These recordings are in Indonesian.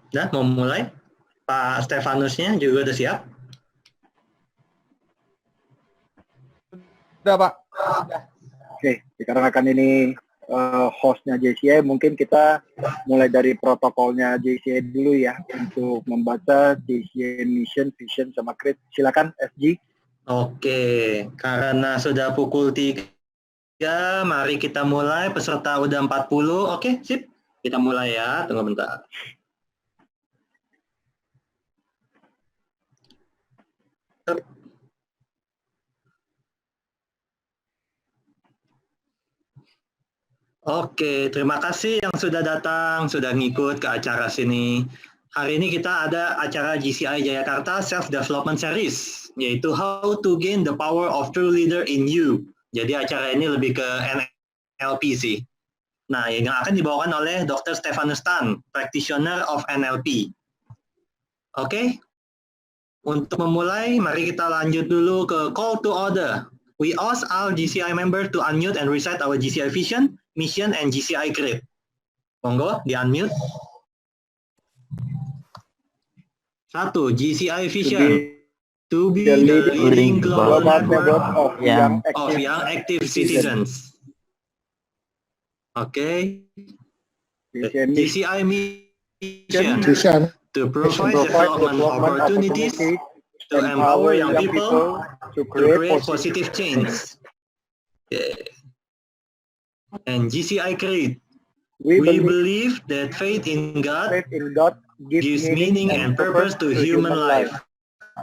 Nah, mau mulai? Pak Stefanusnya juga udah siap? Udah, Pak. Oke, dikarenakan ini hostnya JCI, mungkin kita mulai dari protokolnya JCI dulu ya, untuk membaca JCI Mission, Vision, sama Creed. Silakan, FG. Oke, karena sudah pukul 3, mari kita mulai. Peserta udah 40. Oke, sip. Kita mulai ya, tunggu bentar. Oke, terima kasih yang sudah datang, sudah ngikut ke acara sini. Hari ini kita ada acara JCI Jayakarta Self Development Series, yaitu How to Gain the Power of True Leader in You. Jadi acara ini lebih ke NLP sih. Nah, yang akan dibawakan oleh Dr. Stefanus Tan, Practitioner of NLP. Oke, untuk memulai, mari kita lanjut dulu ke call to order. We ask our GCI member to unmute and recite our GCI vision, mission, and GCI creed. Monggo, di-unmute. 1. GCI vision. To be the leading global network of young active citizens. Oke. GCI mission. To provide development opportunities to empower young people to create positive change. And GCI creed. We believe that faith in God gives meaning and purpose to human life.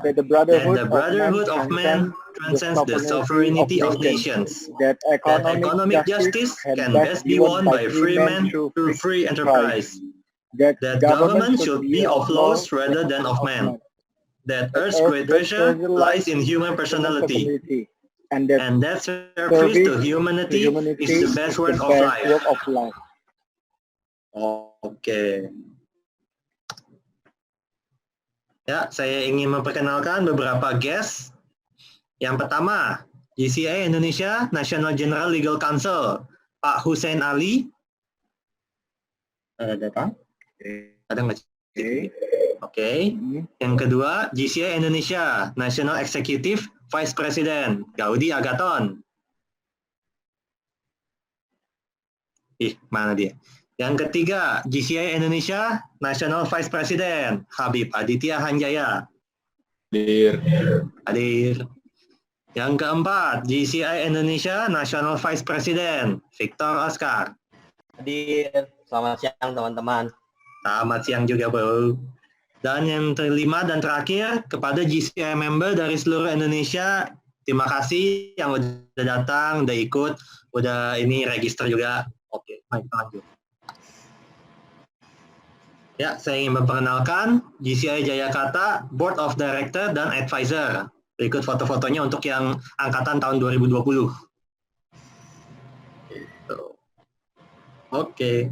That the brotherhood of man transcends the sovereignty of nations. That economic justice can best be won by free men through free enterprise. That government should be of laws rather than of men. That Earth's great treasure lies in human personality. And that service to humanity is the best work of life. Oke. Ya, saya ingin memperkenalkan beberapa guest. Yang pertama, GCI Indonesia National General Legal Counsel, Pak Hussein Ali. Ada Pak? Ada nggak? Oke. Yang kedua, GCI Indonesia National Executive Vice President, Gaudi Agaton. Mana dia? Yang ketiga, GCI Indonesia National Vice President, Habib Aditya Hanjaya. Hadir. Yang keempat, GCI Indonesia National Vice President, Victor Oscar. Hadir. Selamat siang, teman-teman. Selamat siang juga, Bro. Dan yang kelima dan terakhir, kepada GCI member dari seluruh Indonesia, terima kasih yang udah datang, udah ikut, udah ini register juga. Oke, mari kita lanjut. Ya, saya ingin memperkenalkan GCI Jayakarta, Board of Director dan Advisor. Berikut foto-fotonya untuk yang angkatan tahun 2020. Gitu. Oke.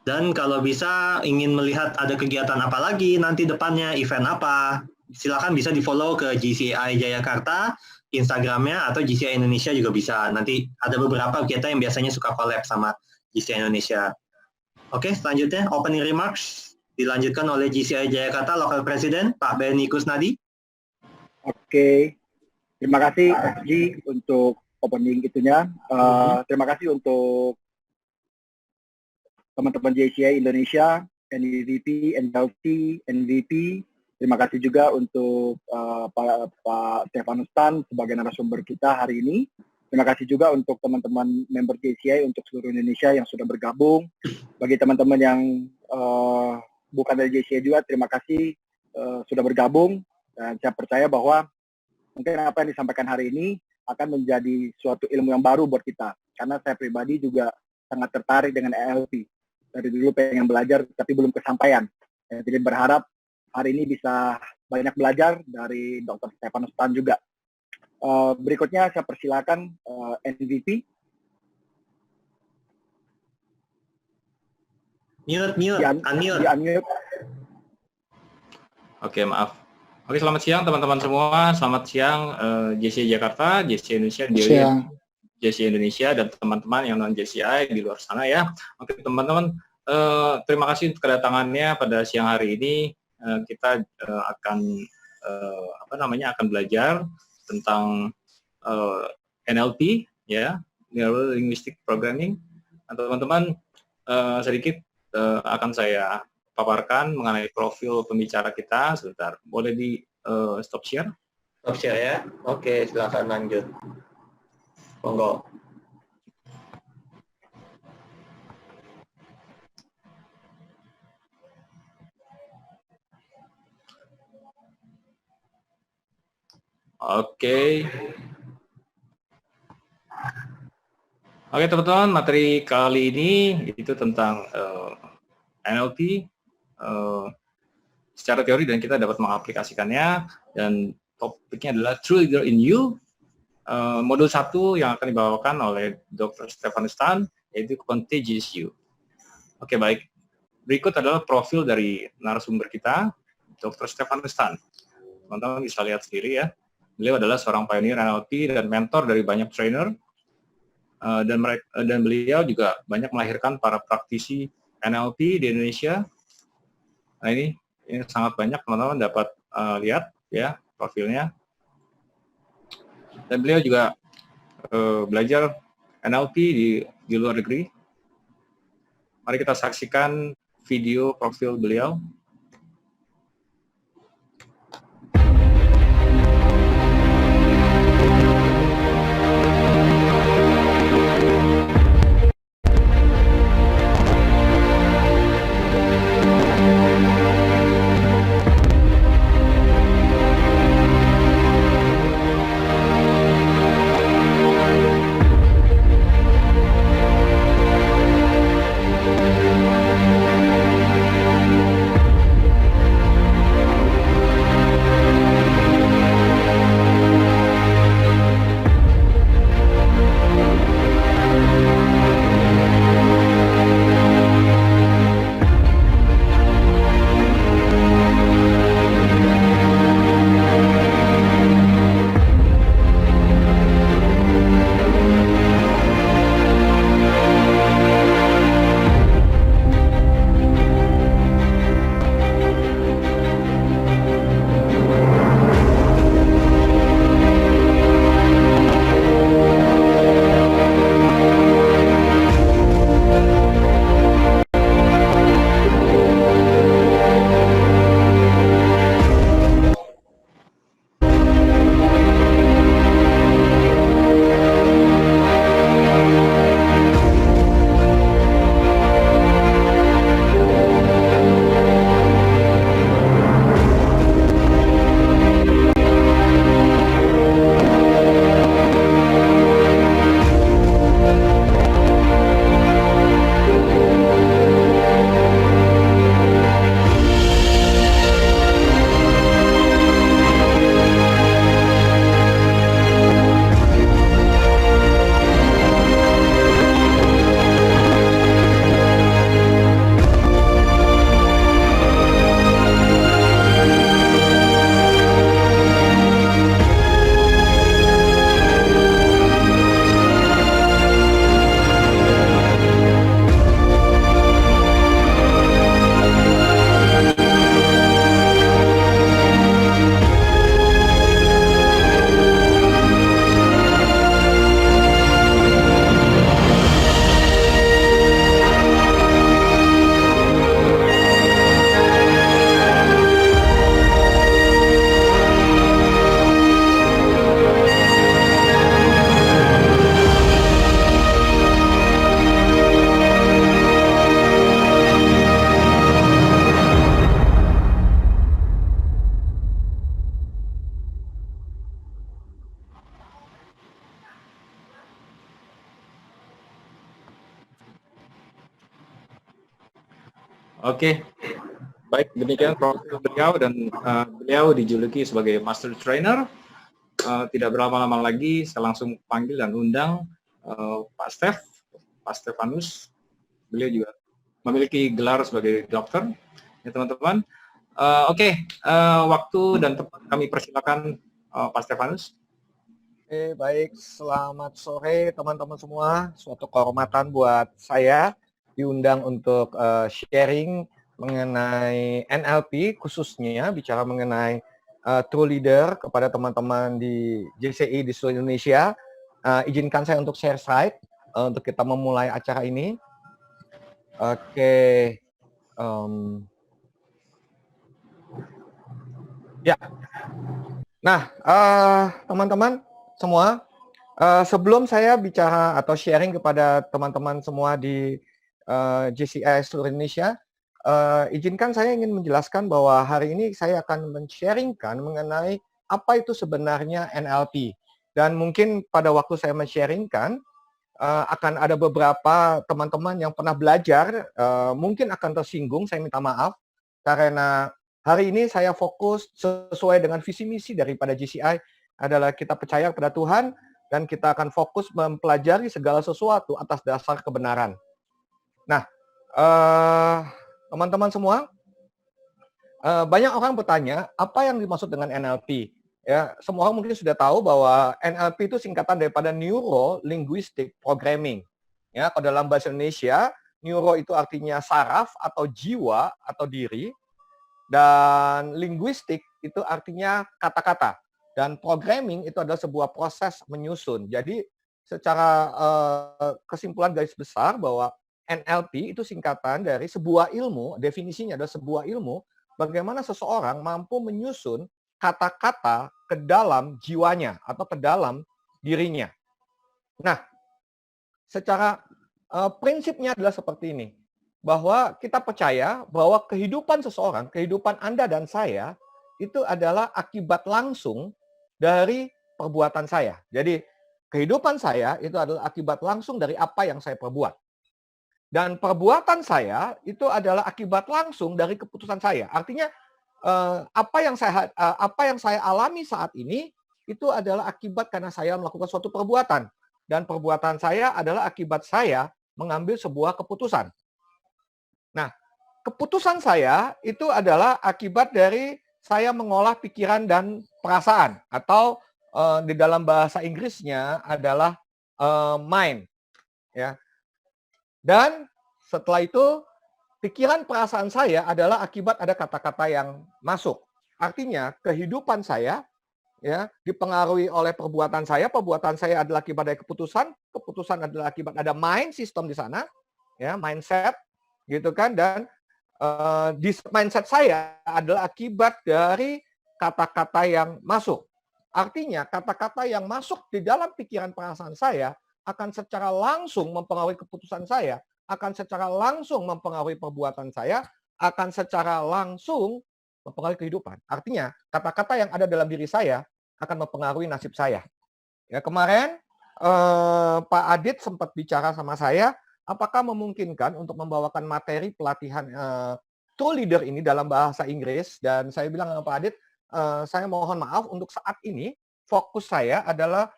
Dan kalau bisa ingin melihat ada kegiatan apa lagi nanti depannya, event apa, silakan bisa di-follow ke GCI Jayakarta, Instagramnya, atau GCI Indonesia juga bisa. Nanti ada beberapa kita yang biasanya suka collab sama GCI Indonesia. Oke, selanjutnya opening remarks dilanjutkan oleh GCI Jayakarta Local President Pak Benny Kusnadi. Oke, terima kasih FG untuk opening itunya. Terima kasih untuk teman-teman JCI Indonesia, NVP, NLT, MVP. Terima kasih juga untuk Pak Stefanus Tan sebagai narasumber kita hari ini. Terima kasih juga untuk teman-teman member JCI untuk seluruh Indonesia yang sudah bergabung. Bagi teman-teman yang bukan dari JCI juga, terima kasih sudah bergabung. Dan saya percaya bahwa mungkin apa yang disampaikan hari ini akan menjadi suatu ilmu yang baru buat kita. Karena saya pribadi juga sangat tertarik dengan NLP. Dari dulu pengen belajar, tapi belum kesampaian. Jadi berharap hari ini bisa banyak belajar dari Dr. Stefanus Tan juga. Berikutnya saya persilakan MVP. Unmute. Oke, maaf. Oke, selamat siang teman-teman semua. Selamat siang JCI Jakarta, JCI Indonesia, JCI Indonesia, dan teman-teman yang non JCI di luar sana ya. Oke teman-teman, terima kasih untuk kedatangannya pada siang hari ini. Kita akan akan belajar tentang NLP, ya, Neuro Linguistic Programming. Teman-teman, sedikit akan saya paparkan mengenai profil pembicara kita. Sebentar, boleh di stop share? Stop share ya. Oke, silakan lanjut. Monggo. Oke. Oke teman-teman, materi kali ini itu tentang NLP secara teori dan kita dapat mengaplikasikannya, dan topiknya adalah True Leader in You. Modul 1 yang akan dibawakan oleh Dr. Stefanus Tan, yaitu Contagious You. Oke, baik. Berikut adalah profil dari narasumber kita, Dr. Stefanus Tan. Teman-teman bisa lihat sendiri ya. Beliau adalah seorang pionir NLP dan mentor dari banyak trainer, dan beliau juga banyak melahirkan para praktisi NLP di Indonesia. Nah ini sangat banyak teman-teman dapat lihat ya profilnya. Dan beliau juga belajar NLP di luar negeri. Mari kita saksikan video profil beliau. Oke, baik, demikian profil beliau, dan beliau dijuluki sebagai Master Trainer. Tidak berlama-lama lagi, saya langsung panggil dan undang Pak Stefanus. Beliau juga memiliki gelar sebagai dokter, ya teman-teman. Oke, waktu dan tempat kami persilakan Pak Stefanus. Baik, selamat sore teman-teman semua. Suatu kehormatan buat saya diundang untuk sharing mengenai NLP, khususnya bicara mengenai True Leader kepada teman-teman di JCI di seluruh Indonesia. Izinkan saya untuk share slide untuk kita memulai acara ini. Oke. Ya. Nah, teman-teman semua, sebelum saya bicara atau sharing kepada teman-teman semua di JCI seluruh Indonesia, izinkan saya ingin menjelaskan bahwa hari ini saya akan men-sharingkan mengenai apa itu sebenarnya NLP. Dan mungkin pada waktu saya men-sharingkan, akan ada beberapa teman-teman yang pernah belajar, mungkin akan tersinggung, saya minta maaf, karena hari ini saya fokus sesuai dengan visi misi daripada JCI adalah kita percaya kepada Tuhan, dan kita akan fokus mempelajari segala sesuatu atas dasar kebenaran. Nah, teman-teman semua, banyak orang bertanya, apa yang dimaksud dengan NLP? Ya, semua orang mungkin sudah tahu bahwa NLP itu singkatan daripada Neuro Linguistic Programming. Ya, kalau dalam bahasa Indonesia, neuro itu artinya saraf atau jiwa atau diri, dan linguistik itu artinya kata-kata, dan programming itu adalah sebuah proses menyusun. Jadi, secara kesimpulan garis besar bahwa NLP itu singkatan dari sebuah ilmu, definisinya adalah sebuah ilmu bagaimana seseorang mampu menyusun kata-kata ke dalam jiwanya atau ke dalam dirinya. Nah, secara prinsipnya adalah seperti ini, bahwa kita percaya bahwa kehidupan seseorang, kehidupan Anda dan saya, itu adalah akibat langsung dari perbuatan saya. Jadi, kehidupan saya itu adalah akibat langsung dari apa yang saya perbuat. Dan perbuatan saya itu adalah akibat langsung dari keputusan saya. Artinya, apa yang saya alami saat ini itu adalah akibat karena saya melakukan suatu perbuatan, dan perbuatan saya adalah akibat saya mengambil sebuah keputusan. Nah, keputusan saya itu adalah akibat dari saya mengolah pikiran dan perasaan, atau di dalam bahasa Inggrisnya adalah mind, ya. Dan setelah itu pikiran perasaan saya adalah akibat ada kata-kata yang masuk. Artinya kehidupan saya ya dipengaruhi oleh perbuatan saya adalah akibat dari keputusan adalah akibat ada mind system di sana, ya, mindset gitu kan, dan di mindset saya adalah akibat dari kata-kata yang masuk. Artinya kata-kata yang masuk di dalam pikiran perasaan saya akan secara langsung mempengaruhi keputusan saya, akan secara langsung mempengaruhi perbuatan saya, akan secara langsung mempengaruhi kehidupan. Artinya, kata-kata yang ada dalam diri saya akan mempengaruhi nasib saya. Ya, kemarin Pak Adit sempat bicara sama saya, apakah memungkinkan untuk membawakan materi pelatihan True Leader ini dalam bahasa Inggris, dan saya bilang sama Pak Adit, saya mohon maaf untuk saat ini, fokus saya adalah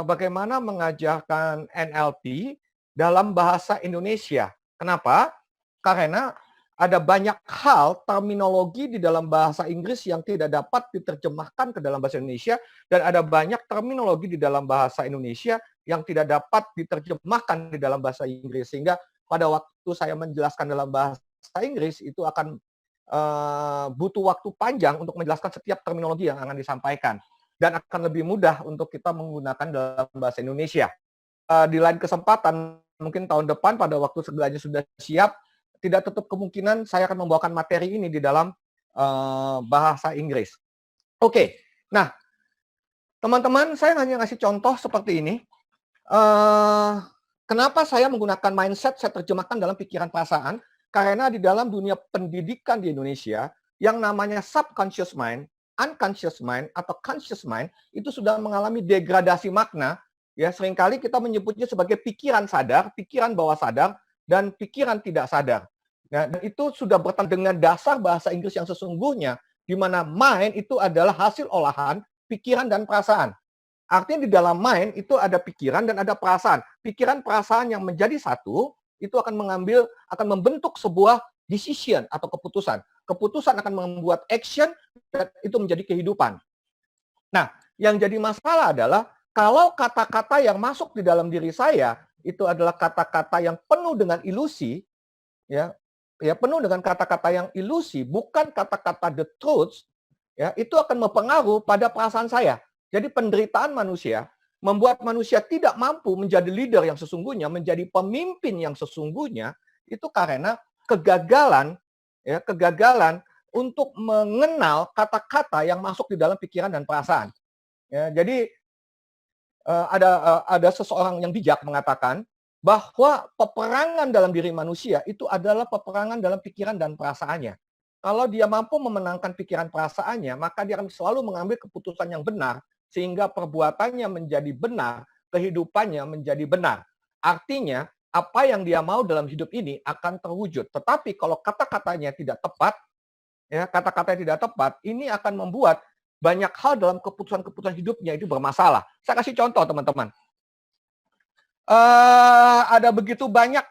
bagaimana mengajarkan NLP dalam bahasa Indonesia. Kenapa? Karena ada banyak hal terminologi di dalam bahasa Inggris yang tidak dapat diterjemahkan ke dalam bahasa Indonesia, dan ada banyak terminologi di dalam bahasa Indonesia yang tidak dapat diterjemahkan di dalam bahasa Inggris, sehingga pada waktu saya menjelaskan dalam bahasa Inggris itu akan butuh waktu panjang untuk menjelaskan setiap terminologi yang akan disampaikan, dan akan lebih mudah untuk kita menggunakan dalam bahasa Indonesia. Di lain kesempatan, mungkin tahun depan pada waktu segalanya sudah siap, tidak tutup kemungkinan saya akan membawakan materi ini di dalam bahasa Inggris. Oke, nah teman-teman, saya hanya ngasih contoh seperti ini. Kenapa saya menggunakan mindset, saya terjemahkan dalam pikiran perasaan, karena di dalam dunia pendidikan di Indonesia, yang namanya subconscious mind, unconscious mind, atau conscious mind, itu sudah mengalami degradasi makna. Ya, seringkali kita menyebutnya sebagai pikiran sadar, pikiran bawah sadar, dan pikiran tidak sadar. Ya, dan itu sudah bertentangan dengan dasar bahasa Inggris yang sesungguhnya, di mana mind itu adalah hasil olahan pikiran dan perasaan. Artinya di dalam mind itu ada pikiran dan ada perasaan. Pikiran perasaan yang menjadi satu, itu akan membentuk sebuah decision atau keputusan. Keputusan akan membuat action, dan itu menjadi kehidupan. Nah, yang jadi masalah adalah kalau kata-kata yang masuk di dalam diri saya itu adalah kata-kata yang penuh dengan ilusi, ya, penuh dengan kata-kata yang ilusi, bukan kata-kata the truth, ya, itu akan mempengaruhi pada perasaan saya. Jadi penderitaan manusia membuat manusia tidak mampu menjadi leader yang sesungguhnya, menjadi pemimpin yang sesungguhnya, itu karena kegagalan, ya, kegagalan untuk mengenal kata-kata yang masuk di dalam pikiran dan perasaan. Ya, jadi ada seseorang yang bijak mengatakan bahwa peperangan dalam diri manusia itu adalah peperangan dalam pikiran dan perasaannya. Kalau dia mampu memenangkan pikiran perasaannya, maka dia akan selalu mengambil keputusan yang benar, sehingga perbuatannya menjadi benar, kehidupannya menjadi benar. Artinya, apa yang dia mau dalam hidup ini akan terwujud. Tetapi kalau kata-katanya tidak tepat, ya, kata-kata yang tidak tepat, ini akan membuat banyak hal dalam keputusan-keputusan hidupnya itu bermasalah. Saya kasih contoh, teman-teman. Ada begitu banyak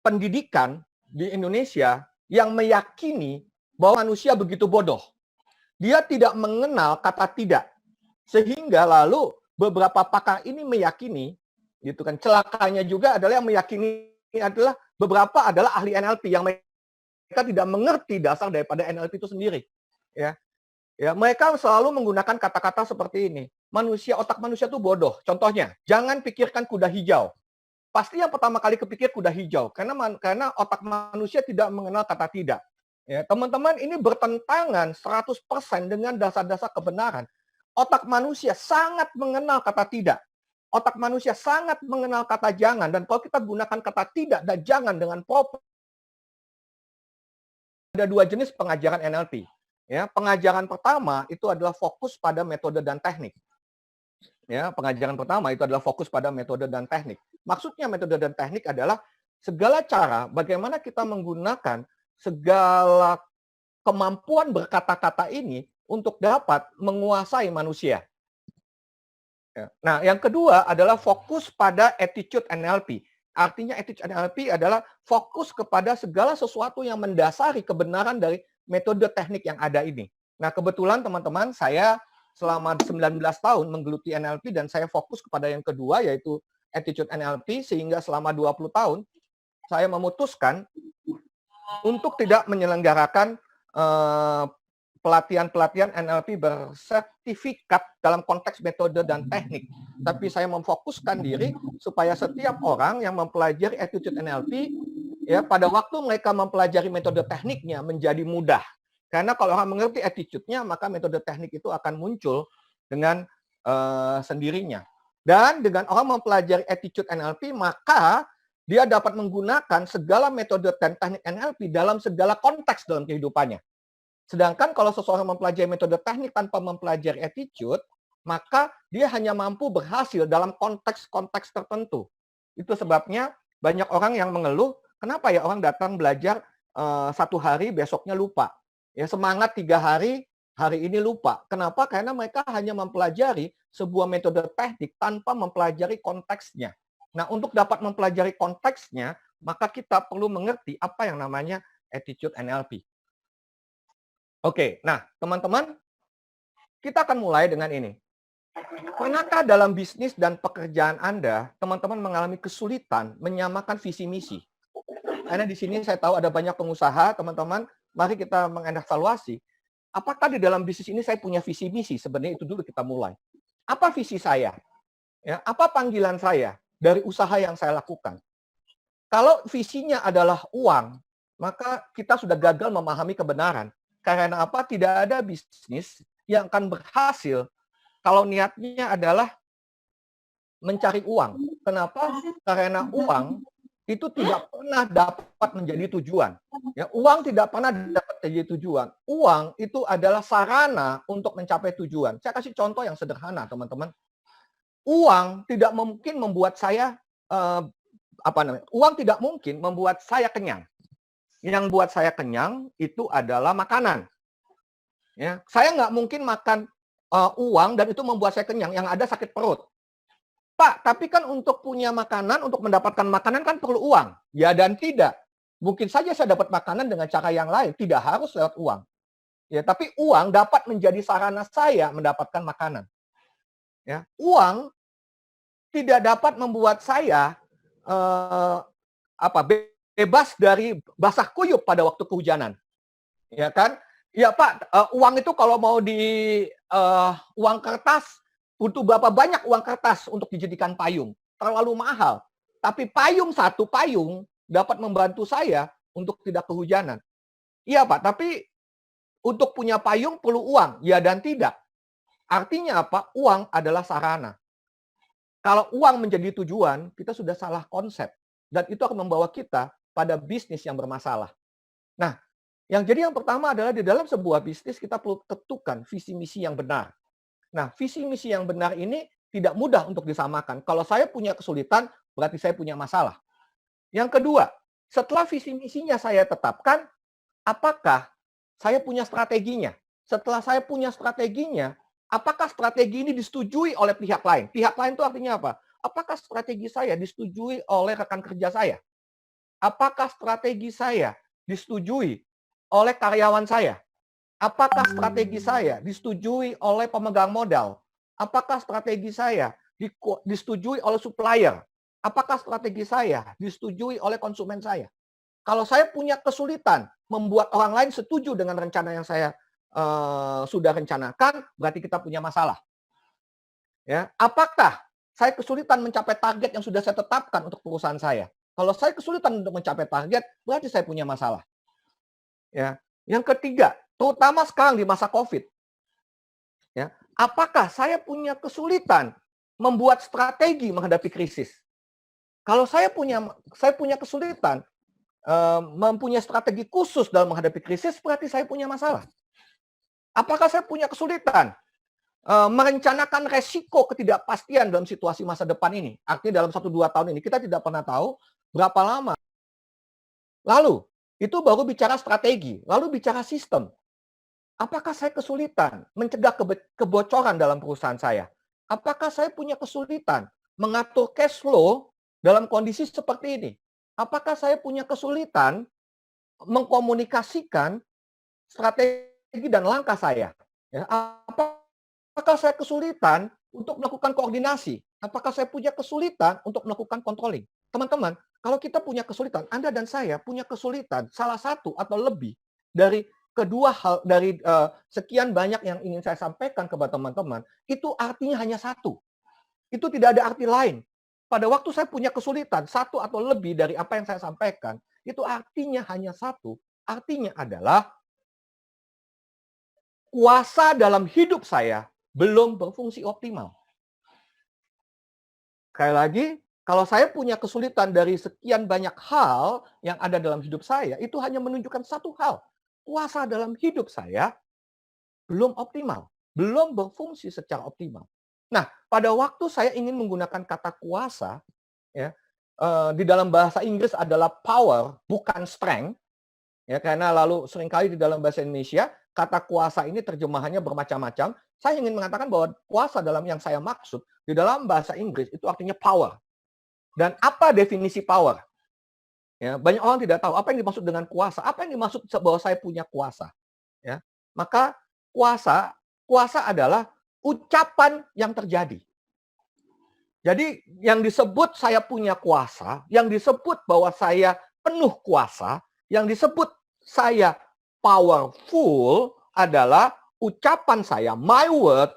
pendidikan di Indonesia yang meyakini bahwa manusia begitu bodoh. Dia tidak mengenal kata tidak. Sehingga lalu beberapa pakar ini meyakini, gitu kan, celakanya juga adalah yang meyakini adalah beberapa adalah ahli NLP yang mereka tidak mengerti dasar daripada NLP itu sendiri. Ya, mereka selalu menggunakan kata-kata seperti ini. Otak manusia itu bodoh. Contohnya, jangan pikirkan kuda hijau. Pasti yang pertama kali kepikir kuda hijau, karena otak manusia tidak mengenal kata tidak. Ya, teman-teman, ini bertentangan 100% dengan dasar-dasar kebenaran. Otak manusia sangat mengenal kata tidak. Otak manusia sangat mengenal kata jangan. Dan kalau kita gunakan kata tidak dan jangan dengan proper, ada dua jenis pengajaran NLP. Ya, pengajaran pertama itu adalah fokus pada metode dan teknik. Ya, pengajaran pertama itu adalah fokus pada metode dan teknik. Maksudnya metode dan teknik adalah segala cara bagaimana kita menggunakan segala kemampuan berkata-kata ini untuk dapat menguasai manusia. Ya. Nah, yang kedua adalah fokus pada attitude NLP. Artinya attitude NLP adalah fokus kepada segala sesuatu yang mendasari kebenaran dari metode teknik yang ada ini. Nah, kebetulan teman-teman, saya selama 19 tahun menggeluti NLP dan saya fokus kepada yang kedua, yaitu attitude NLP, sehingga selama 20 tahun saya memutuskan untuk tidak menyelenggarakan pelatihan-pelatihan NLP bersertifikat dalam konteks metode dan teknik. Tapi saya memfokuskan diri supaya setiap orang yang mempelajari attitude NLP, ya, pada waktu mereka mempelajari metode tekniknya menjadi mudah. Karena kalau orang mengerti attitude-nya, maka metode teknik itu akan muncul dengan sendirinya. Dan dengan orang mempelajari attitude NLP, maka dia dapat menggunakan segala metode dan teknik NLP dalam segala konteks dalam kehidupannya. Sedangkan kalau seseorang mempelajari metode teknik tanpa mempelajari attitude, maka dia hanya mampu berhasil dalam konteks-konteks tertentu. Itu sebabnya banyak orang yang mengeluh, kenapa ya orang datang belajar 1 hari, besoknya lupa. Ya, semangat 3 hari, hari ini lupa. Kenapa? Karena mereka hanya mempelajari sebuah metode teknik tanpa mempelajari konteksnya. Nah, untuk dapat mempelajari konteksnya, maka kita perlu mengerti apa yang namanya attitude NLP. Oke, nah teman-teman, kita akan mulai dengan ini. Pernahkah dalam bisnis dan pekerjaan Anda, teman-teman mengalami kesulitan menyamakan visi misi? Karena di sini saya tahu ada banyak pengusaha, teman-teman, mari kita mengevaluasi. Apakah di dalam bisnis ini saya punya visi misi? Sebenarnya itu dulu kita mulai. Apa visi saya? Ya, apa panggilan saya dari usaha yang saya lakukan? Kalau visinya adalah uang, maka kita sudah gagal memahami kebenaran. Karena apa? Tidak ada bisnis yang akan berhasil kalau niatnya adalah mencari uang. Kenapa? Karena uang itu tidak pernah dapat menjadi tujuan. Ya, uang tidak pernah dapat menjadi tujuan. Uang itu adalah sarana untuk mencapai tujuan. Saya kasih contoh yang sederhana, teman-teman. Uang tidak mungkin membuat saya uang tidak mungkin membuat saya kenyang. Yang buat saya kenyang itu adalah makanan. Ya, saya nggak mungkin makan uang dan itu membuat saya kenyang. Yang ada sakit perut. Pak, tapi kan untuk punya makanan, untuk mendapatkan makanan kan perlu uang. Ya dan tidak. Mungkin saja saya dapat makanan dengan cara yang lain. Tidak harus lewat uang. Ya, tapi uang dapat menjadi sarana saya mendapatkan makanan. Ya, uang tidak dapat membuat saya bebas dari basah kuyup pada waktu kehujanan. Ya kan? Ya Pak, uang itu kalau mau uang kertas, butuh berapa banyak uang kertas untuk dijadikan payung? Terlalu mahal. Tapi satu payung dapat membantu saya untuk tidak kehujanan. Iya Pak, tapi untuk punya payung perlu uang, ya dan tidak. Artinya apa? Uang adalah sarana. Kalau uang menjadi tujuan, kita sudah salah konsep. Dan itu akan membawa kita pada bisnis yang bermasalah. Nah, yang pertama adalah di dalam sebuah bisnis kita perlu tentukan visi misi yang benar. Nah, visi misi yang benar ini tidak mudah untuk disamakan. Kalau saya punya kesulitan, berarti saya punya masalah. Yang kedua, setelah visi misinya saya tetapkan, apakah saya punya strateginya? Setelah saya punya strateginya, apakah strategi ini disetujui oleh pihak lain? Pihak lain itu artinya apa? Apakah strategi saya disetujui oleh rekan kerja saya? Apakah strategi saya disetujui oleh karyawan saya? Apakah strategi saya disetujui oleh pemegang modal? Apakah strategi saya disetujui oleh supplier? Apakah strategi saya disetujui oleh konsumen saya? Kalau saya punya kesulitan membuat orang lain setuju dengan rencana yang saya sudah rencanakan, berarti kita punya masalah. Ya, apakah saya kesulitan mencapai target yang sudah saya tetapkan untuk perusahaan saya? Kalau saya kesulitan untuk mencapai target, berarti saya punya masalah. Ya, yang ketiga, terutama sekarang di masa COVID, ya, apakah saya punya kesulitan membuat strategi menghadapi krisis? Kalau saya punya kesulitan mempunyai strategi khusus dalam menghadapi krisis, berarti saya punya masalah. Apakah saya punya kesulitan merencanakan resiko ketidakpastian dalam situasi masa depan ini? Artinya dalam 1-2 tahun ini kita tidak pernah tahu berapa lama. Lalu, itu baru bicara strategi, lalu bicara sistem. Apakah saya kesulitan mencegah kebocoran dalam perusahaan saya? Apakah saya punya kesulitan mengatur cash flow dalam kondisi seperti ini? Apakah saya punya kesulitan mengkomunikasikan strategi dan langkah saya? Ya, apakah saya kesulitan untuk melakukan koordinasi? Apakah saya punya kesulitan untuk melakukan controlling? Teman-teman, kalau kita punya kesulitan, Anda dan saya punya kesulitan, salah satu atau lebih dari kedua hal dari sekian banyak yang ingin saya sampaikan kepada teman-teman, itu artinya hanya satu. Itu tidak ada arti lain. Pada waktu saya punya kesulitan, satu atau lebih dari apa yang saya sampaikan, itu artinya hanya satu. Artinya adalah kuasa dalam hidup saya belum berfungsi optimal. Sekali lagi, kalau saya punya kesulitan dari sekian banyak hal yang ada dalam hidup saya, itu hanya menunjukkan satu hal. Kuasa dalam hidup saya belum optimal, belum berfungsi secara optimal. Nah, pada waktu saya ingin menggunakan kata kuasa, ya, di dalam bahasa Inggris adalah power, bukan strength, ya, karena lalu seringkali di dalam bahasa Indonesia kata kuasa ini terjemahannya bermacam-macam. Saya ingin mengatakan bahwa kuasa dalam yang saya maksud di dalam bahasa Inggris itu artinya power. Dan apa definisi power? Ya, banyak orang tidak tahu apa yang dimaksud dengan kuasa. Apa yang dimaksud bahwa saya punya kuasa? Ya, maka kuasa adalah ucapan yang terjadi. Jadi yang disebut saya punya kuasa, yang disebut bahwa saya penuh kuasa, yang disebut saya powerful adalah ucapan saya, my word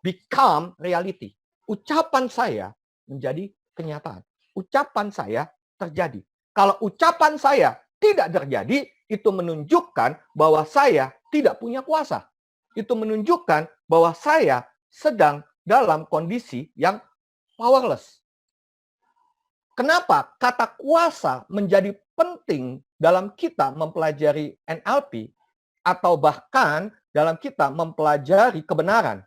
become reality. Ucapan saya menjadi kenyataan. Ucapan saya terjadi. Kalau ucapan saya tidak terjadi, itu menunjukkan bahwa saya tidak punya kuasa. Itu menunjukkan bahwa saya sedang dalam kondisi yang powerless. Kenapa kata kuasa menjadi penting dalam kita mempelajari NLP atau bahkan dalam kita mempelajari kebenaran?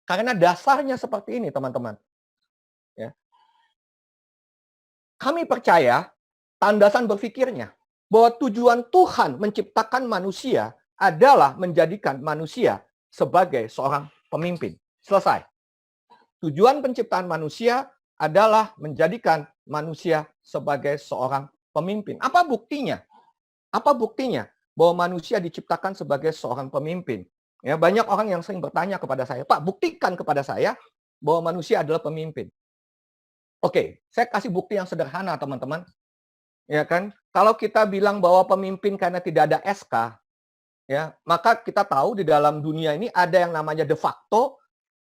Karena dasarnya seperti ini, teman-teman. Ya. Kami percaya, landasan berpikirnya, bahwa tujuan Tuhan menciptakan manusia adalah menjadikan manusia sebagai seorang pemimpin. Selesai. Tujuan penciptaan manusia adalah menjadikan manusia sebagai seorang pemimpin. Apa buktinya? Apa buktinya bahwa manusia diciptakan sebagai seorang pemimpin? Ya, banyak orang yang sering bertanya kepada saya, Pak, buktikan kepada saya bahwa manusia adalah pemimpin. Oke, saya kasih bukti yang sederhana, teman-teman. Ya kan? Kalau kita bilang bahwa pemimpin karena tidak ada SK, ya, maka kita tahu di dalam dunia ini ada yang namanya de facto,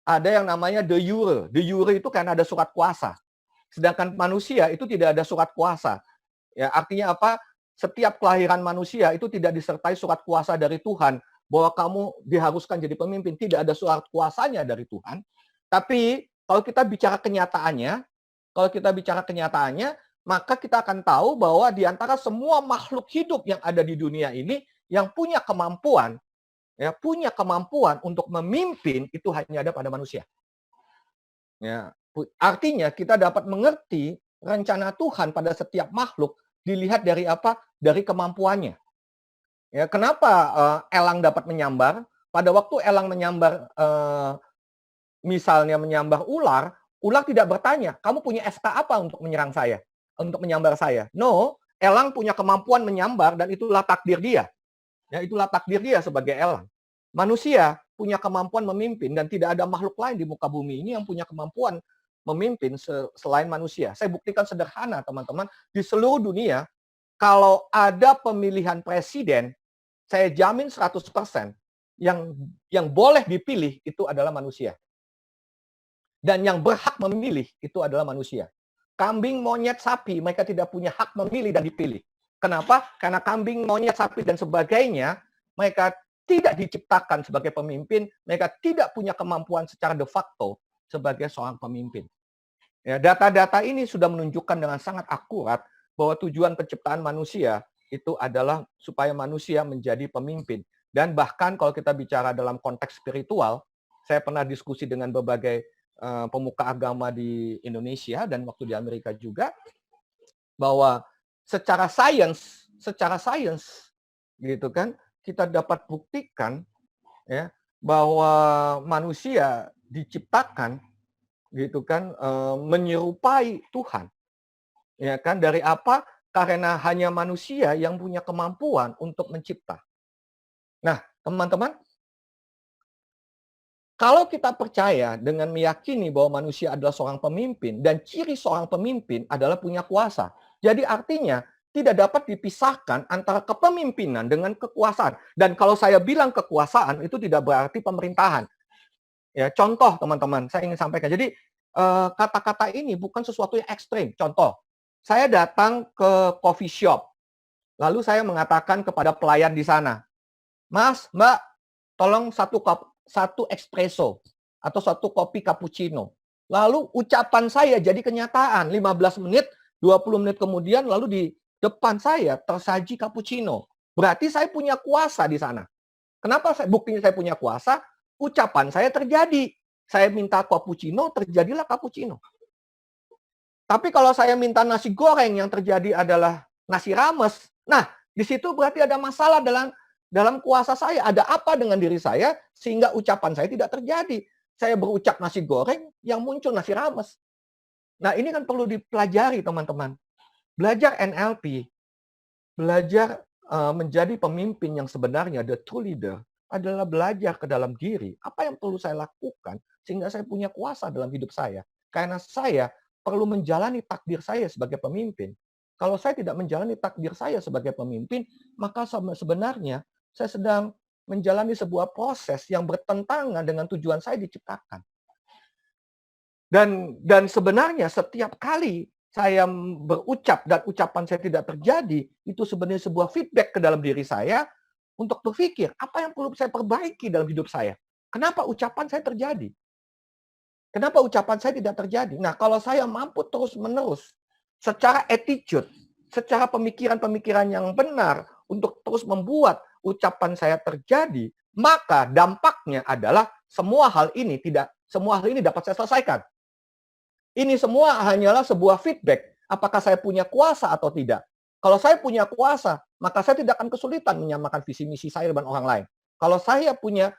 ada yang namanya de jure. De jure itu karena ada surat kuasa. Sedangkan manusia itu tidak ada surat kuasa. Ya, artinya apa? Setiap kelahiran manusia itu tidak disertai surat kuasa dari Tuhan bahwa kamu diharuskan jadi pemimpin. Tidak ada surat kuasanya dari Tuhan. Tapi kalau kita bicara kenyataannya, maka kita akan tahu bahwa di antara semua makhluk hidup yang ada di dunia ini yang punya kemampuan untuk memimpin itu hanya ada pada manusia. Ya, artinya kita dapat mengerti rencana Tuhan pada setiap makhluk dilihat dari apa? Dari kemampuannya. Ya, kenapa elang dapat menyambar? Pada waktu elang menyambar, misalnya menyambar ular, ular tidak bertanya, kamu punya SK apa untuk menyerang saya? Untuk menyambar saya? No, elang punya kemampuan menyambar dan itulah takdir dia. Ya, itulah takdir dia sebagai elang. Manusia punya kemampuan memimpin dan tidak ada makhluk lain di muka bumi ini yang punya kemampuan memimpin selain manusia. Saya buktikan sederhana, teman-teman. Di seluruh dunia, kalau ada pemilihan presiden, saya jamin 100% yang boleh dipilih itu adalah manusia. Dan yang berhak memilih itu adalah manusia. Kambing, monyet, sapi, mereka tidak punya hak memilih dan dipilih. Kenapa? Karena kambing, monyet, sapi, dan sebagainya, mereka tidak diciptakan sebagai pemimpin, mereka tidak punya kemampuan secara de facto sebagai seorang pemimpin. Ya, data-data ini sudah menunjukkan dengan sangat akurat bahwa tujuan penciptaan manusia itu adalah supaya manusia menjadi pemimpin. Dan bahkan kalau kita bicara dalam konteks spiritual, saya pernah diskusi dengan berbagai pemuka agama di Indonesia dan waktu di Amerika juga, bahwa secara sains gitu kan, kita dapat buktikan ya bahwa manusia diciptakan gitu kan menyerupai Tuhan. Ya kan, dari apa? Karena hanya manusia yang punya kemampuan untuk mencipta. Nah, teman-teman, kalau kita percaya dengan meyakini bahwa manusia adalah seorang pemimpin dan ciri seorang pemimpin adalah punya kuasa. Jadi artinya tidak dapat dipisahkan antara kepemimpinan dengan kekuasaan. Dan kalau saya bilang kekuasaan itu tidak berarti pemerintahan. Ya, contoh teman-teman, saya ingin sampaikan. Jadi kata-kata ini bukan sesuatu yang ekstrim. Contoh, saya datang ke coffee shop. Lalu saya mengatakan kepada pelayan di sana, "Mas, Mbak, tolong satu espresso atau satu kopi cappuccino." Lalu ucapan saya jadi kenyataan. 15 menit, 20 menit kemudian lalu di depan saya tersaji cappuccino. Berarti saya punya kuasa di sana. Kenapa buktinya saya punya kuasa? Ucapan saya terjadi. Saya minta cappuccino, terjadilah cappuccino. Tapi kalau saya minta nasi goreng, yang terjadi adalah nasi rames. Nah, di situ berarti ada masalah dalam kuasa saya. Ada apa dengan diri saya sehingga ucapan saya tidak terjadi. Saya berucap nasi goreng, yang muncul nasi rames. Nah, ini kan perlu dipelajari, teman-teman. Belajar NLP, belajar menjadi pemimpin yang sebenarnya, the true leader, adalah belajar ke dalam diri. Apa yang perlu saya lakukan sehingga saya punya kuasa dalam hidup saya. Karena saya perlu menjalani takdir saya sebagai pemimpin. Kalau saya tidak menjalani takdir saya sebagai pemimpin, maka sebenarnya saya sedang menjalani sebuah proses yang bertentangan dengan tujuan saya diciptakan. Dan sebenarnya setiap kali saya berucap dan ucapan saya tidak terjadi, itu sebenarnya sebuah feedback ke dalam diri saya untuk berpikir, apa yang perlu saya perbaiki dalam hidup saya? Kenapa ucapan saya terjadi? Kenapa ucapan saya tidak terjadi? Nah, kalau saya mampu terus-menerus secara attitude, secara pemikiran-pemikiran yang benar untuk terus membuat ucapan saya terjadi, maka dampaknya adalah semua hal ini dapat saya selesaikan. Ini semua hanyalah sebuah feedback. Apakah saya punya kuasa atau tidak? Kalau saya punya kuasa, maka saya tidak akan kesulitan menyamakan visi misi saya dengan orang lain. Kalau saya punya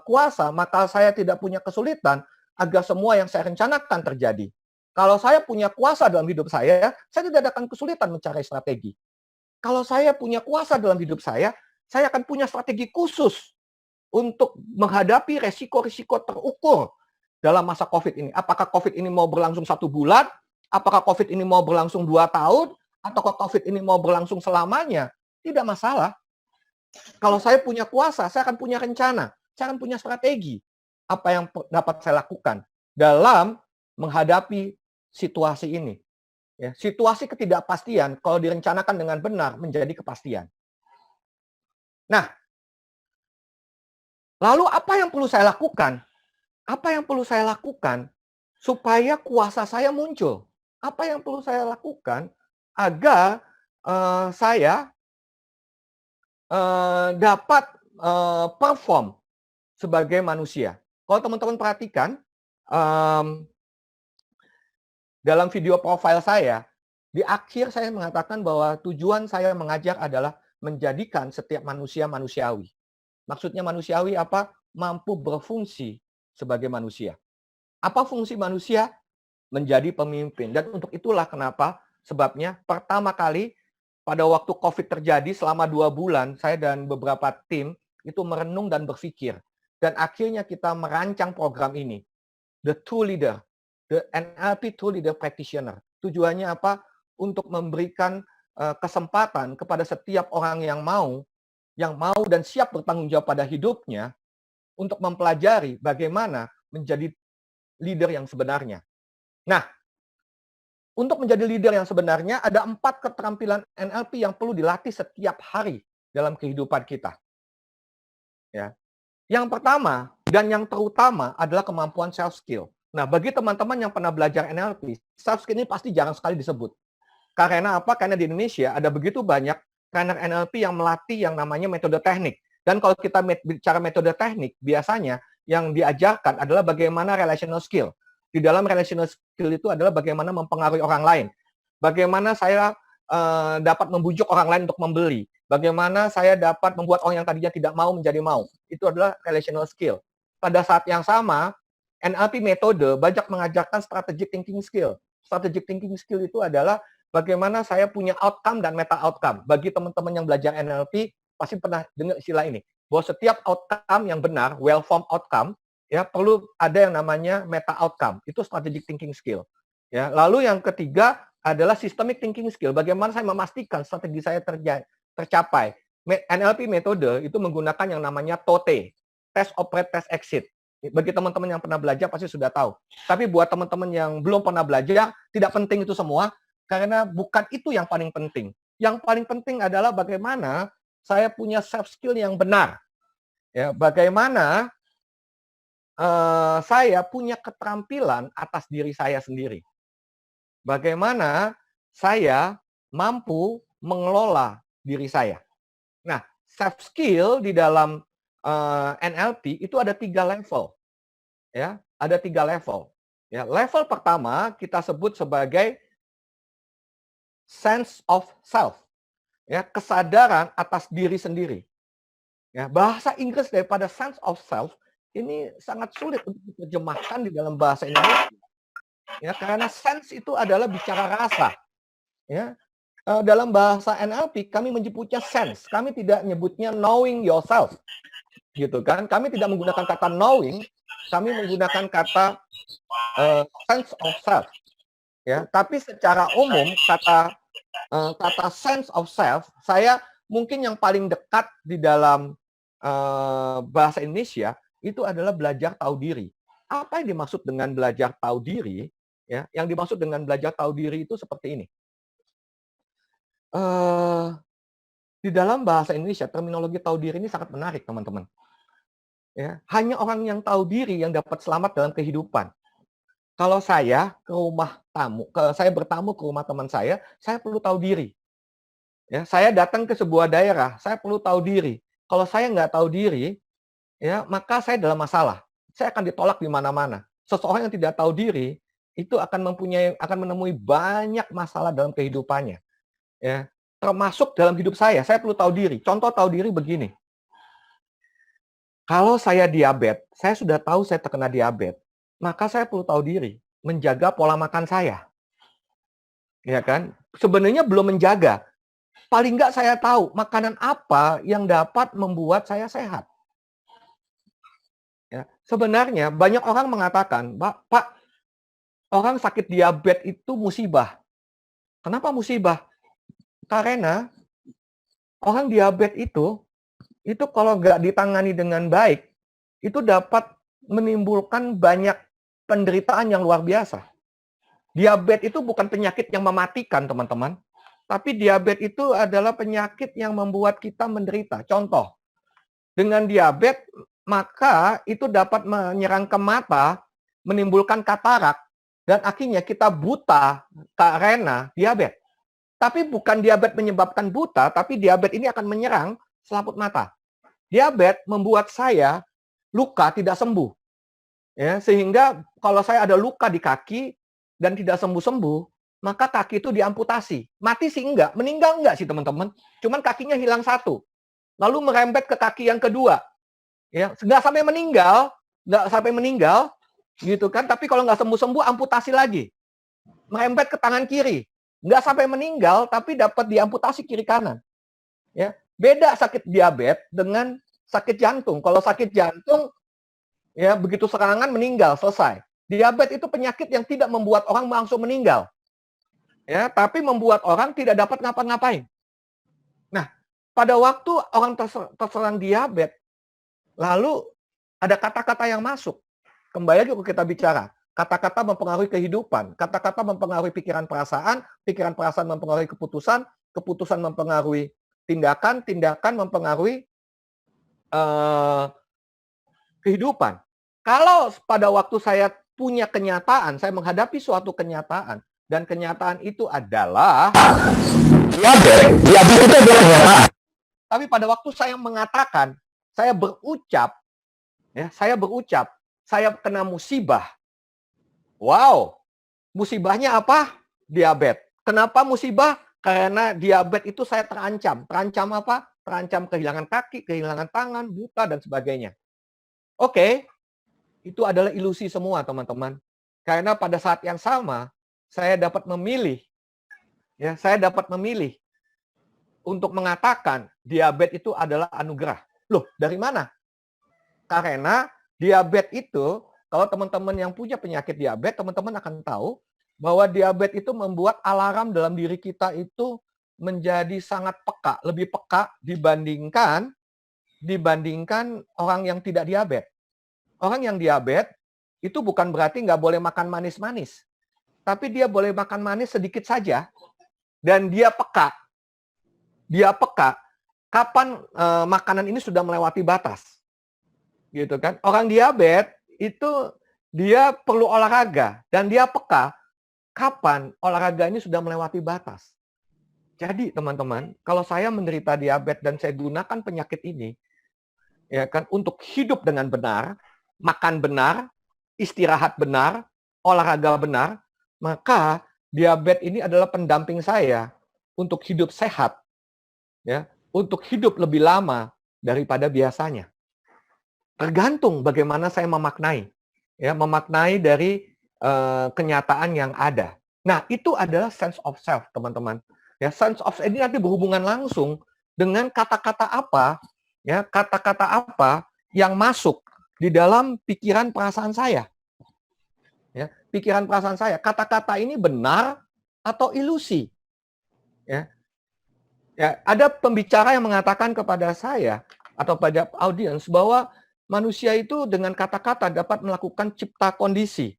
kuasa, maka saya tidak punya kesulitan agar semua yang saya rencanakan terjadi. Kalau saya punya kuasa dalam hidup saya tidak akan kesulitan mencari strategi. Kalau saya punya kuasa dalam hidup saya akan punya strategi khusus untuk menghadapi resiko-resiko terukur dalam masa COVID ini. Apakah COVID ini mau berlangsung 1 bulan, Apakah COVID ini mau berlangsung 2 tahun, ataukah COVID ini mau berlangsung selamanya? Tidak masalah. Kalau saya punya kuasa, saya akan punya rencana, saya akan punya strategi. Apa yang dapat saya lakukan dalam menghadapi situasi ini. Ya, situasi ketidakpastian, kalau direncanakan dengan benar, menjadi kepastian. Nah, lalu apa yang perlu saya lakukan? Apa yang perlu saya lakukan supaya kuasa saya muncul? Apa yang perlu saya lakukan agar saya dapat perform sebagai manusia? Kalau teman-teman perhatikan, dalam video profil saya, di akhir saya mengatakan bahwa tujuan saya mengajar adalah menjadikan setiap manusia manusiawi. Maksudnya manusiawi apa? Mampu berfungsi sebagai manusia. Apa fungsi manusia? Menjadi pemimpin. Dan untuk itulah kenapa, sebabnya pertama kali pada waktu COVID terjadi selama 2 bulan, saya dan beberapa tim itu merenung dan berpikir. Dan akhirnya kita merancang program ini. The True Leader. The NLP True Leader Practitioner. Tujuannya apa? Untuk memberikan kesempatan kepada setiap orang yang mau dan siap bertanggung jawab pada hidupnya untuk mempelajari bagaimana menjadi leader yang sebenarnya. Nah, untuk menjadi leader yang sebenarnya ada 4 keterampilan NLP yang perlu dilatih setiap hari dalam kehidupan kita. Ya. Yang pertama dan yang terutama adalah kemampuan self skill. Nah, bagi teman-teman yang pernah belajar NLP, self skill ini pasti jarang sekali disebut. Karena apa? Karena di Indonesia ada begitu banyak trainer NLP yang melatih yang namanya metode teknik. Dan kalau kita bicara metode teknik, biasanya yang diajarkan adalah bagaimana relational skill. Di dalam relational skill itu adalah bagaimana mempengaruhi orang lain. Bagaimana saya dapat membujuk orang lain untuk membeli. Bagaimana saya dapat membuat orang yang tadinya tidak mau menjadi mau. Itu adalah relational skill. Pada saat yang sama, NLP metode banyak mengajarkan strategic thinking skill. Strategic thinking skill itu adalah bagaimana saya punya outcome dan meta outcome. Bagi teman-teman yang belajar NLP, pasti pernah dengar istilah ini. Bahwa setiap outcome yang benar, well-formed outcome, ya perlu ada yang namanya meta outcome. Itu strategic thinking skill. Ya, lalu yang ketiga adalah systemic thinking skill. Bagaimana saya memastikan strategi saya tercapai. NLP metode itu menggunakan yang namanya TOTE, Test, Operate, Test, Exit. Bagi teman-teman yang pernah belajar pasti sudah tahu. Tapi buat teman-teman yang belum pernah belajar, tidak penting itu semua, karena bukan itu yang paling penting. Yang paling penting adalah bagaimana saya punya self skill yang benar. Ya, bagaimana saya punya keterampilan atas diri saya sendiri. Bagaimana saya mampu mengelola diri saya. Nah, self skill di dalam NLP itu ada 3 level. Ya, ada 3 level. Ya, level pertama kita sebut sebagai sense of self. Ya, kesadaran atas diri sendiri. Ya, bahasa Inggris daripada sense of self ini sangat sulit untuk diterjemahkan di dalam bahasa Indonesia. Ya, karena sense itu adalah bicara rasa. Ya, dalam bahasa NLP kami menyebutnya sense. Kami tidak menyebutnya knowing yourself. Gitu kan? Kami tidak menggunakan kata knowing, kami menggunakan kata sense of self. Ya, tapi secara umum kata sense of self, saya mungkin yang paling dekat di dalam bahasa Indonesia itu adalah belajar tahu diri. Apa yang dimaksud dengan belajar tahu diri? Ya, yang dimaksud dengan belajar tahu diri itu seperti ini. Di dalam bahasa Indonesia, terminologi tahu diri ini sangat menarik, teman-teman. Ya, hanya orang yang tahu diri yang dapat selamat dalam kehidupan. Kalau saya ke rumah tamu, saya bertamu ke rumah teman saya perlu tahu diri. Ya, saya datang ke sebuah daerah, saya perlu tahu diri. Kalau saya nggak tahu diri, ya maka saya dalam masalah. Saya akan ditolak di mana-mana. Seseorang yang tidak tahu diri itu akan menemui banyak masalah dalam kehidupannya. Ya, termasuk dalam hidup saya perlu tahu diri. Contoh tahu diri begini. Kalau saya diabetes, saya sudah tahu saya terkena diabetes, maka saya perlu tahu diri, menjaga pola makan saya. Ya kan? Sebenarnya belum menjaga. Paling nggak saya tahu makanan apa yang dapat membuat saya sehat. Ya, sebenarnya banyak orang mengatakan, Pak, orang sakit diabetes itu musibah. Kenapa musibah? Karena orang diabetes itu kalau nggak ditangani dengan baik, itu dapat menimbulkan banyak penderitaan yang luar biasa. Diabetes itu bukan penyakit yang mematikan, teman-teman. Tapi diabetes itu adalah penyakit yang membuat kita menderita. Contoh, dengan diabetes, maka itu dapat menyerang ke mata, menimbulkan katarak, dan akhirnya kita buta karena diabetes. Tapi bukan diabetes menyebabkan buta, tapi diabetes ini akan menyerang selaput mata. Diabetes membuat saya luka tidak sembuh. Ya, sehingga kalau saya ada luka di kaki dan tidak sembuh-sembuh, maka kaki itu diamputasi. Mati sih enggak, meninggal enggak sih teman-teman. Cuman kakinya hilang satu. Lalu merembet ke kaki yang kedua. Ya, enggak sampai meninggal, gitu kan. Tapi kalau enggak sembuh-sembuh, amputasi lagi. Merembet ke tangan kiri. Enggak sampai meninggal, tapi dapat diamputasi kiri kanan. Ya, beda sakit diabetes dengan sakit jantung. Kalau sakit jantung, ya begitu serangan meninggal, selesai. Diabetes itu penyakit yang tidak membuat orang langsung meninggal. Ya, tapi membuat orang tidak dapat ngapa-ngapain. Nah, pada waktu orang terserang diabetes, lalu ada kata-kata yang masuk. Kembali lagi kita bicara. Kata-kata mempengaruhi kehidupan. Kata-kata mempengaruhi pikiran perasaan mempengaruhi keputusan, keputusan mempengaruhi tindakan, tindakan mempengaruhi kehidupan. Kalau pada waktu saya punya kenyataan, saya menghadapi suatu kenyataan, dan kenyataan itu adalah diabetes itu adalah kenyataan. Tapi pada waktu saya mengatakan, saya berucap, saya kena musibah. Wow, musibahnya apa? Diabetes. Kenapa musibah? Karena diabetes itu saya terancam. Terancam apa? Terancam kehilangan kaki, kehilangan tangan, buta, dan sebagainya. Oke, itu adalah ilusi semua, teman-teman. Karena pada saat yang sama, saya dapat memilih untuk mengatakan diabetes itu adalah anugerah. Loh, dari mana? Karena diabetes itu, kalau teman-teman yang punya penyakit diabetes, teman-teman akan tahu bahwa diabetes itu membuat alarm dalam diri kita itu menjadi sangat peka, lebih peka dibandingkan orang yang tidak diabetes. Orang yang diabetes itu bukan berarti nggak boleh makan manis-manis. Tapi dia boleh makan manis sedikit saja, dan dia peka. Dia peka kapan makanan ini sudah melewati batas. Gitu kan? Orang diabetes itu dia perlu olahraga, dan dia peka kapan olahraga ini sudah melewati batas. Jadi teman-teman, kalau saya menderita diabetes dan saya gunakan penyakit ini, ya kan, untuk hidup dengan benar, makan benar, istirahat benar, olahraga benar, maka diabetes ini adalah pendamping saya untuk hidup sehat, ya, untuk hidup lebih lama daripada biasanya. Tergantung bagaimana saya memaknai, ya, memaknai dari kenyataan yang ada. Nah, itu adalah sense of self, teman-teman. Ya, sense of self ini nanti berhubungan langsung dengan kata-kata apa, ya, kata-kata apa yang masuk di dalam pikiran perasaan saya. Ya, pikiran perasaan saya, kata-kata ini benar atau ilusi. Ya. Ya, ada pembicara yang mengatakan kepada saya atau pada audiens bahwa manusia itu dengan kata-kata dapat melakukan cipta kondisi.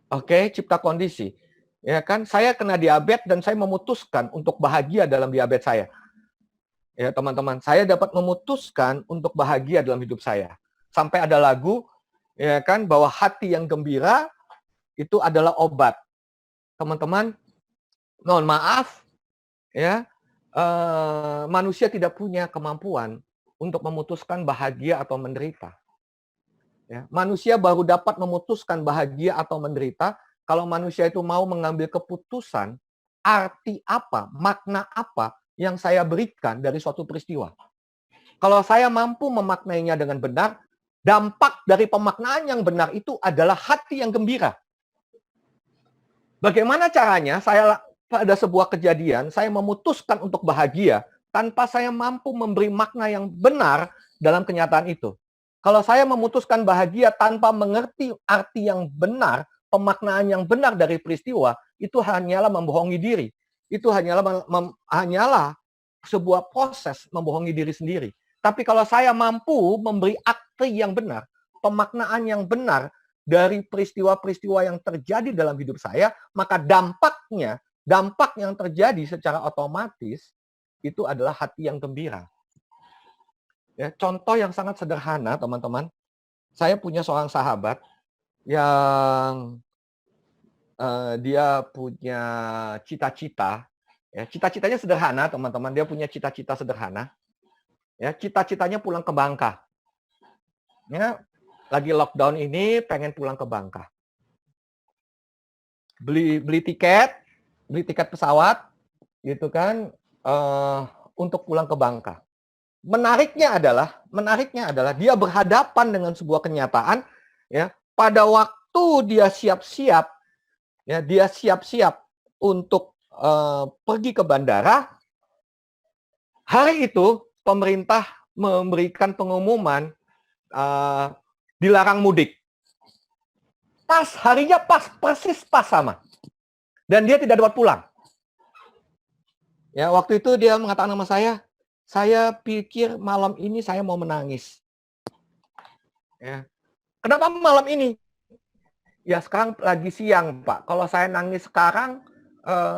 Oke, cipta kondisi. Ya kan, saya kena diabetes dan saya memutuskan untuk bahagia dalam diabetes saya. Ya, teman-teman, saya dapat memutuskan untuk bahagia dalam hidup saya. Sampai ada lagu, ya kan, bahwa hati yang gembira itu adalah obat. Teman-teman, mohon maaf, ya, manusia tidak punya kemampuan untuk memutuskan bahagia atau menderita. Ya, manusia baru dapat memutuskan bahagia atau menderita kalau manusia itu mau mengambil keputusan arti apa, makna apa yang saya berikan dari suatu peristiwa. Kalau saya mampu memaknainya dengan benar, dampak dari pemaknaan yang benar itu adalah hati yang gembira. Bagaimana caranya? Saya pada sebuah kejadian, saya memutuskan untuk bahagia tanpa saya mampu memberi makna yang benar dalam kenyataan itu. Kalau saya memutuskan bahagia tanpa mengerti arti yang benar, pemaknaan yang benar dari peristiwa itu hanyalah membohongi diri. Itu hanyalah sebuah proses membohongi diri sendiri. Tapi kalau saya mampu memberi arti yang benar, pemaknaan yang benar dari peristiwa-peristiwa yang terjadi dalam hidup saya, maka dampak yang terjadi secara otomatis itu adalah hati yang gembira. Ya, contoh yang sangat sederhana, teman-teman. Saya punya seorang sahabat yang dia punya cita-cita. Ya, cita-citanya sederhana, teman-teman. Dia punya cita-cita sederhana. Ya, cita-citanya pulang ke Bangka. Ya, lagi lockdown ini pengen pulang ke Bangka. Beli tiket pesawat, gitu kan, untuk pulang ke Bangka. Menariknya adalah dia berhadapan dengan sebuah kenyataan, ya, pada waktu dia siap-siap untuk pergi ke bandara. Hari itu pemerintah memberikan pengumuman dilarang mudik. Harinya persis sama. Dan dia tidak dapat pulang. Ya, waktu itu dia mengatakan sama saya pikir malam ini saya mau menangis. Ya. Kenapa malam ini? Ya, sekarang lagi siang, Pak. Kalau saya nangis sekarang,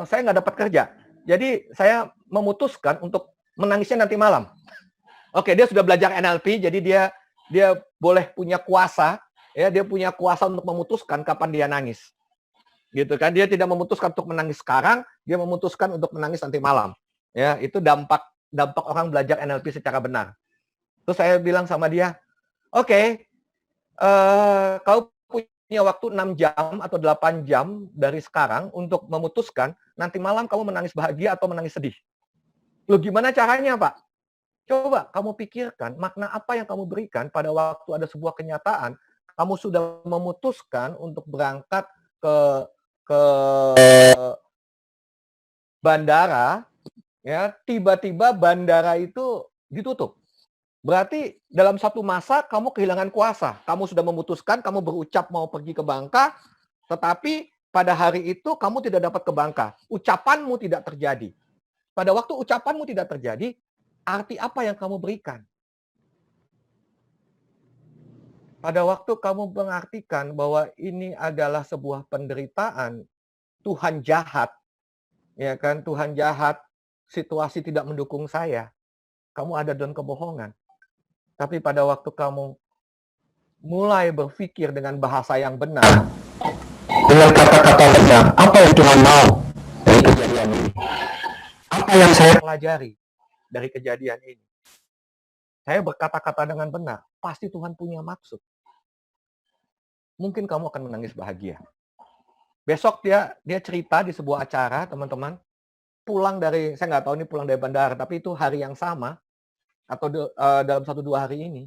saya nggak dapat kerja. Jadi saya memutuskan untuk menangisnya nanti malam. Oke, dia sudah belajar NLP, jadi dia boleh punya kuasa, ya, dia punya kuasa untuk memutuskan kapan dia nangis. Gitu kan? Dia tidak memutuskan untuk menangis sekarang, dia memutuskan untuk menangis nanti malam. Ya, itu dampak orang belajar NLP secara benar. Terus saya bilang sama dia, oke, kau punya waktu 6 jam atau 8 jam dari sekarang untuk memutuskan nanti malam kamu menangis bahagia atau menangis sedih. Loh, gimana caranya, Pak? Coba kamu pikirkan makna apa yang kamu berikan pada waktu ada sebuah kenyataan. Kamu sudah memutuskan untuk berangkat ke bandara, ya, tiba-tiba bandara itu ditutup. Berarti dalam satu masa kamu kehilangan kuasa. Kamu sudah memutuskan, kamu berucap mau pergi ke Bangka, tetapi pada hari itu kamu tidak dapat ke Bangka. Ucapanmu tidak terjadi. Pada waktu ucapanmu tidak terjadi, arti apa yang kamu berikan? Pada waktu kamu mengartikan bahwa ini adalah sebuah penderitaan, Tuhan jahat, ya kan, Tuhan jahat, situasi tidak mendukung saya. Kamu ada dalam kebohongan. Tapi pada waktu kamu mulai berpikir dengan bahasa yang benar, dengan kata-kata benar, apa yang Tuhan mau dari kejadian ini? Apa yang saya pelajari dari kejadian ini? Saya berkata-kata dengan benar, pasti Tuhan punya maksud. Mungkin kamu akan menangis bahagia. Besok dia cerita di sebuah acara, teman-teman, saya nggak tahu ini pulang dari bandara, tapi itu hari yang sama, atau dalam 1-2 hari ini.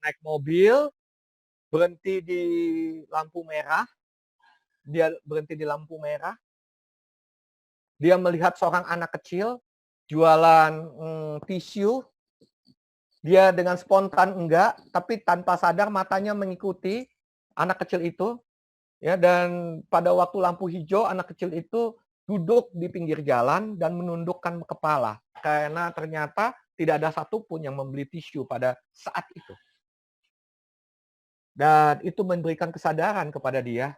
Naik mobil, berhenti di lampu merah, dia berhenti di lampu merah, dia melihat seorang anak kecil jualan tisu, dia dengan spontan enggak, tapi tanpa sadar matanya mengikuti anak kecil itu, ya, dan pada waktu lampu hijau anak kecil itu duduk di pinggir jalan dan menundukkan kepala karena ternyata tidak ada satupun yang membeli tisu pada saat itu. Dan itu memberikan kesadaran kepada dia,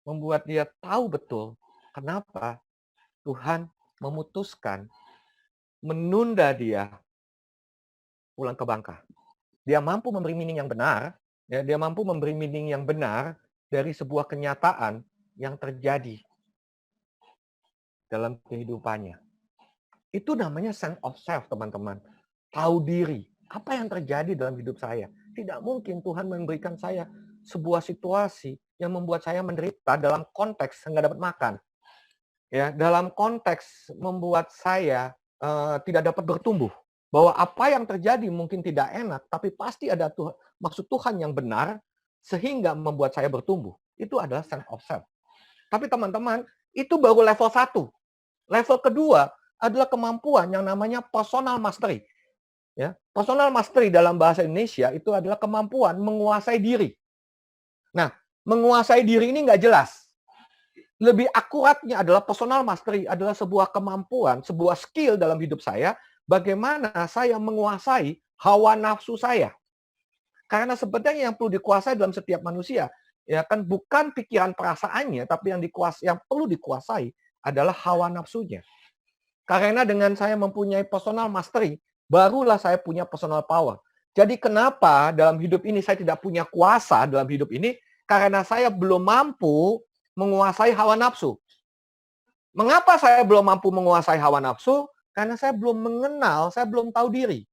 membuat dia tahu betul kenapa Tuhan memutuskan menunda dia pulang ke Bangka. Dia mampu memberi meaning yang benar, ya, dia mampu memberi meaning yang benar dari sebuah kenyataan yang terjadi dalam kehidupannya. Itu namanya sense of self, teman-teman. Tahu diri. Apa yang terjadi dalam hidup saya? Tidak mungkin Tuhan memberikan saya sebuah situasi yang membuat saya menderita dalam konteks nggak dapat makan. Ya, dalam konteks membuat saya tidak dapat bertumbuh. Bahwa apa yang terjadi mungkin tidak enak, tapi pasti ada maksud Tuhan yang benar sehingga membuat saya bertumbuh. Itu adalah sense of self. Tapi teman-teman, itu baru level 1. Level kedua adalah kemampuan yang namanya personal mastery. Ya, personal mastery dalam bahasa Indonesia itu adalah kemampuan menguasai diri. Nah, menguasai diri ini nggak jelas. Lebih akuratnya adalah personal mastery adalah sebuah kemampuan, sebuah skill dalam hidup saya, bagaimana saya menguasai hawa nafsu saya. Karena sebenarnya yang perlu dikuasai dalam setiap manusia, ya kan bukan pikiran perasaannya, tapi yang perlu dikuasai adalah hawa nafsunya. Karena dengan saya mempunyai personal mastery, barulah saya punya personal power. Jadi kenapa dalam hidup ini saya tidak punya kuasa dalam hidup ini? Karena saya belum mampu menguasai hawa nafsu. Mengapa saya belum mampu menguasai hawa nafsu? Karena saya belum mengenal, saya belum tahu diri.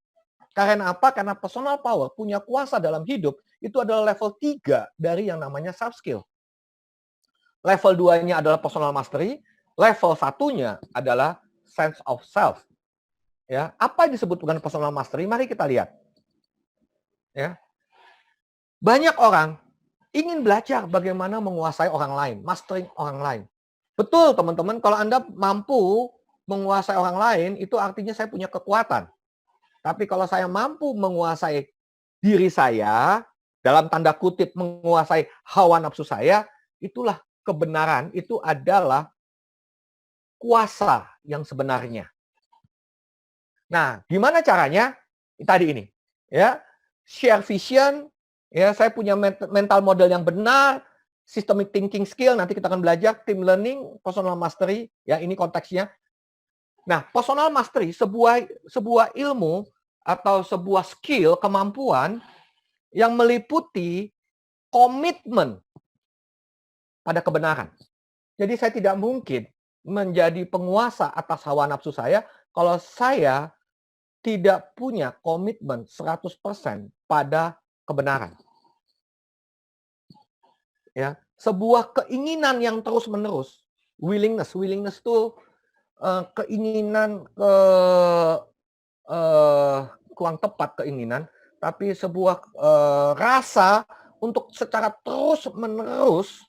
Karena apa? Karena personal power, punya kuasa dalam hidup, itu adalah level 3 dari yang namanya soft skill. Level 2-nya adalah personal mastery, level 1-nya adalah sense of self. Ya, apa yang disebut dengan personal mastery? Mari kita lihat. Ya. Banyak orang ingin belajar bagaimana menguasai orang lain, mastering orang lain. Betul, teman-teman, kalau Anda mampu menguasai orang lain, itu artinya saya punya kekuatan. Tapi kalau saya mampu menguasai diri saya, dalam tanda kutip menguasai hawa nafsu saya, itulah kebenaran, itu adalah kuasa yang sebenarnya. Nah, gimana caranya? Tadi ini, ya, share vision, ya, saya punya mental model yang benar, systemic thinking skill, nanti kita akan belajar team learning, personal mastery, ya, ini konteksnya. Nah, personal mastery sebuah ilmu atau sebuah skill, kemampuan yang meliputi komitmen pada kebenaran. Jadi saya tidak mungkin menjadi penguasa atas hawa nafsu saya kalau saya tidak punya komitmen 100% pada kebenaran. Ya, sebuah keinginan yang terus-menerus, willingness itu keinginan kurang tepat keinginan, tapi sebuah rasa untuk secara terus-menerus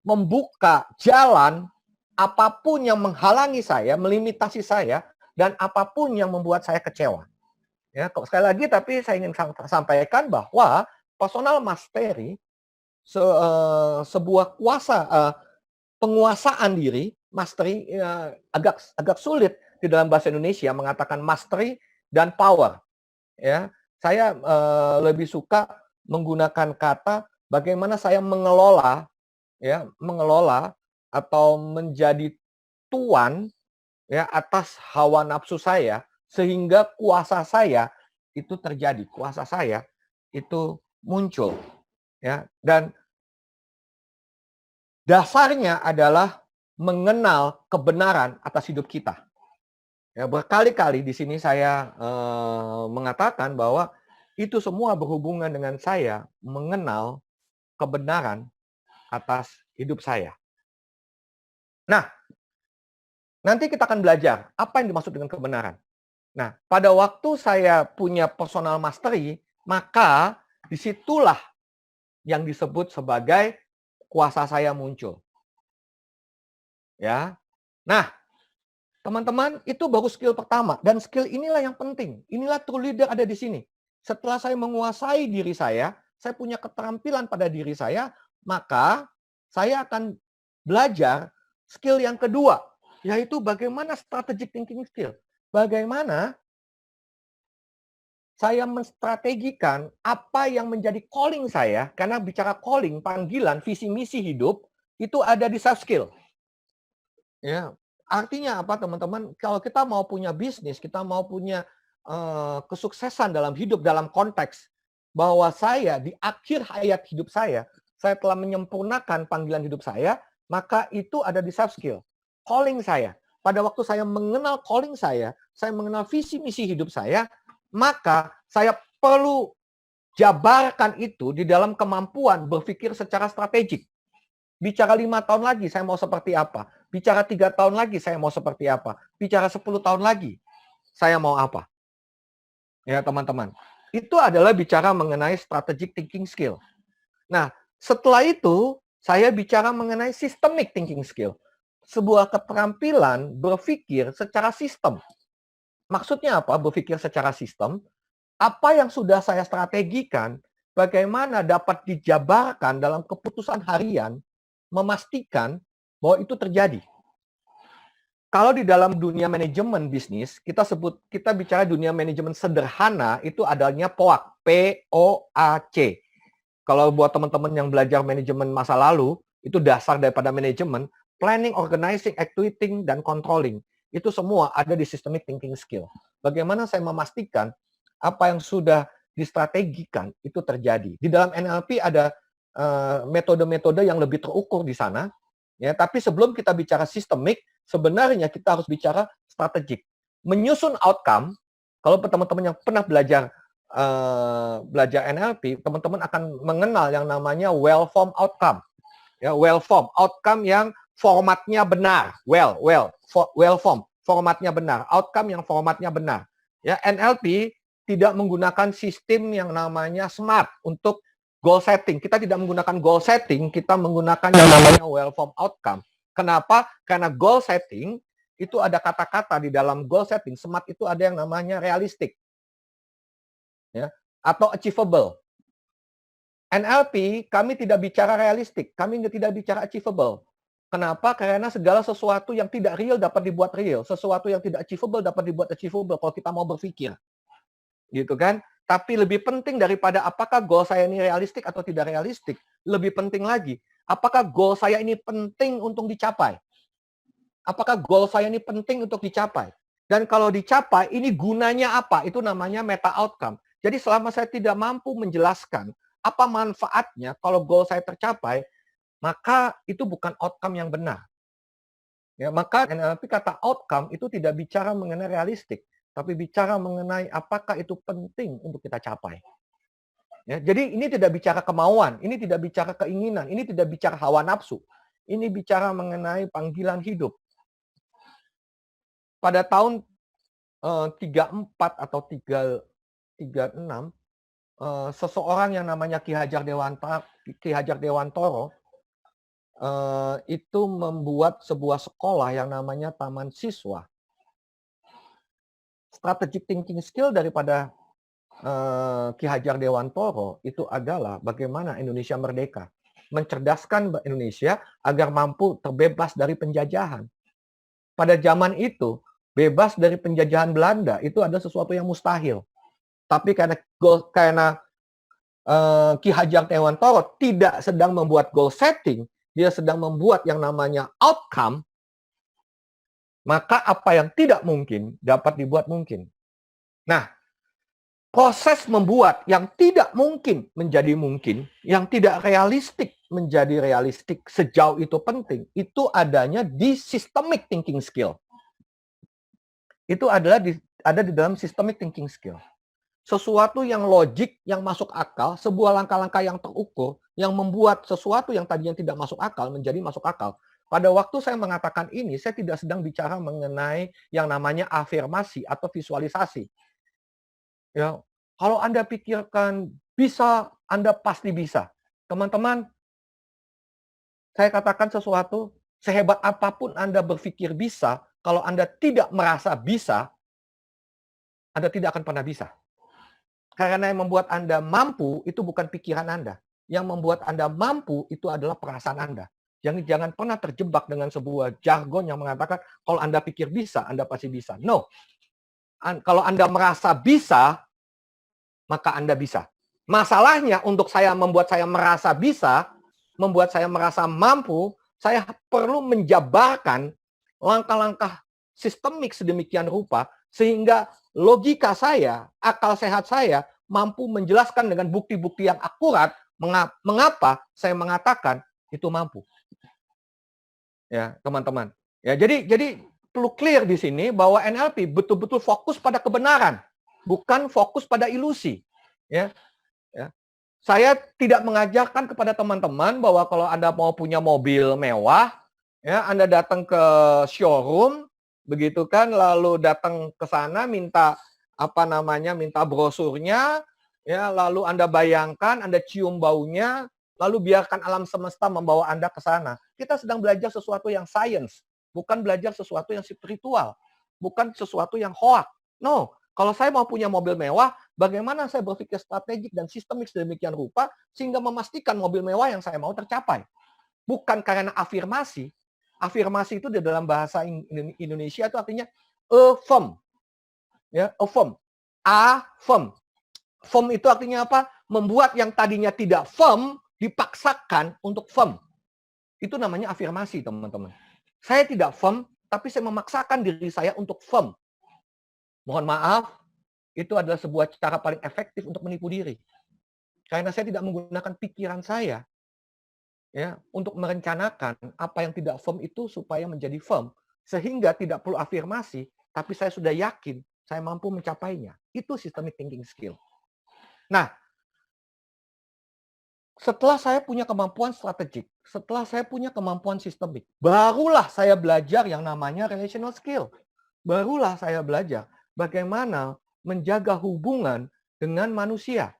membuka jalan apapun yang menghalangi saya, melimitasi saya, dan apapun yang membuat saya kecewa. Ya, sekali lagi, tapi saya ingin sampaikan bahwa personal mastery, sebuah kuasa, penguasaan diri, mastery, agak sulit di dalam bahasa Indonesia mengatakan mastery dan power. Ya, saya lebih suka menggunakan kata bagaimana saya mengelola atau menjadi tuan, ya, atas hawa nafsu saya sehingga kuasa saya itu terjadi, kuasa saya itu muncul, ya, dan dasarnya adalah mengenal kebenaran atas hidup kita. Ya, berkali-kali di sini saya mengatakan bahwa itu semua berhubungan dengan saya mengenal kebenaran atas hidup saya. Nah, nanti kita akan belajar apa yang dimaksud dengan kebenaran. Nah, pada waktu saya punya personal mastery, maka disitulah yang disebut sebagai kuasa saya muncul. Ya, nah, teman-teman, itu baru skill pertama. Dan skill inilah yang penting. Inilah true leader ada di sini. Setelah saya menguasai diri saya punya keterampilan pada diri saya, maka saya akan belajar skill yang kedua, yaitu bagaimana strategic thinking skill. Bagaimana saya menstrategikan apa yang menjadi calling saya, karena bicara calling, panggilan, visi misi hidup, itu ada di soft skill. Ya, artinya apa, teman-teman? Kalau kita mau punya bisnis, kita mau punya kesuksesan dalam hidup, dalam konteks bahwa saya di akhir hayat hidup saya telah menyempurnakan panggilan hidup saya, maka itu ada di soft skill. Calling saya. Pada waktu saya mengenal calling saya mengenal visi misi hidup saya, maka saya perlu jabarkan itu di dalam kemampuan berpikir secara strategik. Bicara 5 tahun lagi saya mau seperti apa? Bicara 3 tahun lagi saya mau seperti apa? Bicara 10 tahun lagi saya mau apa? Ya, teman-teman. Itu adalah bicara mengenai strategic thinking skill. Nah, setelah itu saya bicara mengenai systemic thinking skill. Sebuah keterampilan berpikir secara sistem. Maksudnya apa? Berpikir secara sistem. Apa yang sudah saya strategikan bagaimana dapat dijabarkan dalam keputusan harian memastikan bahwa itu terjadi. Kalau di dalam dunia manajemen bisnis, kita bicara dunia manajemen sederhana, itu adanya POAC, P-O-A-C. Kalau buat teman-teman yang belajar manajemen masa lalu, itu dasar daripada manajemen, planning, organizing, actuating, dan controlling. Itu semua ada di systemic thinking skill. Bagaimana saya memastikan apa yang sudah distrategikan itu terjadi. Di dalam NLP ada metode-metode yang lebih terukur di sana. Ya, tapi sebelum kita bicara sistemik, sebenarnya kita harus bicara strategik. Menyusun outcome, kalau teman-teman yang pernah belajar NLP, teman-teman akan mengenal yang namanya well-formed outcome. Ya, well-formed outcome yang formatnya benar. Well-formed, formatnya benar. Outcome yang formatnya benar. Ya, NLP tidak menggunakan sistem yang namanya SMART untuk goal setting. Kita tidak menggunakan goal setting, kita menggunakan yang namanya well-formed outcome. Kenapa? Karena goal setting itu ada kata-kata di dalam goal setting. SMART itu ada yang namanya realistic, ya, atau achievable. NLP kami tidak bicara realistik, kami tidak bicara achievable. Kenapa? Karena segala sesuatu yang tidak real dapat dibuat real, sesuatu yang tidak achievable dapat dibuat achievable kalau kita mau berpikir. Gitu kan? Tapi lebih penting daripada apakah goal saya ini realistik atau tidak realistik, lebih penting lagi, apakah goal saya ini penting untuk dicapai? Apakah goal saya ini penting untuk dicapai? Dan kalau dicapai, ini gunanya apa? Itu namanya meta outcome. Jadi selama saya tidak mampu menjelaskan apa manfaatnya kalau goal saya tercapai, maka itu bukan outcome yang benar. Ya, maka NLP kata outcome itu tidak bicara mengenai realistik, tapi bicara mengenai apakah itu penting untuk kita capai. Ya, jadi ini tidak bicara kemauan, ini tidak bicara keinginan, ini tidak bicara hawa nafsu. Ini bicara mengenai panggilan hidup. Pada tahun 34 atau 36, seseorang yang namanya Ki Hajar Dewantoro itu membuat sebuah sekolah yang namanya Taman Siswa. Strategic thinking skill daripada Ki Hajar Dewantoro itu adalah bagaimana Indonesia merdeka, mencerdaskan Indonesia agar mampu terbebas dari penjajahan. Pada zaman itu, bebas dari penjajahan Belanda itu adalah sesuatu yang mustahil. Tapi karena Ki Hajar Dewantoro tidak sedang membuat goal setting, dia sedang membuat yang namanya outcome, maka apa yang tidak mungkin dapat dibuat mungkin. Nah, proses membuat yang tidak mungkin menjadi mungkin, yang tidak realistik menjadi realistik sejauh itu penting, itu adanya di systemic thinking skill. Itu adalah ada di dalam systemic thinking skill. Sesuatu yang logik, yang masuk akal, sebuah langkah-langkah yang terukur, yang membuat sesuatu yang tadinya tidak masuk akal menjadi masuk akal. Pada waktu saya mengatakan ini, saya tidak sedang bicara mengenai yang namanya afirmasi atau visualisasi. Ya, kalau Anda pikirkan bisa, Anda pasti bisa. Teman-teman, saya katakan sesuatu, sehebat apapun Anda berpikir bisa, kalau Anda tidak merasa bisa, Anda tidak akan pernah bisa. Karena yang membuat Anda mampu itu bukan pikiran Anda. Yang membuat Anda mampu itu adalah perasaan Anda. Jangan pernah terjebak dengan sebuah jargon yang mengatakan kalau Anda pikir bisa, Anda pasti bisa. No. Kalau Anda merasa bisa, maka Anda bisa. Masalahnya untuk membuat saya merasa bisa, membuat saya merasa mampu, saya perlu menjabarkan langkah-langkah sistemik sedemikian rupa sehingga logika saya, akal sehat saya mampu menjelaskan dengan bukti-bukti yang akurat mengapa saya mengatakan itu mampu. Ya, teman-teman. Ya, jadi perlu clear di sini bahwa NLP betul-betul fokus pada kebenaran, bukan fokus pada ilusi. Ya. Ya. Saya tidak mengajarkan kepada teman-teman bahwa kalau Anda mau punya mobil mewah, ya, Anda datang ke showroom, begitu kan, lalu datang ke sana minta minta brosurnya, ya, lalu Anda bayangkan, Anda cium baunya, lalu biarkan alam semesta membawa Anda ke sana. Kita sedang belajar sesuatu yang science, bukan belajar sesuatu yang spiritual, bukan sesuatu yang hoax. No, kalau saya mau punya mobil mewah, bagaimana saya berpikir strategik dan sistemik sedemikian rupa sehingga memastikan mobil mewah yang saya mau tercapai. Bukan karena afirmasi. Afirmasi itu di dalam bahasa Indonesia itu artinya affirm. Ya, affirm. Affirm. Firm itu artinya apa? Membuat yang tadinya tidak firm dipaksakan untuk firm. Itu namanya afirmasi, teman-teman. Saya tidak firm, tapi saya memaksakan diri saya untuk firm. Mohon maaf, itu adalah sebuah cara paling efektif untuk menipu diri. Karena saya tidak menggunakan pikiran saya ya untuk merencanakan apa yang tidak firm itu supaya menjadi firm. Sehingga tidak perlu afirmasi, tapi saya sudah yakin saya mampu mencapainya. Itu systemic thinking skill. Nah, setelah saya punya kemampuan strategik, setelah saya punya kemampuan sistemik, barulah saya belajar yang namanya relational skill. Barulah saya belajar bagaimana menjaga hubungan dengan manusia.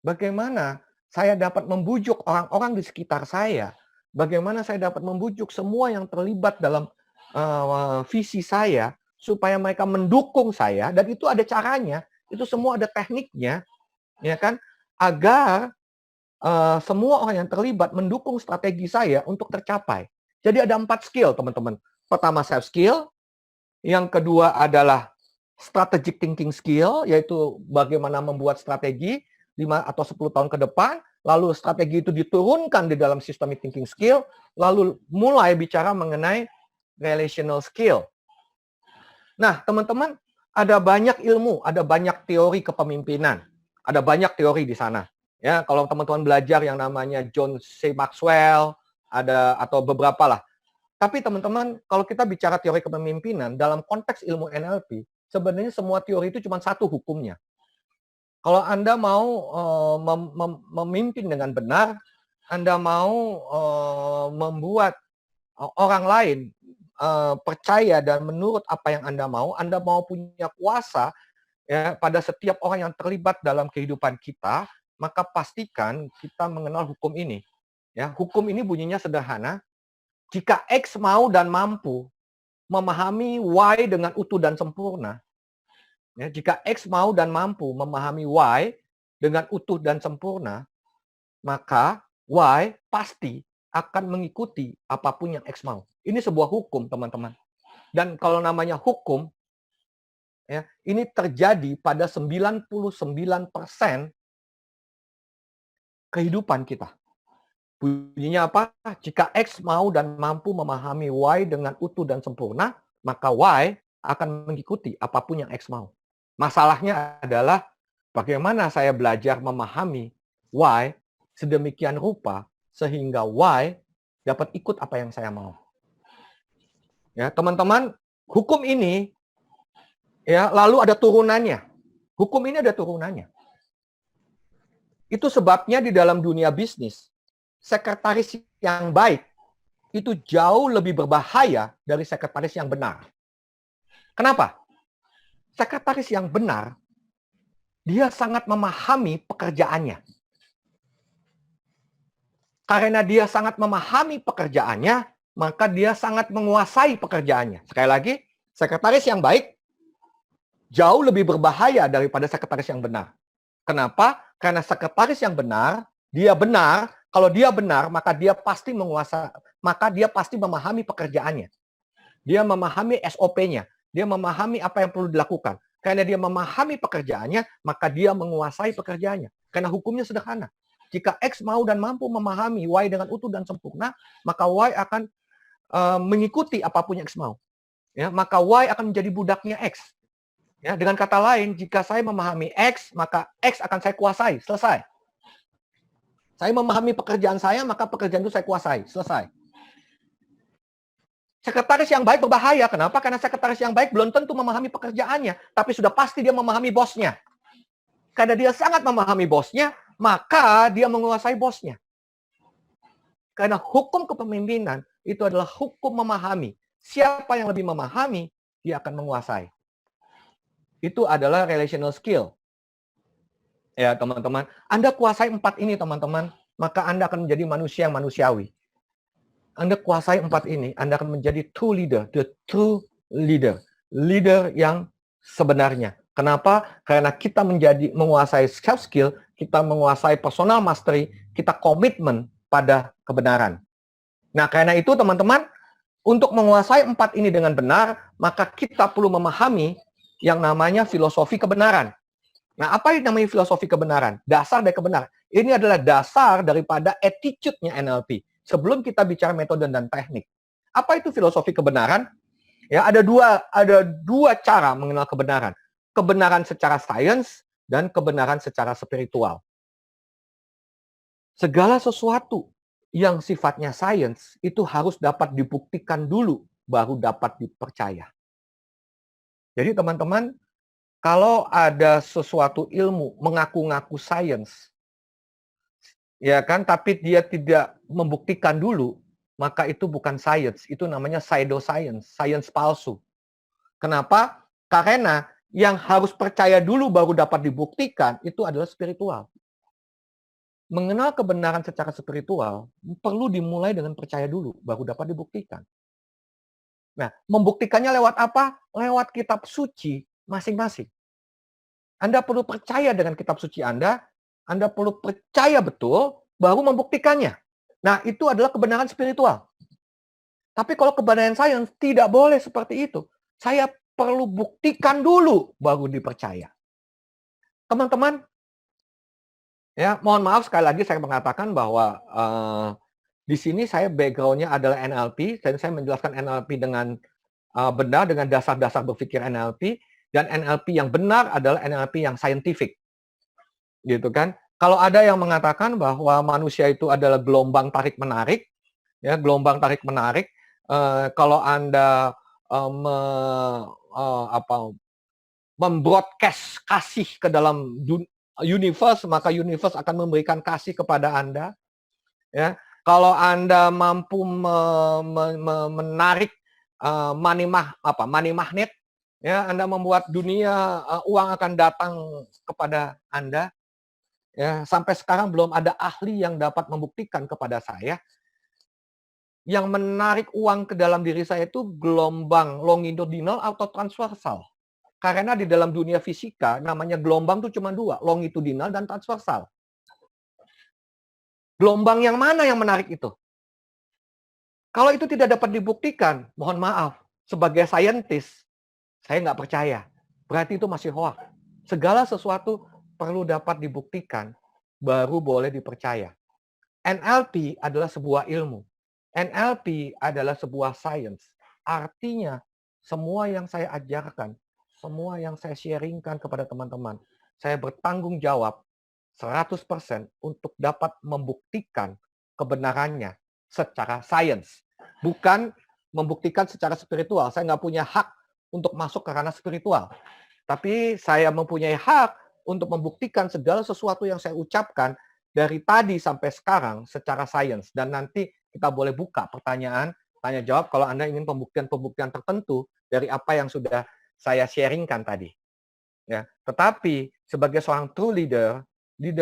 Bagaimana saya dapat membujuk orang-orang di sekitar saya. Bagaimana saya dapat membujuk semua yang terlibat dalam visi saya supaya mereka mendukung saya, dan itu ada caranya, itu semua ada tekniknya, ya kan? Agar semua orang yang terlibat mendukung strategi saya untuk tercapai. Jadi ada 4 skill, teman-teman. Pertama, self skill. Yang kedua adalah strategic thinking skill, yaitu bagaimana membuat strategi 5 atau 10 tahun ke depan. Lalu strategi itu diturunkan di dalam systemic thinking skill. Lalu mulai bicara mengenai relational skill. Nah, teman-teman, ada banyak ilmu, ada banyak teori kepemimpinan. Ada banyak teori di sana. Ya, kalau teman-teman belajar yang namanya John C. Maxwell, ada atau beberapa lah. Tapi teman-teman, kalau kita bicara teori kepemimpinan dalam konteks ilmu NLP, sebenarnya semua teori itu cuma satu hukumnya. Kalau Anda mau memimpin dengan benar, Anda mau membuat orang lain percaya dan menurut apa yang Anda mau punya kuasa ya pada setiap orang yang terlibat dalam kehidupan kita, maka pastikan kita mengenal hukum ini. Ya, hukum ini bunyinya sederhana. Jika X mau dan mampu memahami Y dengan utuh dan sempurna, ya, jika X mau dan mampu memahami Y dengan utuh dan sempurna, maka Y pasti akan mengikuti apapun yang X mau. Ini sebuah hukum, teman-teman. Dan kalau namanya hukum, ya, ini terjadi pada 99% kehidupan kita. Bunyinya apa? Jika X mau dan mampu memahami Y dengan utuh dan sempurna, maka Y akan mengikuti apapun yang X mau. Masalahnya adalah bagaimana saya belajar memahami Y sedemikian rupa sehingga Y dapat ikut apa yang saya mau. Ya, teman-teman, hukum ini ya lalu ada turunannya. Hukum ini ada turunannya. Itu sebabnya di dalam dunia bisnis, sekretaris yang baik itu jauh lebih berbahaya dari sekretaris yang benar. Kenapa? Sekretaris yang benar, dia sangat memahami pekerjaannya. Karena dia sangat memahami pekerjaannya, maka dia sangat menguasai pekerjaannya. Sekali lagi, sekretaris yang baik jauh lebih berbahaya daripada sekretaris yang benar. Kenapa? Karena sekretaris yang benar, dia benar. Kalau dia benar, maka dia pasti menguasai, maka dia pasti memahami pekerjaannya. Dia memahami SOP-nya. Dia memahami apa yang perlu dilakukan. Karena dia memahami pekerjaannya, maka dia menguasai pekerjaannya. Karena hukumnya sederhana. Jika X mau dan mampu memahami Y dengan utuh dan sempurna, maka Y akan mengikuti apapun yang X mau. Ya, maka Y akan menjadi budaknya X. Ya, dengan kata lain, jika saya memahami X, maka X akan saya kuasai. Selesai. Saya memahami pekerjaan saya, maka pekerjaan itu saya kuasai. Selesai. Sekretaris yang baik berbahaya. Kenapa? Karena sekretaris yang baik belum tentu memahami pekerjaannya, tapi sudah pasti dia memahami bosnya. Karena dia sangat memahami bosnya, maka dia menguasai bosnya. Karena hukum kepemimpinan itu adalah hukum memahami. Siapa yang lebih memahami, dia akan menguasai. Itu adalah relational skill. Ya, teman-teman. Anda kuasai 4 ini, teman-teman, maka Anda akan menjadi manusia yang manusiawi. Anda kuasai 4 ini, Anda akan menjadi true leader, the true leader. Leader yang sebenarnya. Kenapa? Karena kita menguasai self skill, kita menguasai personal mastery, kita komitmen pada kebenaran. Nah, karena itu teman-teman, untuk menguasai 4 ini dengan benar, maka kita perlu memahami yang namanya filosofi kebenaran. Nah, apa yang namanya filosofi kebenaran? Dasar dari kebenaran. Ini adalah dasar daripada attitude-nya NLP. Sebelum kita bicara metode dan teknik. Apa itu filosofi kebenaran? Ya, ada dua cara mengenal kebenaran. Kebenaran secara sains dan kebenaran secara spiritual. Segala sesuatu yang sifatnya sains itu harus dapat dibuktikan dulu baru dapat dipercaya. Jadi teman-teman, kalau ada sesuatu ilmu mengaku-ngaku sains, ya kan, tapi dia tidak membuktikan dulu, maka itu bukan sains, itu namanya pseudoscience, sains palsu. Kenapa? Karena yang harus percaya dulu baru dapat dibuktikan itu adalah spiritual. Mengenal kebenaran secara spiritual perlu dimulai dengan percaya dulu baru dapat dibuktikan. Nah, membuktikannya lewat apa? Lewat kitab suci masing-masing. Anda perlu percaya dengan kitab suci Anda perlu percaya betul baru membuktikannya. Nah, itu adalah kebenaran spiritual. Tapi kalau kebenaran sains tidak boleh seperti itu. Saya perlu buktikan dulu baru dipercaya. Teman-teman, ya, mohon maaf sekali lagi saya mengatakan bahwa di sini saya background-nya adalah NLP dan saya menjelaskan NLP dengan benar dengan dasar-dasar berpikir NLP, dan NLP yang benar adalah NLP yang scientific. Gitu kan? Kalau ada yang mengatakan bahwa manusia itu adalah gelombang tarik-menarik, ya, gelombang tarik-menarik, kalau Anda membroadcast kasih ke dalam universe, maka universe akan memberikan kasih kepada Anda. Ya, kalau Anda mampu menarik money magnet, ya, Anda membuat dunia uang akan datang kepada Anda. Ya, sampai sekarang belum ada ahli yang dapat membuktikan kepada saya yang menarik uang ke dalam diri saya itu gelombang longitudinal atau transversal. Karena di dalam dunia fisika namanya gelombang itu cuma 2, longitudinal dan transversal. Gelombang yang mana yang menarik itu? Kalau itu tidak dapat dibuktikan, mohon maaf, sebagai saintis, saya nggak percaya. Berarti itu masih hoax. Segala sesuatu perlu dapat dibuktikan, baru boleh dipercaya. NLP adalah sebuah ilmu. NLP adalah sebuah sains. Artinya, semua yang saya ajarkan, semua yang saya sharingkan kepada teman-teman, saya bertanggung jawab 100% untuk dapat membuktikan kebenarannya secara sains. Bukan membuktikan secara spiritual. Saya nggak punya hak untuk masuk ke ranah spiritual. Tapi saya mempunyai hak untuk membuktikan segala sesuatu yang saya ucapkan dari tadi sampai sekarang secara sains. Dan nanti kita boleh buka pertanyaan, tanya jawab kalau Anda ingin pembuktian-pembuktian tertentu dari apa yang sudah saya sharingkan tadi. Ya, tetapi sebagai seorang true leader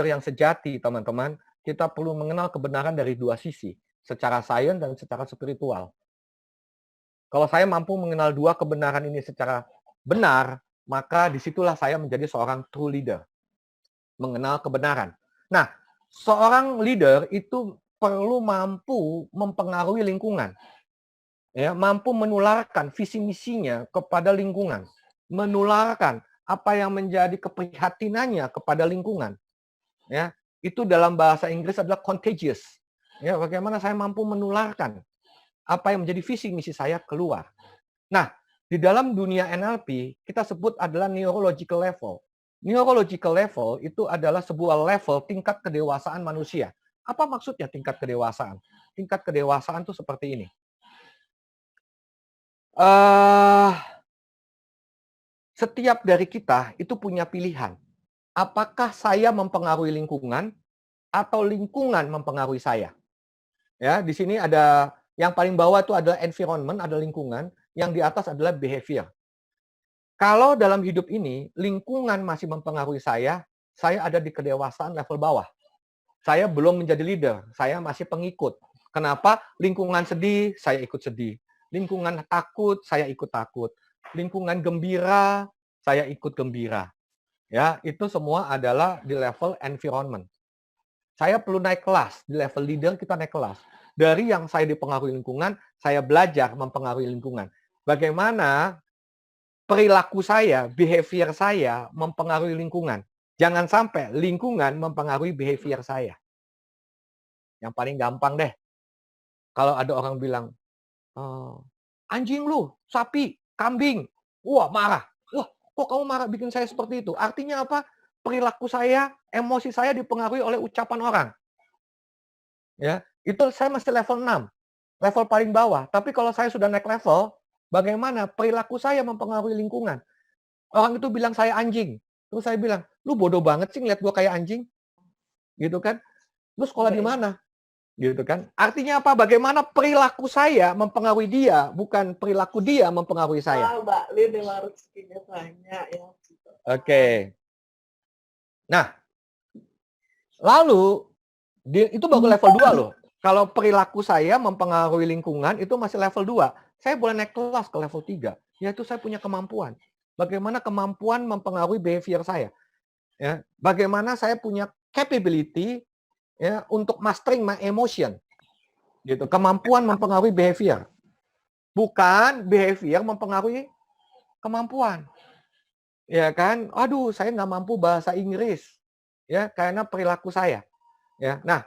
yang sejati, teman-teman, kita perlu mengenal kebenaran dari dua sisi, secara sains dan secara spiritual. Kalau saya mampu mengenal dua kebenaran ini secara benar, maka disitulah saya menjadi seorang true leader. Mengenal kebenaran. Nah, seorang leader itu perlu mampu mempengaruhi lingkungan. Ya, mampu menularkan visi misinya kepada lingkungan. Menularkan apa yang menjadi keprihatinannya kepada lingkungan. Ya, itu dalam bahasa Inggris adalah contagious. Ya, bagaimana saya mampu menularkan apa yang menjadi visi misi saya keluar. Nah, di dalam dunia NLP kita sebut adalah neurological level. Neurological level itu adalah sebuah level tingkat kedewasaan manusia. Apa maksudnya tingkat kedewasaan? Tingkat kedewasaan itu seperti ini. Setiap dari kita itu punya pilihan. Apakah saya mempengaruhi lingkungan atau lingkungan mempengaruhi saya? Ya, di sini ada yang paling bawah itu adalah environment, ada lingkungan, yang di atas adalah behavior. Kalau dalam hidup ini lingkungan masih mempengaruhi saya ada di kedewasaan level bawah. Saya belum menjadi leader, saya masih pengikut. Kenapa? Lingkungan sedih, saya ikut sedih. Lingkungan takut, saya ikut takut. Lingkungan gembira, saya ikut gembira. Ya, itu semua adalah di level environment. Saya perlu naik kelas, di level leader kita naik kelas. Dari yang saya dipengaruhi lingkungan, saya belajar mempengaruhi lingkungan. Bagaimana perilaku saya, behavior saya mempengaruhi lingkungan. Jangan sampai lingkungan mempengaruhi behavior saya. Yang paling gampang deh, kalau ada orang bilang, anjing lu, sapi, kambing, wah marah. Wah, kok kamu marah bikin saya seperti itu? Artinya apa? Perilaku saya, emosi saya dipengaruhi oleh ucapan orang. Ya, itu saya masih level 6, level paling bawah. Tapi kalau saya sudah naik level, bagaimana perilaku saya mempengaruhi lingkungan? Orang itu bilang saya anjing. Terus saya bilang, lu bodoh banget sih ngeliat gua kayak anjing. Gitu kan? Lu sekolah di mana? Gitu kan? Artinya apa? Bagaimana perilaku saya mempengaruhi dia, bukan perilaku dia mempengaruhi saya. Mbak Lin memang rezekinya banyak ya. Oke. Nah, lalu itu baru level 2 loh. Kalau perilaku saya mempengaruhi lingkungan itu masih level 2. Saya boleh naik kelas ke level 3, yaitu saya punya kemampuan. Bagaimana kemampuan mempengaruhi behavior saya. Ya, bagaimana saya punya capability ya untuk mastering my emotion. Gitu. Kemampuan mempengaruhi behavior. Bukan behavior mempengaruhi kemampuan. Ya kan? Aduh, saya nggak mampu bahasa Inggris. Ya, karena perilaku saya. Ya. Nah,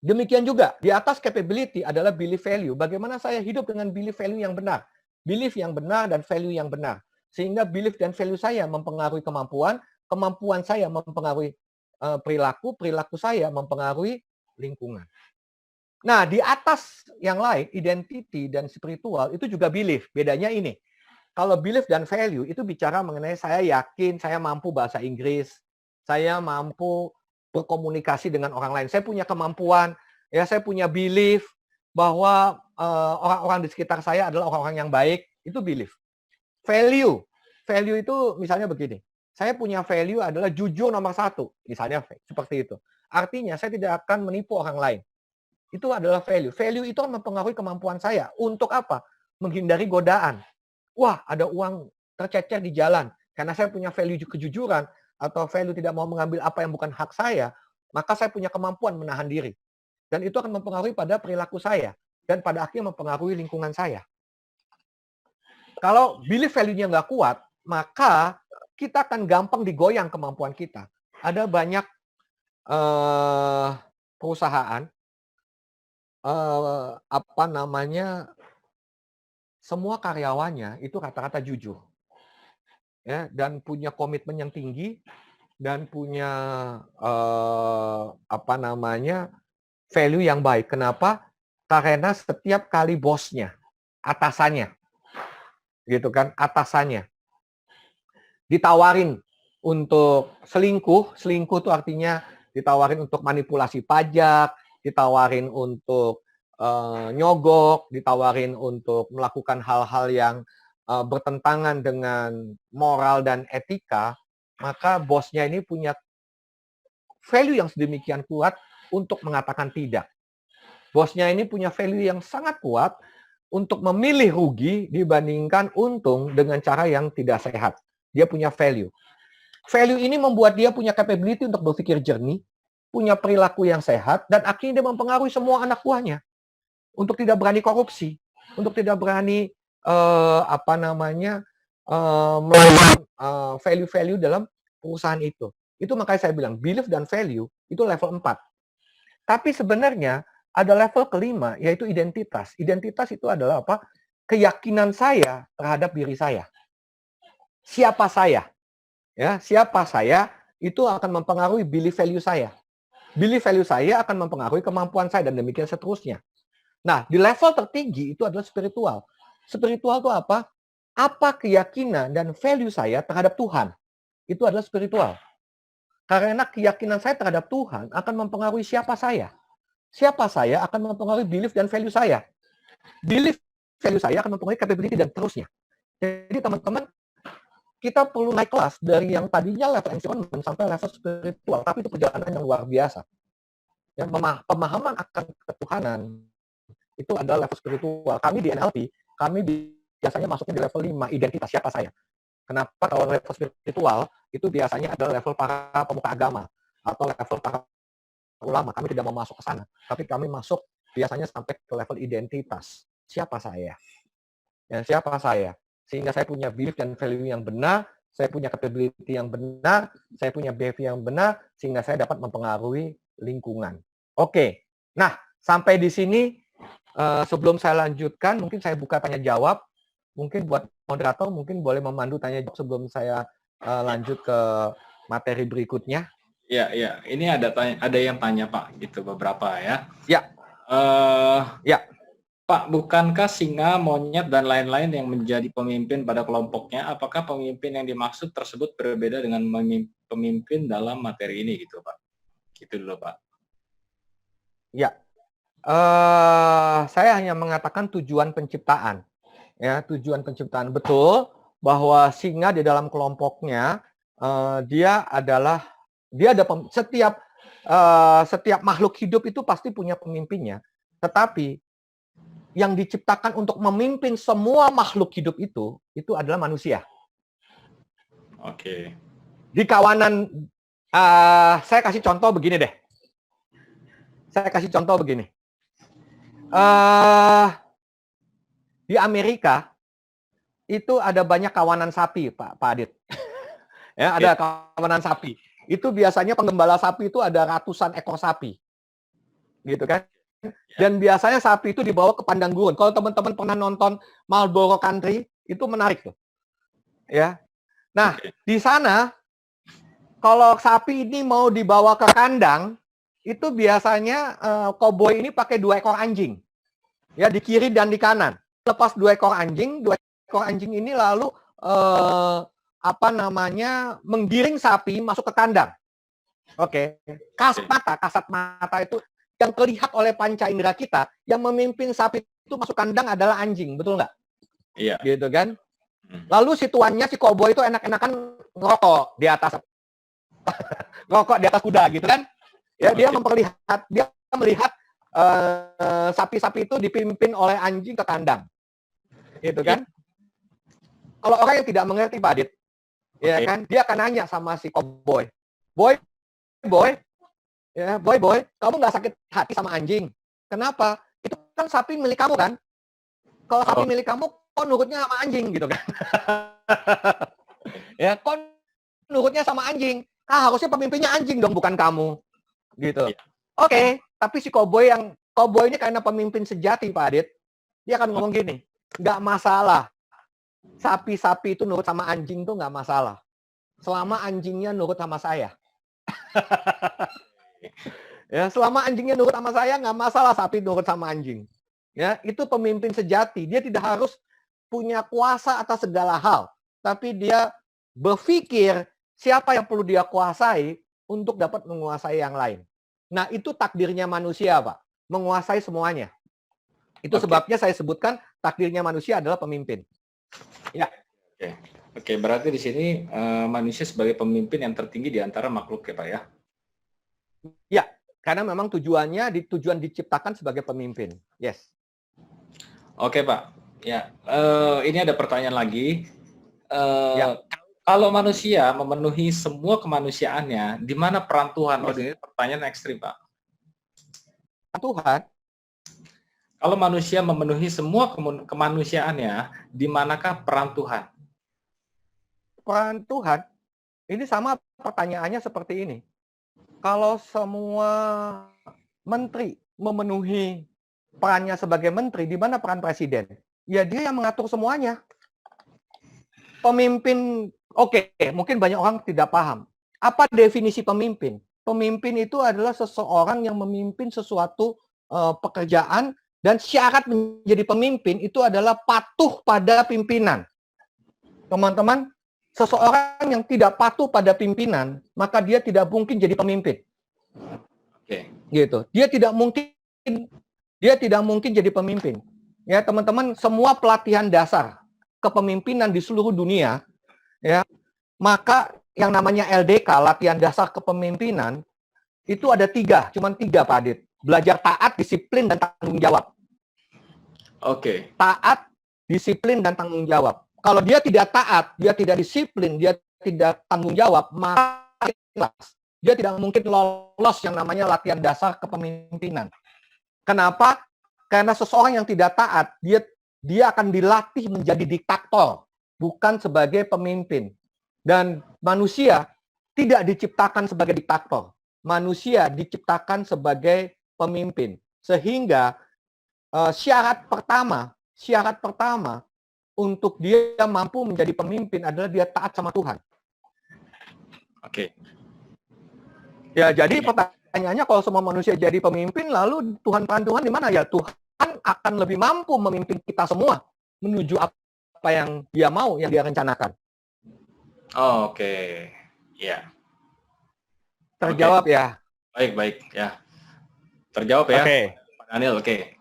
demikian juga di atas capability adalah belief value. Bagaimana saya hidup dengan belief value yang benar. Belief yang benar dan value yang benar. Sehingga belief dan value saya mempengaruhi kemampuan, kemampuan saya mempengaruhi perilaku, perilaku saya mempengaruhi lingkungan. Nah, di atas yang lain, identity dan spiritual itu juga belief. Bedanya ini. Kalau belief dan value itu bicara mengenai saya yakin saya mampu bahasa Inggris, saya mampu berkomunikasi dengan orang lain. Saya punya kemampuan, ya saya punya belief bahwa orang-orang di sekitar saya adalah orang-orang yang baik, itu belief. Value. Value itu misalnya begini. Saya punya value adalah jujur nomor 1. Misalnya seperti itu. Artinya saya tidak akan menipu orang lain. Itu adalah value. Value itu mempengaruhi kemampuan saya. Untuk apa? Menghindari godaan. Wah, ada uang tercecer di jalan. Karena saya punya value kejujuran atau value tidak mau mengambil apa yang bukan hak saya, maka saya punya kemampuan menahan diri. Dan itu akan mempengaruhi pada perilaku saya. Dan pada akhirnya mempengaruhi lingkungan saya. Kalau belief value-nya nggak kuat, maka kita akan gampang digoyang kemampuan kita. Ada banyak perusahaan, semua karyawannya itu rata-rata jujur, ya, dan punya komitmen yang tinggi dan punya value yang baik. Kenapa? Karena setiap kali bosnya, atasannya, gitu kan, atasannya ditawarin untuk selingkuh itu artinya ditawarin untuk manipulasi pajak, ditawarin untuk nyogok, ditawarin untuk melakukan hal-hal yang bertentangan dengan moral dan etika, maka bosnya ini punya value yang sedemikian kuat untuk mengatakan tidak. Bosnya ini punya value yang sangat kuat untuk memilih rugi dibandingkan untung dengan cara yang tidak sehat. Dia punya value. Value ini membuat dia punya capability untuk berpikir jernih, punya perilaku yang sehat, dan akhirnya dia mempengaruhi semua anak buahnya untuk tidak berani korupsi, untuk tidak berani melawan value-value dalam perusahaan itu. Itu makanya saya bilang belief dan value itu level 4. Tapi sebenarnya ada level kelima, yaitu identitas. Identitas itu adalah apa? Keyakinan saya terhadap diri saya. Siapa saya? Ya, siapa saya itu akan mempengaruhi belief value saya. Belief value saya akan mempengaruhi kemampuan saya dan demikian seterusnya. Nah, di level tertinggi itu adalah spiritual. Spiritual itu apa? Apa keyakinan dan value saya terhadap Tuhan? Itu adalah spiritual. Karena keyakinan saya terhadap Tuhan akan mempengaruhi siapa saya. Siapa saya akan mempengaruhi belief dan value saya. Belief value saya akan mempengaruhi capability dan terusnya. Jadi teman-teman, kita perlu naik kelas dari yang tadinya level environment sampai level spiritual. Tapi itu perjalanan yang luar biasa. Ya, pemahaman akan ketuhanan itu adalah level spiritual. Kami di NLP, kami biasanya masuknya di level 5, identitas siapa saya. Kenapa? Kalau level spiritual itu biasanya adalah level para pemuka agama atau level para ulama. Kami tidak mau masuk ke sana, tapi kami masuk biasanya sampai ke level identitas. Siapa saya? Ya, siapa saya? Sehingga saya punya belief dan value yang benar, saya punya capability yang benar, saya punya behavior yang benar, sehingga saya dapat mempengaruhi lingkungan. Oke. Nah, sampai di sini sebelum saya lanjutkan, mungkin saya buka tanya jawab. Mungkin buat moderator, mungkin boleh memandu tanya jawab sebelum saya lanjut ke materi berikutnya. Ya, ya. Ini ada yang tanya Pak, gitu beberapa ya. Ya. Ya. Pak, bukankah singa, monyet, dan lain-lain yang menjadi pemimpin pada kelompoknya? Apakah pemimpin yang dimaksud tersebut berbeda dengan pemimpin dalam materi ini, gitu Pak? Gitu dulu Pak. Ya. Saya hanya mengatakan tujuan penciptaan. Ya, tujuan penciptaan. Betul bahwa singa di dalam kelompoknya dia ada setiap makhluk hidup itu pasti punya pemimpinnya. Tetapi yang diciptakan untuk memimpin semua makhluk hidup itu adalah manusia. Oke. Di kawanan, saya kasih contoh begini deh. Di Amerika itu ada banyak kawanan sapi, Pak Adit. Ya, ada kawanan sapi. Itu biasanya penggembala sapi itu ada ratusan ekor sapi. Gitu kan? Dan biasanya sapi itu dibawa ke padang gurun. Kalau teman-teman pernah nonton Marlboro Country, itu menarik tuh. Ya. Nah, di sana kalau sapi ini mau dibawa ke kandang, itu biasanya koboi ini pakai 2 ekor anjing. Ya, di kiri dan di kanan. Lepas 2 ekor anjing ini lalu menggiring sapi masuk ke kandang. Oke. Kasat mata itu yang terlihat oleh panca indera kita, yang memimpin sapi itu masuk kandang adalah anjing, betul nggak? Iya. Gitu kan? Lalu si tuannya, si koboi itu enak-enakan ngerokok di atas kuda, gitu kan? Ya, dia melihat sapi-sapi itu dipimpin oleh anjing ke kandang, gitu kan? Kalau orang yang tidak mengerti, Pak Adit, ya kan, dia akan nanya sama si koboi, boy, ya, boy, kamu nggak sakit hati sama anjing? Kenapa? Itu kan sapi milik kamu kan? Kalau sapi milik kamu, kok nurutnya sama anjing gitu kan? Ya, kok nurutnya sama anjing? Harusnya pemimpinnya anjing dong, bukan kamu. Gitu. Oke, tapi si koboi ini karena pemimpin sejati, Pak Adit, dia akan ngomong gini, nggak masalah. Sapi-sapi itu nurut sama anjing tuh nggak masalah. Selama anjingnya nurut sama saya. Ya, selama anjingnya nurut sama saya, nggak masalah sapi nurut sama anjing. Ya, itu pemimpin sejati. Dia tidak harus punya kuasa atas segala hal, tapi dia berpikir siapa yang perlu dia kuasai untuk dapat menguasai yang lain. Nah, itu takdirnya manusia, Pak. Menguasai semuanya. Itu sebabnya saya sebutkan takdirnya manusia adalah pemimpin. Ya. Oke, berarti di sini manusia sebagai pemimpin yang tertinggi di antara makhluk ya, Pak ya? Ya, karena memang tujuan diciptakan sebagai pemimpin. Yes. Oke, Pak. Ya, ini ada pertanyaan lagi. Kalau manusia memenuhi semua kemanusiaannya, di mana peran Tuhan? Oh, ini pertanyaan ekstrim, Pak. Tuhan? Kalau manusia memenuhi semua kemanusiaannya, di manakah peran Tuhan? Peran Tuhan? Ini sama pertanyaannya seperti ini. Kalau semua menteri memenuhi perannya sebagai menteri, di mana peran presiden? Ya dia yang mengatur semuanya. Pemimpin, oke, mungkin banyak orang tidak paham. Apa definisi pemimpin? Pemimpin itu adalah seseorang yang memimpin sesuatu pekerjaan, dan syarat menjadi pemimpin itu adalah patuh pada pimpinan. Teman-teman, seseorang yang tidak patuh pada pimpinan, maka dia tidak mungkin jadi pemimpin. Oke. Gitu. Dia tidak mungkin jadi pemimpin. Ya, teman-teman, semua pelatihan dasar kepemimpinan di seluruh dunia, ya, maka yang namanya LDK, latihan dasar kepemimpinan, itu ada 3, cuma 3, Pak Adit. Belajar taat, disiplin, dan tanggung jawab. Oke. Taat, disiplin, dan tanggung jawab. Kalau dia tidak taat, dia tidak disiplin, dia tidak tanggung jawab, maka dia tidak mungkin lolos yang namanya latihan dasar kepemimpinan. Kenapa? Karena seseorang yang tidak taat, dia akan dilatih menjadi diktator, bukan sebagai pemimpin. Dan manusia tidak diciptakan sebagai diktator. Manusia diciptakan sebagai pemimpin. Sehingga syarat pertama untuk dia mampu menjadi pemimpin adalah dia taat sama Tuhan. Oke. Ya, jadi pertanyaannya kalau semua manusia jadi pemimpin, lalu peran Tuhan di mana ya? Tuhan akan lebih mampu memimpin kita semua menuju apa yang dia mau, yang dia rencanakan. Oh, oke. Ya. Terjawab ya? Baik ya. Terjawab ya, Oke. Pak Daniel. Oke.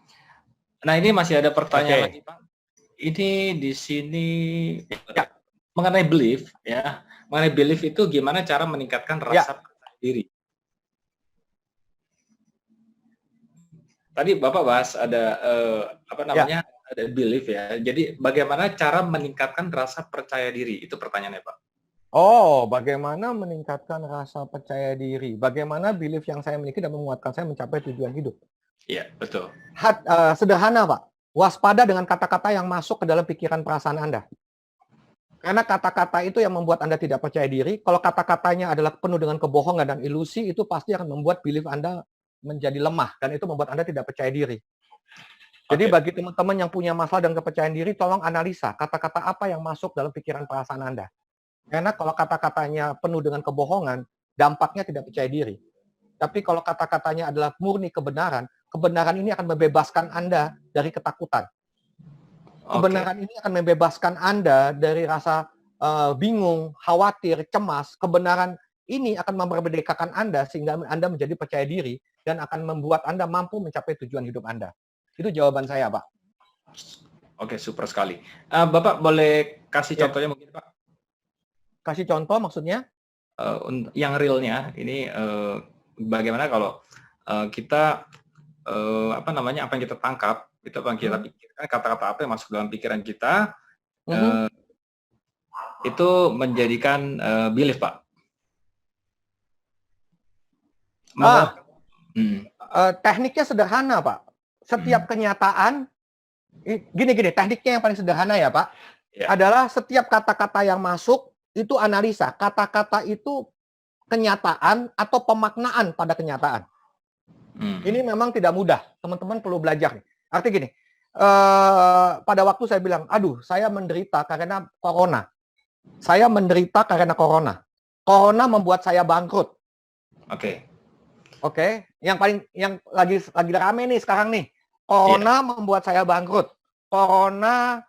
Nah, ini masih ada pertanyaan Oke. lagi, Pak. Ini di sini mengenai belief ya. Mengenai belief itu gimana cara meningkatkan rasa percaya diri? Tadi Bapak bahas ada ada belief ya. Jadi bagaimana cara meningkatkan rasa percaya diri? Itu pertanyaannya, Pak. Oh, bagaimana meningkatkan rasa percaya diri? Bagaimana belief yang saya miliki dan menguatkan saya mencapai tujuan hidup? Iya, betul. Sederhana, Pak. Waspada dengan kata-kata yang masuk ke dalam pikiran perasaan Anda. Karena kata-kata itu yang membuat Anda tidak percaya diri. Kalau kata-katanya adalah penuh dengan kebohongan dan ilusi, itu pasti akan membuat belief Anda menjadi lemah. Dan itu membuat Anda tidak percaya diri. Jadi bagi teman-teman yang punya masalah dan kepercayaan diri, tolong analisa kata-kata apa yang masuk dalam pikiran perasaan Anda. Karena kalau kata-katanya penuh dengan kebohongan, dampaknya tidak percaya diri. Tapi kalau kata-katanya adalah murni kebenaran, kebenaran ini akan membebaskan Anda dari ketakutan. Kebenaran ini akan membebaskan Anda dari rasa bingung, khawatir, cemas. Kebenaran ini akan memerdekakan Anda sehingga Anda menjadi percaya diri dan akan membuat Anda mampu mencapai tujuan hidup Anda. Itu jawaban saya, Pak. Oke, super sekali. Bapak boleh kasih contohnya mungkin, Pak? Kasih contoh maksudnya? Yang realnya ini bagaimana kalau kita apa yang kita tangkap, itu apa yang kita pikirkan, kata-kata apa yang masuk dalam pikiran kita, itu menjadikan belief, Pak. Tekniknya sederhana, Pak. Setiap kenyataan, gini, tekniknya yang paling sederhana ya, Pak, adalah setiap kata-kata yang masuk, itu analisa. Kata-kata itu kenyataan atau pemaknaan pada kenyataan. Ini memang tidak mudah. Teman-teman perlu belajar nih. Artinya gini, pada waktu saya bilang, aduh, saya menderita karena corona. Saya menderita karena corona. Corona membuat saya bangkrut. Oke. Yang lagi rame nih sekarang nih. Corona membuat saya bangkrut. Corona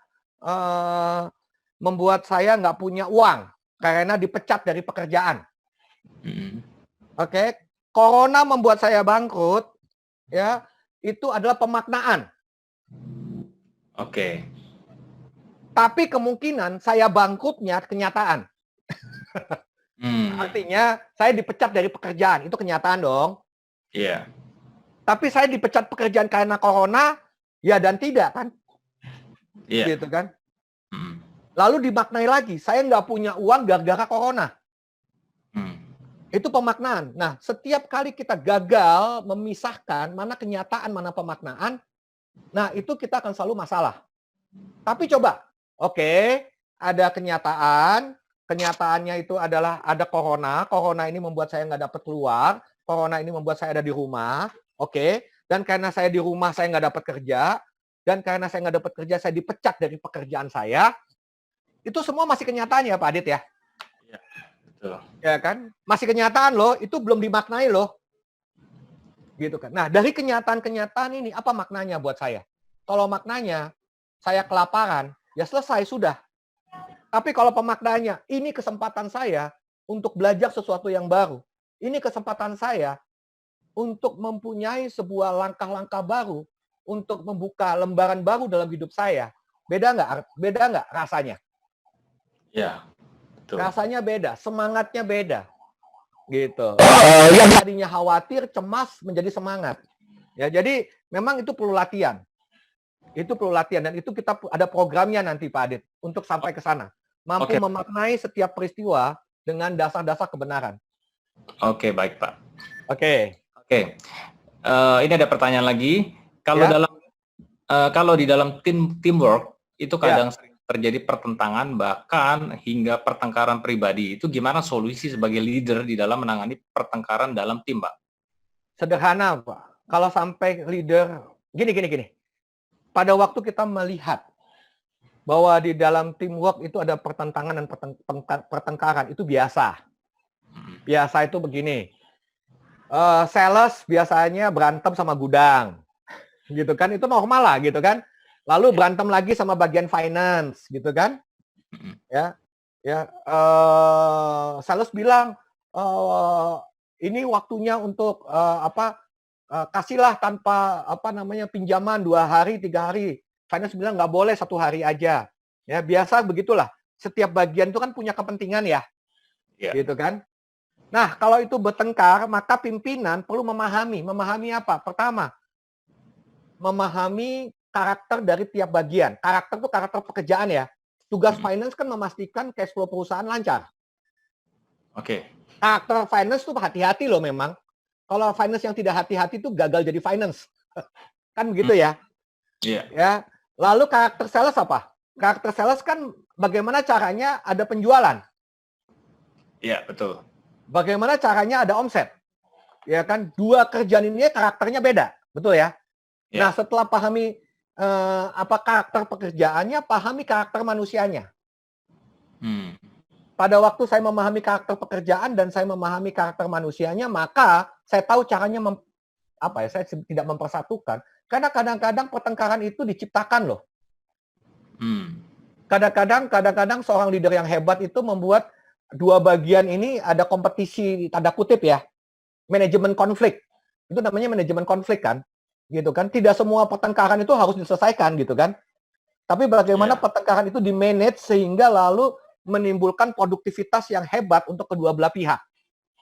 membuat saya nggak punya uang karena dipecat dari pekerjaan. Oke. Corona membuat saya bangkrut, ya, itu adalah pemaknaan. Tapi kemungkinan saya bangkrutnya kenyataan. Artinya saya dipecat dari pekerjaan, itu kenyataan dong. Tapi saya dipecat pekerjaan karena corona, ya dan tidak kan? Gitu kan? Lalu dimaknai lagi, saya nggak punya uang gara-gara corona. Itu pemaknaan. Nah, setiap kali kita gagal memisahkan mana kenyataan, mana pemaknaan, nah itu kita akan selalu masalah. Tapi coba, ada kenyataan, kenyataannya itu adalah ada corona ini membuat saya nggak dapat keluar, corona ini membuat saya ada di rumah, dan karena saya di rumah saya nggak dapat kerja, dan karena saya nggak dapat kerja saya dipecat dari pekerjaan saya, itu semua masih kenyataan ya Pak Adit ya? Ya kan? Masih kenyataan loh, itu belum dimaknai loh. Gitu kan. Nah, dari kenyataan-kenyataan ini apa maknanya buat saya? Kalau maknanya saya kelaparan, ya selesai sudah. Tapi kalau pemaknanya ini kesempatan saya untuk belajar sesuatu yang baru. Ini kesempatan saya untuk mempunyai sebuah langkah-langkah baru untuk membuka lembaran baru dalam hidup saya. Beda nggak rasanya? Ya. Rasanya beda, semangatnya beda, gitu. Yang tadinya khawatir, cemas menjadi semangat. Ya, jadi memang itu perlu latihan. Itu perlu latihan dan itu kita ada programnya nanti Pak Adit untuk sampai ke sana. Mampu Oke. memaknai setiap peristiwa dengan dasar-dasar kebenaran. Oke, baik Pak. Oke. Oke. Ini ada pertanyaan lagi. Kalau Ya. kalau di dalam teamwork itu kadang sering terjadi pertentangan bahkan hingga pertengkaran pribadi. Itu gimana solusi sebagai leader di dalam menangani pertengkaran dalam tim, Pak? Sederhana, Pak. Kalau sampai leader gini. Pada waktu kita melihat bahwa di dalam teamwork itu ada pertentangan dan pertengkaran, itu biasa. Biasa itu begini. Sales biasanya berantem sama gudang. Gitu kan? Itu normal lah gitu kan. Lalu berantem lagi sama bagian finance, gitu kan? Sales bilang ini waktunya untuk kasihlah tanpa pinjaman 2 hari 3 hari. Finance bilang nggak boleh 1 hari aja. Ya biasa begitulah. Setiap bagian itu kan punya kepentingan ya, gitu kan? Nah kalau itu bertengkar maka pimpinan perlu memahami apa? Pertama, memahami karakter dari tiap bagian. Karakter itu karakter pekerjaan ya. Tugas finance kan memastikan cash flow perusahaan lancar. Oke. Karakter finance tuh hati-hati loh memang. Kalau finance yang tidak hati-hati tuh gagal jadi finance. Kan begitu ya? Iya. Ya. Lalu karakter sales apa? Karakter sales kan bagaimana caranya ada penjualan. Iya, betul. Bagaimana caranya ada omset. Ya kan? Dua kerjaan ini karakternya beda. Betul ya? Ya. Nah, setelah pahami apa karakter pekerjaannya, pahami karakter manusianya. Pada waktu saya memahami karakter pekerjaan dan saya memahami karakter manusianya, maka saya tahu caranya saya tidak mempersatukan. Karena kadang-kadang pertengkaran itu diciptakan loh. Kadang-kadang seorang leader yang hebat itu membuat dua bagian ini ada kompetisi tanda kutip ya. Manajemen konflik. Itu namanya manajemen konflik kan. Gitu kan. Tidak semua pertengkaran itu harus diselesaikan gitu kan. Tapi bagaimana pertengkaran itu di-manage sehingga lalu menimbulkan produktivitas yang hebat untuk kedua belah pihak.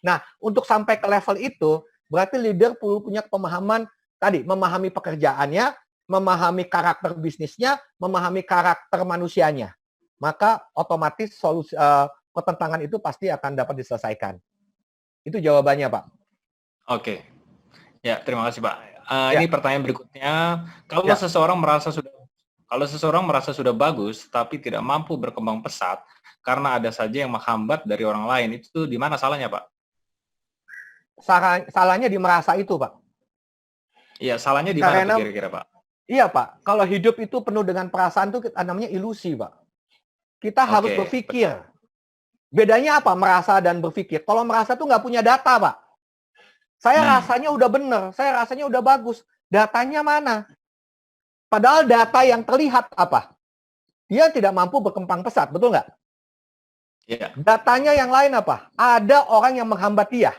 Nah, untuk sampai ke level itu, berarti leader perlu punya pemahaman tadi, memahami pekerjaannya, memahami karakter bisnisnya, memahami karakter manusianya. Maka otomatis solusi pertentangan itu pasti akan dapat diselesaikan. Itu jawabannya, Pak. Oke. Ya, terima kasih, Pak. Ini pertanyaan berikutnya. Kalau seseorang merasa sudah bagus tapi tidak mampu berkembang pesat karena ada saja yang menghambat dari orang lain, itu di mana salahnya, Pak? Salahnya di merasa itu, Pak. Iya, salahnya di mana kira-kira, Pak? Iya, Pak. Kalau hidup itu penuh dengan perasaan itu namanya ilusi, Pak. Kita harus berpikir. Bedanya apa merasa dan berpikir? Kalau merasa tuh nggak punya data, Pak. Saya rasanya udah bener, saya rasanya udah bagus. Datanya mana? Padahal data yang terlihat apa? Dia tidak mampu berkembang pesat, betul nggak? Iya. Datanya yang lain apa? Ada orang yang menghambat dia.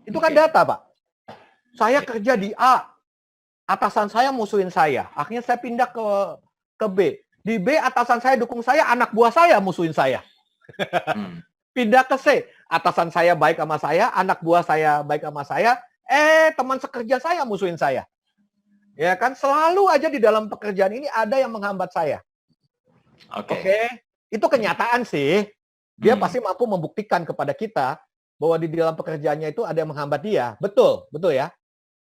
Itu kan data, Pak. Saya kerja di A, atasan saya musuhin saya. Akhirnya saya pindah ke B. Di B, atasan saya dukung saya, anak buah saya musuhin saya. Pindah ke C, atasan saya baik sama saya, anak buah saya baik sama saya, teman sekerja saya musuhin saya. Ya kan, selalu aja di dalam pekerjaan ini ada yang menghambat saya. Oke. Itu kenyataan sih. Dia pasti mampu membuktikan kepada kita bahwa di dalam pekerjaannya itu ada yang menghambat dia. Betul ya.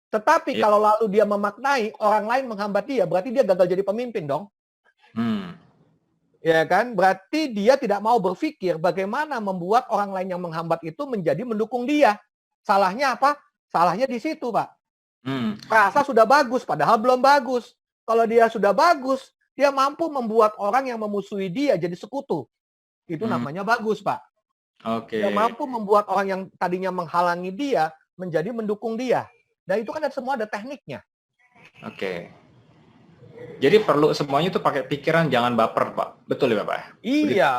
Tetapi kalau lalu dia memaknai orang lain menghambat dia, berarti dia gagal jadi pemimpin dong. Ya kan? Berarti dia tidak mau berpikir bagaimana membuat orang lain yang menghambat itu menjadi mendukung dia. Salahnya apa? Salahnya di situ, Pak. Merasa sudah bagus, padahal belum bagus. Kalau dia sudah bagus, dia mampu membuat orang yang memusuhi dia jadi sekutu. Itu namanya bagus, Pak. Dia mampu membuat orang yang tadinya menghalangi dia menjadi mendukung dia. Dan itu kan semua ada tekniknya. Oke. Jadi perlu semuanya itu pakai pikiran, jangan baper, Pak. Betul ya, Pak? Iya.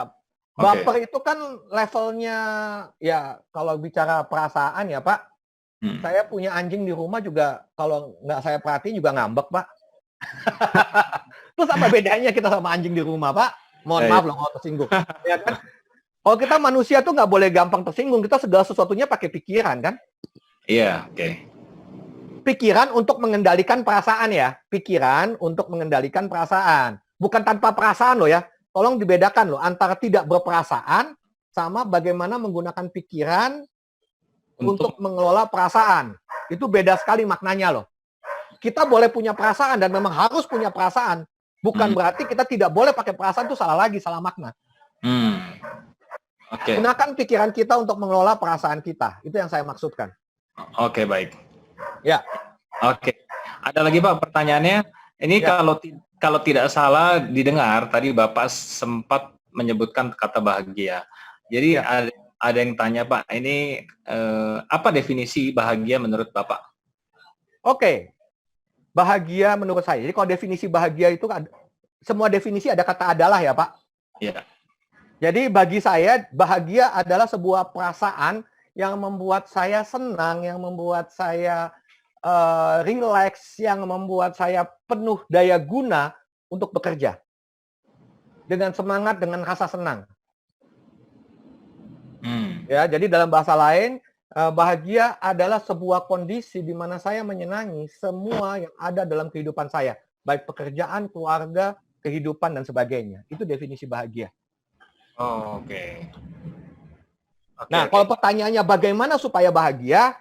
Baper itu kan levelnya, ya kalau bicara perasaan ya, Pak. Saya punya anjing di rumah juga, kalau nggak saya perhatiin juga ngambek, Pak. Terus apa bedanya kita sama anjing di rumah, Pak? Mohon maaf loh kalau tersinggung. Ya kan? Kalau kita manusia tuh nggak boleh gampang tersinggung. Kita segala sesuatunya pakai pikiran, kan? Iya, oke. pikiran untuk mengendalikan perasaan ya. Pikiran untuk mengendalikan perasaan. Bukan tanpa perasaan loh ya. Tolong dibedakan loh antara tidak berperasaan sama bagaimana menggunakan pikiran untuk mengelola perasaan. Itu beda sekali maknanya loh. Kita boleh punya perasaan dan memang harus punya perasaan. Bukan berarti kita tidak boleh pakai perasaan, itu salah lagi, salah makna. Oke. Gunakan pikiran kita untuk mengelola perasaan kita. Itu yang saya maksudkan. Oke, baik. Ya. Oke. Ada lagi Pak pertanyaannya? Ini Ya. kalau tidak salah didengar tadi Bapak sempat menyebutkan kata bahagia. Jadi Ya. ada yang tanya Pak, ini apa definisi bahagia menurut Bapak? Oke. Bahagia menurut saya. Jadi kalau definisi bahagia itu semua definisi ada kata adalah ya Pak. Iya. Jadi bagi saya bahagia adalah sebuah perasaan yang membuat saya senang, yang membuat saya relax, yang membuat saya penuh daya guna untuk bekerja. Dengan semangat, dengan rasa senang. Ya, jadi dalam bahasa lain, bahagia adalah sebuah kondisi di mana saya menyenangi semua yang ada dalam kehidupan saya. Baik pekerjaan, keluarga, kehidupan, dan sebagainya. Itu definisi bahagia. Oh, oke. Nah, kalau pertanyaannya bagaimana supaya bahagia,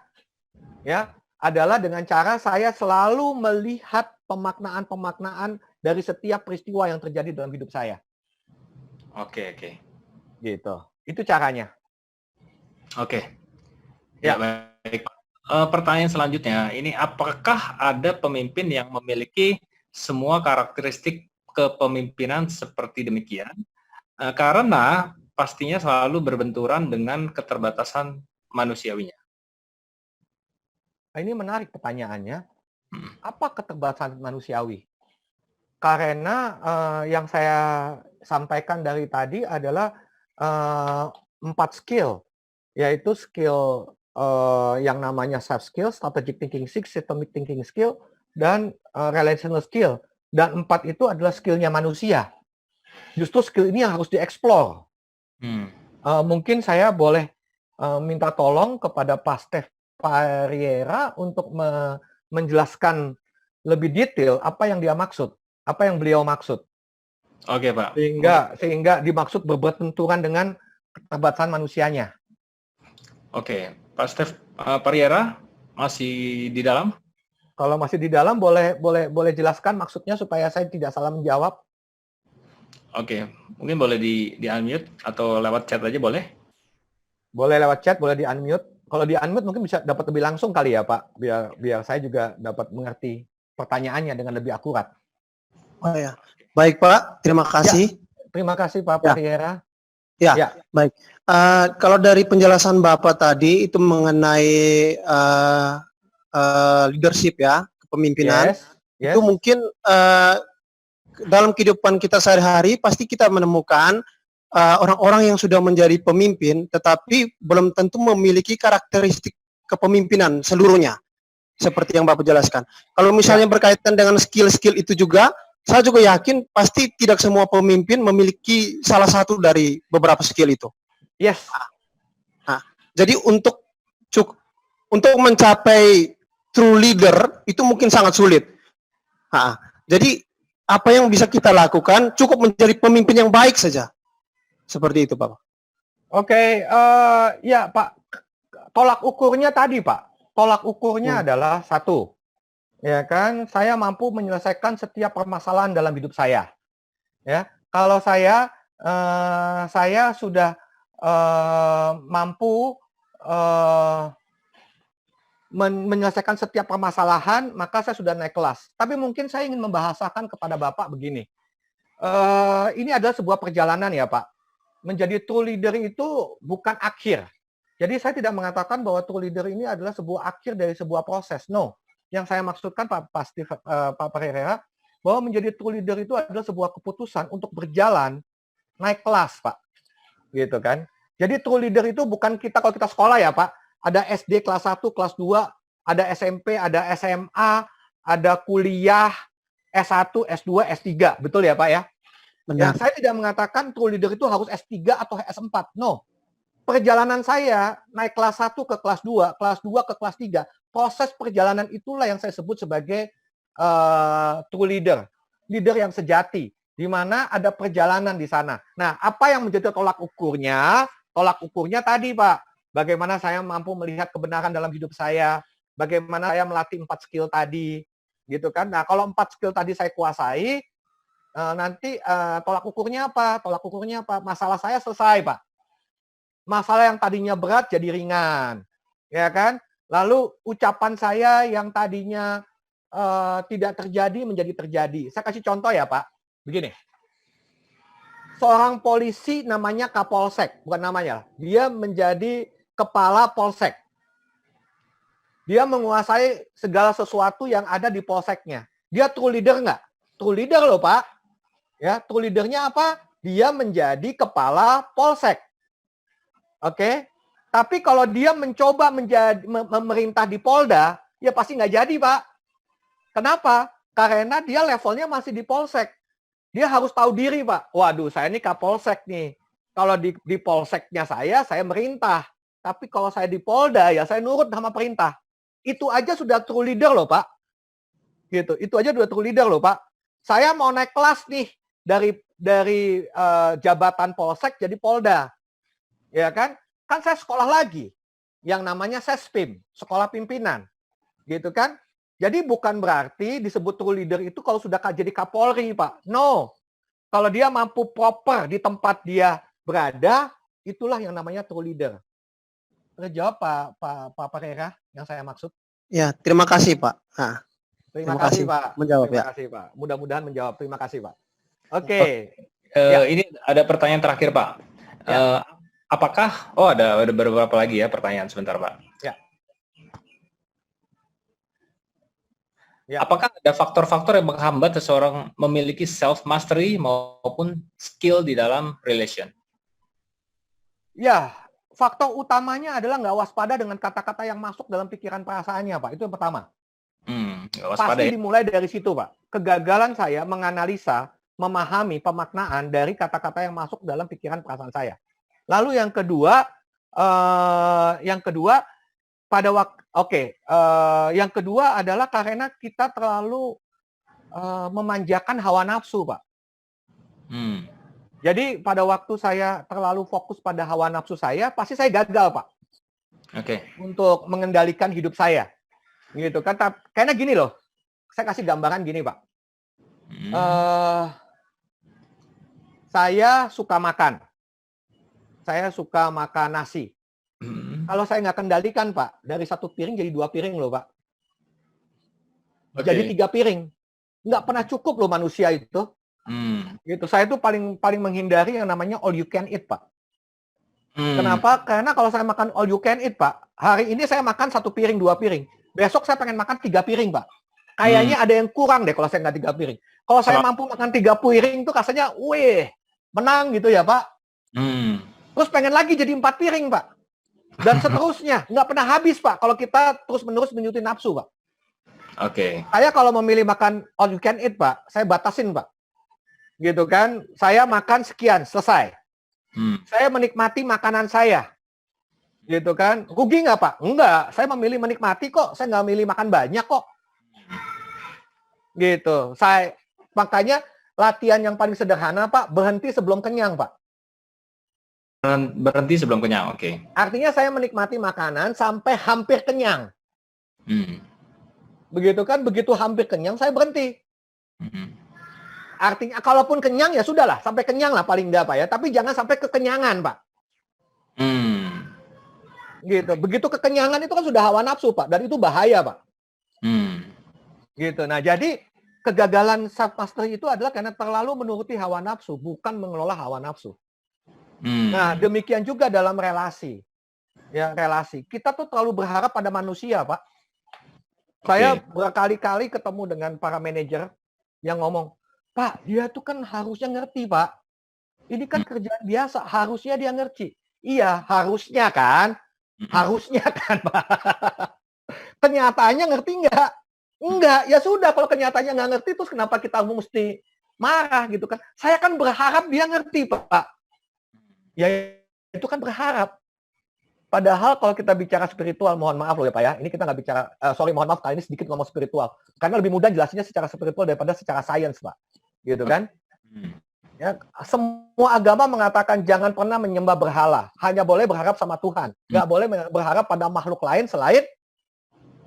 ya, adalah dengan cara saya selalu melihat pemaknaan-pemaknaan dari setiap peristiwa yang terjadi dalam hidup saya. Oke. Gitu. Itu caranya. Oke. Ya. Baik. Pertanyaan selanjutnya, ini apakah ada pemimpin yang memiliki semua karakteristik kepemimpinan seperti demikian? Karena pastinya selalu berbenturan dengan keterbatasan manusiawinya. Ini menarik pertanyaannya. Apa keterbatasan manusiawi? Karena yang saya sampaikan dari tadi adalah 4 skill, yaitu skill yang namanya soft skill, strategic thinking skill, systemic thinking skill, dan relational skill. Dan 4 itu adalah skillnya manusia. Justru skill ini yang harus dieksplor. Mungkin saya boleh minta tolong kepada Pak Stef Pariera untuk menjelaskan lebih detail apa yang dia maksud, apa yang beliau maksud. Oke, Pak. Sehingga dimaksud berbenturan dengan keterbatasan manusianya. Oke, Pak Stef Pariera masih di dalam? Kalau masih di dalam boleh jelaskan maksudnya supaya saya tidak salah menjawab. Oke, mungkin boleh di unmute atau lewat chat aja boleh? Boleh lewat chat, boleh di unmute. Kalau di unmute mungkin bisa dapat lebih langsung kali ya Pak, biar saya juga dapat mengerti pertanyaannya dengan lebih akurat. Oh ya, baik Pak, terima kasih. Ya, terima kasih Pak Pariera. Ya, baik. Kalau dari penjelasan Bapak tadi itu mengenai leadership ya, kepemimpinan, Yes. itu mungkin dalam kehidupan kita sehari-hari pasti kita menemukan orang-orang yang sudah menjadi pemimpin, tetapi belum tentu memiliki karakteristik kepemimpinan seluruhnya, seperti yang Bapak jelaskan. Kalau misalnya berkaitan dengan skill-skill itu juga, saya juga yakin pasti tidak semua pemimpin memiliki salah satu dari beberapa skill itu. Yes. Nah, jadi untuk mencapai true leader itu mungkin sangat sulit. Nah, jadi apa yang bisa kita lakukan cukup menjadi pemimpin yang baik saja. Seperti itu, Pak. Oke, ya Pak, tolak ukurnya tadi Pak. Tolak ukurnya adalah 1. Ya kan, saya mampu menyelesaikan setiap permasalahan dalam hidup saya. Ya, kalau saya sudah mampu menyelesaikan setiap permasalahan, maka saya sudah naik kelas. Tapi mungkin saya ingin membahasakan kepada Bapak begini. Ini adalah sebuah perjalanan ya Pak. Menjadi true leader itu bukan akhir. Jadi saya tidak mengatakan bahwa true leader ini adalah sebuah akhir dari sebuah proses. No. Yang saya maksudkan Pak Pariera, bahwa menjadi true leader itu adalah sebuah keputusan untuk berjalan naik kelas, Pak. Gitu kan. Jadi true leader itu bukan kita kalau kita sekolah ya, Pak. Ada SD kelas 1, kelas 2, ada SMP, ada SMA, ada kuliah, S1, S2, S3. Betul ya, Pak ya? Ya, saya tidak mengatakan true leader itu harus S3 atau S4. No. Perjalanan saya naik kelas 1 ke kelas 2, kelas 2 ke kelas 3, proses perjalanan itulah yang saya sebut sebagai true leader, leader yang sejati, di mana ada perjalanan di sana. Nah, apa yang menjadi tolak ukurnya? Tolak ukurnya tadi, Pak, bagaimana saya mampu melihat kebenaran dalam hidup saya, bagaimana saya melatih 4 skill tadi, gitu kan? Nah, kalau 4 skill tadi saya kuasai, nanti tolak ukurnya apa? Tolak ukurnya apa? Masalah saya selesai, Pak. Masalah yang tadinya berat jadi ringan, ya kan? Lalu ucapan saya yang tadinya tidak terjadi menjadi terjadi. Saya kasih contoh ya, Pak. Begini. Seorang polisi namanya Kapolsek, bukan namanya. Dia menjadi kepala polsek. Dia menguasai segala sesuatu yang ada di polseknya. Dia true leader nggak? True leader loh, Pak. Ya, true leadernya apa? Dia menjadi kepala polsek. Oke? Tapi kalau dia mencoba menjadi memerintah di Polda, ya pasti nggak jadi, Pak. Kenapa? Karena dia levelnya masih di polsek. Dia harus tahu diri, Pak. Waduh, saya ini kapolsek nih. Kalau di polseknya saya merintah. Tapi kalau saya di Polda, ya saya nurut sama perintah. Itu aja sudah true leader loh, Pak. Gitu. Itu aja sudah true leader loh, Pak. Saya mau naik kelas nih dari jabatan polsek jadi Polda. Ya kan? Kan saya sekolah lagi. Yang namanya Sespim, sekolah pimpinan. Gitu kan? Jadi bukan berarti disebut true leader itu kalau sudah jadi Kapolri, Pak. No. Kalau dia mampu proper di tempat dia berada, itulah yang namanya true leader. Terjawab Pak Pereira yang saya maksud? Ya, terima kasih Pak. Nah, Terima kasih, Pak. Menjawab Terima ya. kasih, Pak. Mudah-mudahan menjawab. Terima kasih, Pak. Oke. Ini ada pertanyaan terakhir, Pak. Apakah ada beberapa lagi ya pertanyaan, sebentar, Pak. Ya. Apakah ada faktor-faktor yang menghambat seseorang memiliki self mastery maupun skill di dalam relation? Ya, faktor utamanya adalah nggak waspada dengan kata-kata yang masuk dalam pikiran perasaannya, Pak. Itu yang pertama. Nggak waspada, Pasti ya? dimulai dari situ, Pak. Kegagalan saya menganalisa, memahami pemaknaan dari kata-kata yang masuk dalam pikiran perasaan saya. Lalu yang kedua pada waktu yang kedua adalah karena kita terlalu memanjakan hawa nafsu, Pak. Jadi pada waktu saya terlalu fokus pada hawa nafsu saya, pasti saya gagal, Pak. Untuk mengendalikan hidup saya. Gitu kan. Karena gini loh. Saya kasih gambaran gini, Pak. Saya suka makan. Saya suka makan nasi. Kalau saya nggak kendalikan, Pak, dari 1 piring jadi 2 piring loh, Pak. Jadi 3 piring. Nggak pernah cukup loh manusia itu. Gitu. Saya itu paling menghindari yang namanya all you can eat, Pak. Kenapa? Karena kalau saya makan all you can eat, Pak, hari ini saya makan 1 piring, 2 piring. Besok saya pengen makan 3 piring, Pak. Kayaknya ada yang kurang deh kalau saya nggak 3 piring. Kalau saya mampu makan 3 piring itu rasanya, wih, menang gitu ya, Pak. Terus pengen lagi jadi 4 piring, Pak. Dan seterusnya. Nggak pernah habis, Pak, kalau kita terus-menerus menyuti nafsu, Pak. Saya kalau memilih makan all you can eat, Pak, saya batasin, Pak. Gitu kan. Saya makan sekian, selesai. Saya menikmati makanan saya. Gitu kan. Rugi nggak, Pak? Enggak. Saya memilih menikmati kok. Saya nggak milih makan banyak kok. Gitu. Makanya latihan yang paling sederhana, Pak, berhenti sebelum kenyang, Pak. Berhenti sebelum kenyang, Artinya saya menikmati makanan sampai hampir kenyang. Begitu kan, begitu hampir kenyang, saya berhenti. Artinya, kalaupun kenyang, ya sudahlah, sampai kenyang lah paling enggak, Pak, ya. Tapi jangan sampai kekenyangan, Pak. Gitu. Begitu kekenyangan itu kan sudah hawa nafsu, Pak. Dan itu bahaya, Pak. Gitu. Nah, jadi kegagalan self mastery itu adalah karena terlalu menuruti hawa nafsu, bukan mengelola hawa nafsu. Nah, demikian juga dalam relasi. Ya, relasi. Kita tuh terlalu berharap pada manusia, Pak. Saya berkali-kali ketemu dengan para manajer yang ngomong, Pak, dia tuh kan harusnya ngerti, Pak. Ini kan kerjaan biasa, harusnya dia ngerti. Iya, harusnya kan. Harusnya kan, Pak. Kenyataannya ngerti nggak? Enggak. Ya sudah, kalau kenyataannya nggak ngerti, terus kenapa kita mesti marah gitu kan? Saya kan berharap dia ngerti, Pak. Ya itu kan berharap. Padahal kalau kita bicara spiritual, mohon maaf loh ya Pak ya, ini kita nggak bicara, mohon maaf kali ini sedikit ngomong spiritual. Karena lebih mudah jelasinnya secara spiritual daripada secara sains Pak. Gitu kan? Ya, semua agama mengatakan jangan pernah menyembah berhala. Hanya boleh berharap sama Tuhan. Nggak boleh berharap pada makhluk lain selain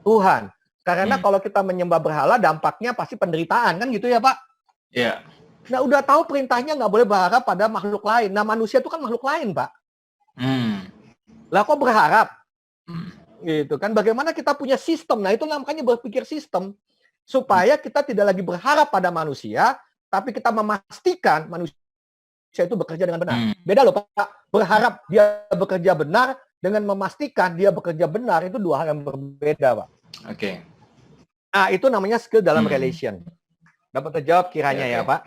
Tuhan. Karena kalau kita menyembah berhala, dampaknya pasti penderitaan. Kan gitu ya Pak? Iya. Nah udah tahu perintahnya nggak boleh berharap pada makhluk lain. Nah manusia itu kan makhluk lain Pak. Lah kok berharap? Gitu kan. Bagaimana kita punya sistem? Nah itu namanya berpikir sistem. Supaya kita tidak lagi berharap pada manusia, tapi kita memastikan manusia itu bekerja dengan benar. Beda loh Pak. Berharap dia bekerja benar dengan memastikan dia bekerja benar itu dua hal yang berbeda Pak. Oke. Nah itu namanya skill dalam relation. Dapat terjawab kiranya ya Pak?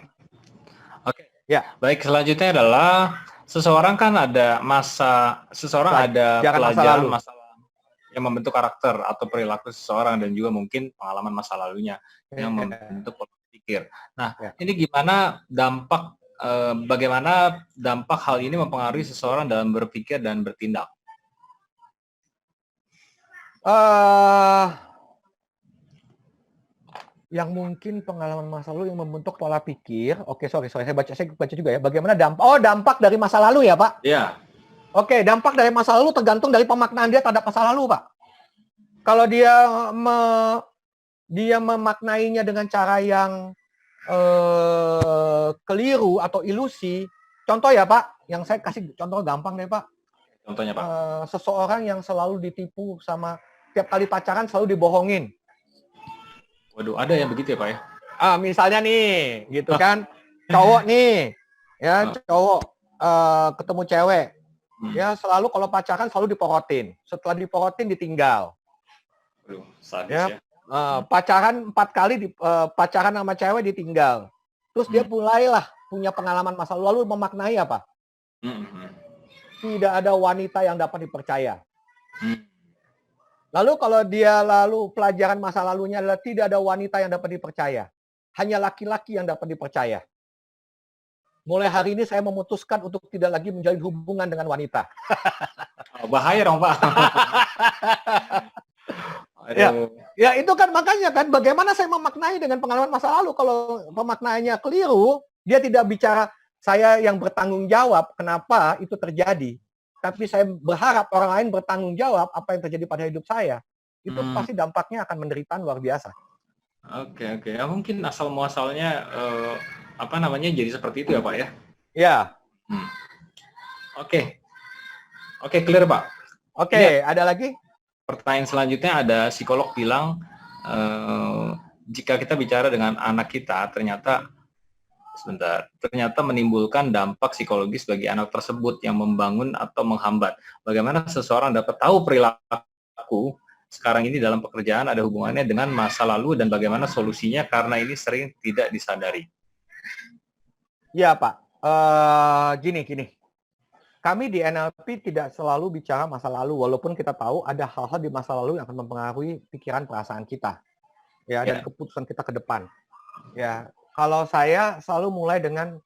Oke. Ya. Baik, selanjutnya adalah seseorang kan ada ada pelajaran masa lalu yang membentuk karakter atau perilaku seseorang dan juga mungkin pengalaman masa lalunya yang membentuk pola pikir. Nah, ini gimana bagaimana dampak hal ini mempengaruhi seseorang dalam berpikir dan bertindak? Yang mungkin pengalaman masa lalu yang membentuk pola pikir. Oke, sorry, saya baca juga ya. Bagaimana dampak dari masa lalu ya, Pak? Iya. Oke, dampak dari masa lalu tergantung dari pemaknaan dia terhadap masa lalu, Pak. Kalau dia memaknainya dengan cara yang keliru atau ilusi, contoh ya, Pak, yang saya kasih contoh gampang deh, Pak. Contohnya, Pak. Seseorang yang selalu ditipu sama tiap kali pacaran selalu dibohongin. Waduh, ada yang begitu ya, Pak ya? Misalnya nih, gitu kan, cowok nih, ya cowok ketemu cewek, ya selalu kalau pacaran selalu diporotin, setelah diporotin ditinggal. Waduh, sadis ya. Pacaran 4 kali, pacaran sama cewek ditinggal, terus dia mulailah punya pengalaman masa lalu memaknai apa? Tidak ada wanita yang dapat dipercaya. Lalu kalau dia pelajaran masa lalunya adalah tidak ada wanita yang dapat dipercaya. Hanya laki-laki yang dapat dipercaya. Mulai hari ini saya memutuskan untuk tidak lagi menjalin hubungan dengan wanita. Bahaya dong, Pak. Ya itu kan makanya kan bagaimana saya memaknai dengan pengalaman masa lalu. Kalau pemaknaannya keliru, dia tidak bicara saya yang bertanggung jawab kenapa itu terjadi. Tapi saya berharap orang lain bertanggung jawab apa yang terjadi pada hidup saya. Itu pasti dampaknya akan penderitaan luar biasa. Oke. Ya, mungkin asal muasalnya jadi seperti itu ya, Pak ya? Ya. Oke, clear, Pak. Oke, ada lagi? Pertanyaan selanjutnya ada psikolog bilang jika kita bicara dengan anak kita ternyata menimbulkan dampak psikologis bagi anak tersebut yang membangun atau menghambat. Bagaimana seseorang dapat tahu perilaku sekarang ini dalam pekerjaan ada hubungannya dengan masa lalu dan bagaimana solusinya karena ini sering tidak disadari? Ya Pak, gini. Kami di NLP tidak selalu bicara masa lalu, walaupun kita tahu ada hal-hal di masa lalu yang akan mempengaruhi pikiran perasaan kita, dan keputusan kita ke depan. Ya, kalau saya selalu mulai dengan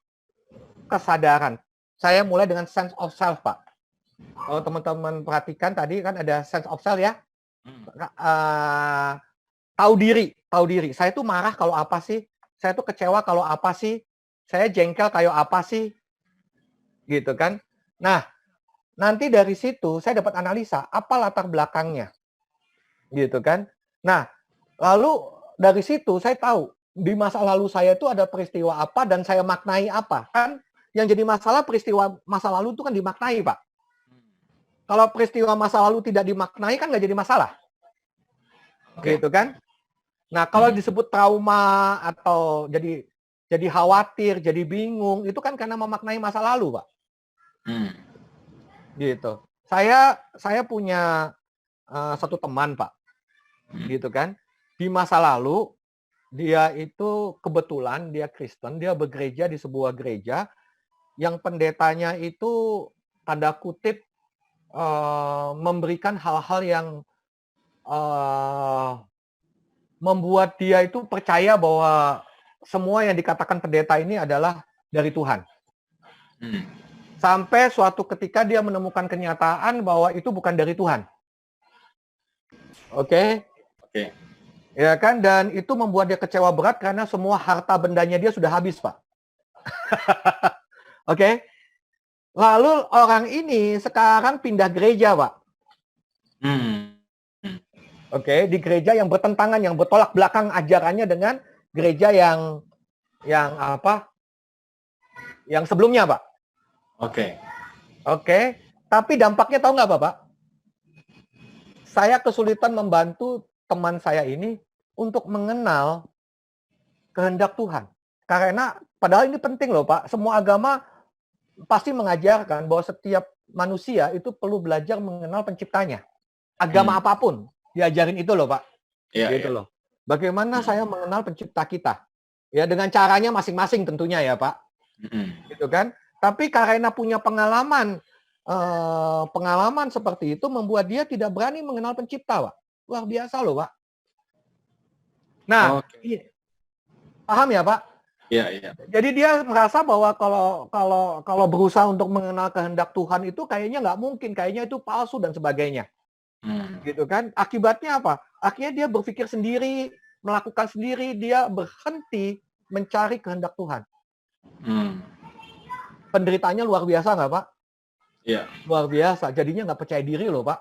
kesadaran. Saya mulai dengan sense of self, Pak. Kalau teman-teman perhatikan tadi kan ada sense of self ya. Tahu diri. Saya tuh marah kalau apa sih? Saya tuh kecewa kalau apa sih? Saya jengkel kayak apa sih? Gitu kan. Nah, nanti dari situ saya dapat analisa apa latar belakangnya. Gitu kan. Nah, lalu dari situ saya tahu di masa lalu saya itu ada peristiwa apa dan saya maknai apa. Kan yang jadi masalah peristiwa masa lalu itu kan dimaknai, Pak. Kalau peristiwa masa lalu tidak dimaknai kan nggak jadi masalah. Gitu kan. Nah, kalau disebut trauma atau jadi khawatir, jadi bingung, itu kan karena memaknai masa lalu, Pak. Gitu. Saya punya satu teman, Pak. Gitu kan. Di masa lalu dia itu kebetulan dia Kristen, dia bergereja di sebuah gereja yang pendetanya itu tanda kutip memberikan hal-hal yang membuat dia itu percaya bahwa semua yang dikatakan pendeta ini adalah dari Tuhan. Sampai suatu ketika dia menemukan kenyataan bahwa itu bukan dari Tuhan. Oke? Oke. Ya kan? Dan itu membuat dia kecewa berat karena semua harta bendanya dia sudah habis, Pak. Oke? Lalu orang ini sekarang pindah gereja, Pak. Oke, di gereja yang bertentangan, yang bertolak belakang ajarannya dengan gereja yang apa? Yang sebelumnya, Pak. Oke. Oke, tapi dampaknya tahu nggak Bapak? Saya kesulitan membantu teman saya ini untuk mengenal kehendak Tuhan. Karena padahal ini penting loh Pak, semua agama pasti mengajarkan bahwa setiap manusia itu perlu belajar mengenal penciptanya. Agama apapun diajarin itu loh Pak. Iya, Gitu iya. loh. Bagaimana saya mengenal pencipta kita? Ya dengan caranya masing-masing tentunya ya Pak. Gitu kan? Tapi karena punya pengalaman seperti itu membuat dia tidak berani mengenal pencipta, Pak. Luar biasa loh, Pak. Nah, paham ya, Pak? Iya, iya. Jadi dia merasa bahwa kalau berusaha untuk mengenal kehendak Tuhan itu kayaknya nggak mungkin, kayaknya itu palsu dan sebagainya. Gitu kan? Akibatnya apa? Akhirnya dia berpikir sendiri, melakukan sendiri, dia berhenti mencari kehendak Tuhan. Penderitaannya luar biasa nggak, Pak? Iya. Luar biasa. Jadinya nggak percaya diri loh, Pak.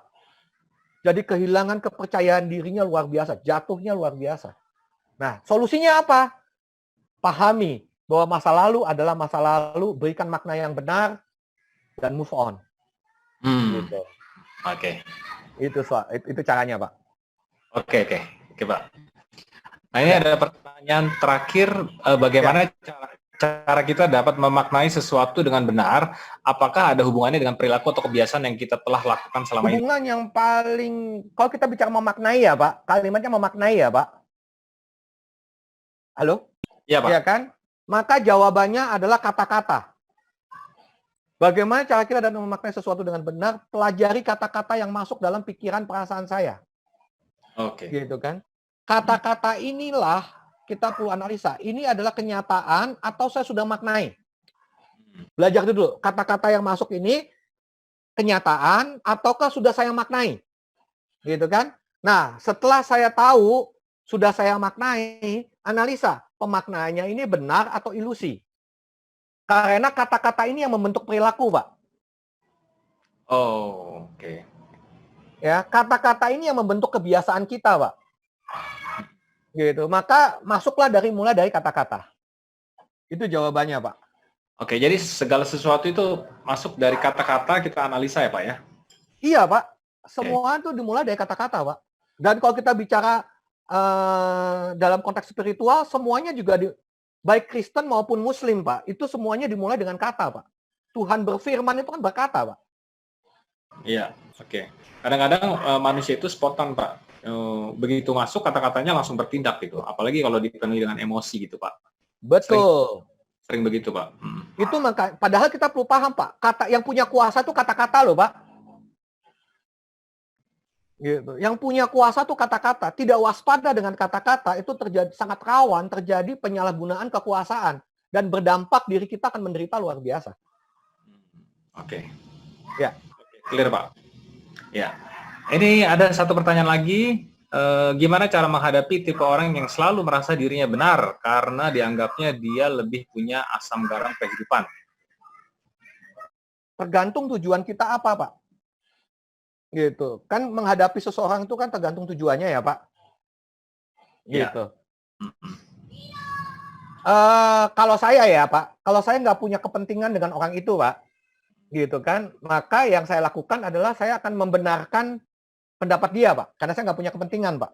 Jadi kehilangan kepercayaan dirinya luar biasa. Jatuhnya luar biasa. Nah, solusinya apa? Pahami bahwa masa lalu adalah masa lalu, berikan makna yang benar, dan move on. Gitu. Oke. Itu caranya, Pak. Oke, Pak. Nah, ini ada pertanyaan terakhir, bagaimana cara kita dapat memaknai sesuatu dengan benar? Apakah ada hubungannya dengan perilaku atau kebiasaan yang kita telah lakukan selama ini? Hubungan yang paling, kalau kita bicara memaknai ya Pak, kalimatnya memaknai ya Pak. Halo? Iya Pak. Iya kan? Maka jawabannya adalah kata-kata. Bagaimana cara kita dalam memaknai sesuatu dengan benar? Pelajari kata-kata yang masuk dalam pikiran perasaan saya. Oke. Gitu kan? Kata-kata inilah kita perlu analisa. Ini adalah kenyataan atau saya sudah maknai. Belajar dulu. Kata-kata yang masuk ini kenyataan ataukah sudah saya maknai. Gitu kan? Nah, setelah saya tahu, sudah saya maknai, analisa. Pemaknaannya ini benar atau ilusi. Karena kata-kata ini yang membentuk perilaku, Pak. Oh, oke. Ya, kata-kata ini yang membentuk kebiasaan kita, Pak. Gitu. Maka masuklah mulai dari kata-kata. Itu jawabannya, Pak. Oke, jadi segala sesuatu itu masuk dari kata-kata, kita analisa ya, Pak ya? Iya, Pak. Semua itu dimulai dari kata-kata, Pak. Dan kalau kita bicara dalam konteks spiritual, semuanya juga baik Kristen maupun Muslim, Pak. Itu semuanya dimulai dengan kata, Pak. Tuhan berfirman itu kan berkata, Pak. Iya, oke. Kadang-kadang manusia itu spontan, Pak. Begitu masuk kata-katanya langsung bertindak gitu. Apalagi kalau dipenuhi dengan emosi gitu, Pak. Betul. Sering begitu, Pak. Itu padahal kita perlu paham, Pak. Kata yang punya kuasa itu kata-kata loh, Pak. Gitu. Yang punya kuasa itu kata-kata. Tidak waspada dengan kata-kata itu sangat rawan terjadi penyalahgunaan kekuasaan dan berdampak diri kita akan menderita luar biasa. Oke. Ya. Clear, Pak. Ya. Ini ada satu pertanyaan lagi. Gimana cara menghadapi tipe orang yang selalu merasa dirinya benar karena dianggapnya dia lebih punya asam garam kehidupan? Tergantung tujuan kita apa, Pak. Gitu. Kan menghadapi seseorang itu kan tergantung tujuannya ya, Pak. Gitu. Kalau saya ya, Pak, kalau saya nggak punya kepentingan dengan orang itu, Pak, gitu kan, maka yang saya lakukan adalah saya akan membenarkan pendapat dia, Pak. Karena saya nggak punya kepentingan, Pak.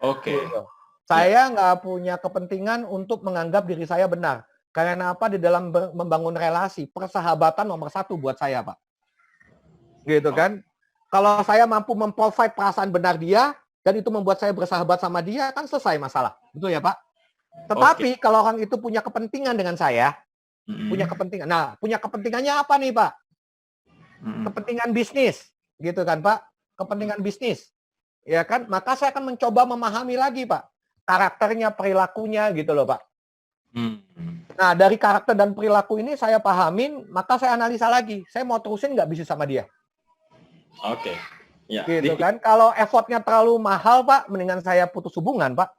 Oke. Gitu. Saya nggak punya kepentingan untuk menganggap diri saya benar. Karena apa? Di dalam membangun relasi, persahabatan nomor 1 buat saya, Pak. Gitu kan? Kalau saya mampu memprovide perasaan benar dia, dan itu membuat saya bersahabat sama dia, kan selesai masalah. Betul ya, Pak? Tetapi kalau orang itu punya kepentingan dengan saya, punya kepentingan. Nah, punya kepentingannya apa nih, Pak? Kepentingan bisnis. Gitu kan, Pak? Kepentingan bisnis. Ya kan? Maka saya akan mencoba memahami lagi, Pak. Karakternya, perilakunya gitu loh, Pak. Nah, dari karakter dan perilaku ini saya pahamin, maka saya analisa lagi. Saya mau terusin nggak bisnis sama dia. Oke. Ya. Gitu kan. Kalau effortnya terlalu mahal, Pak, mendingan saya putus hubungan, Pak.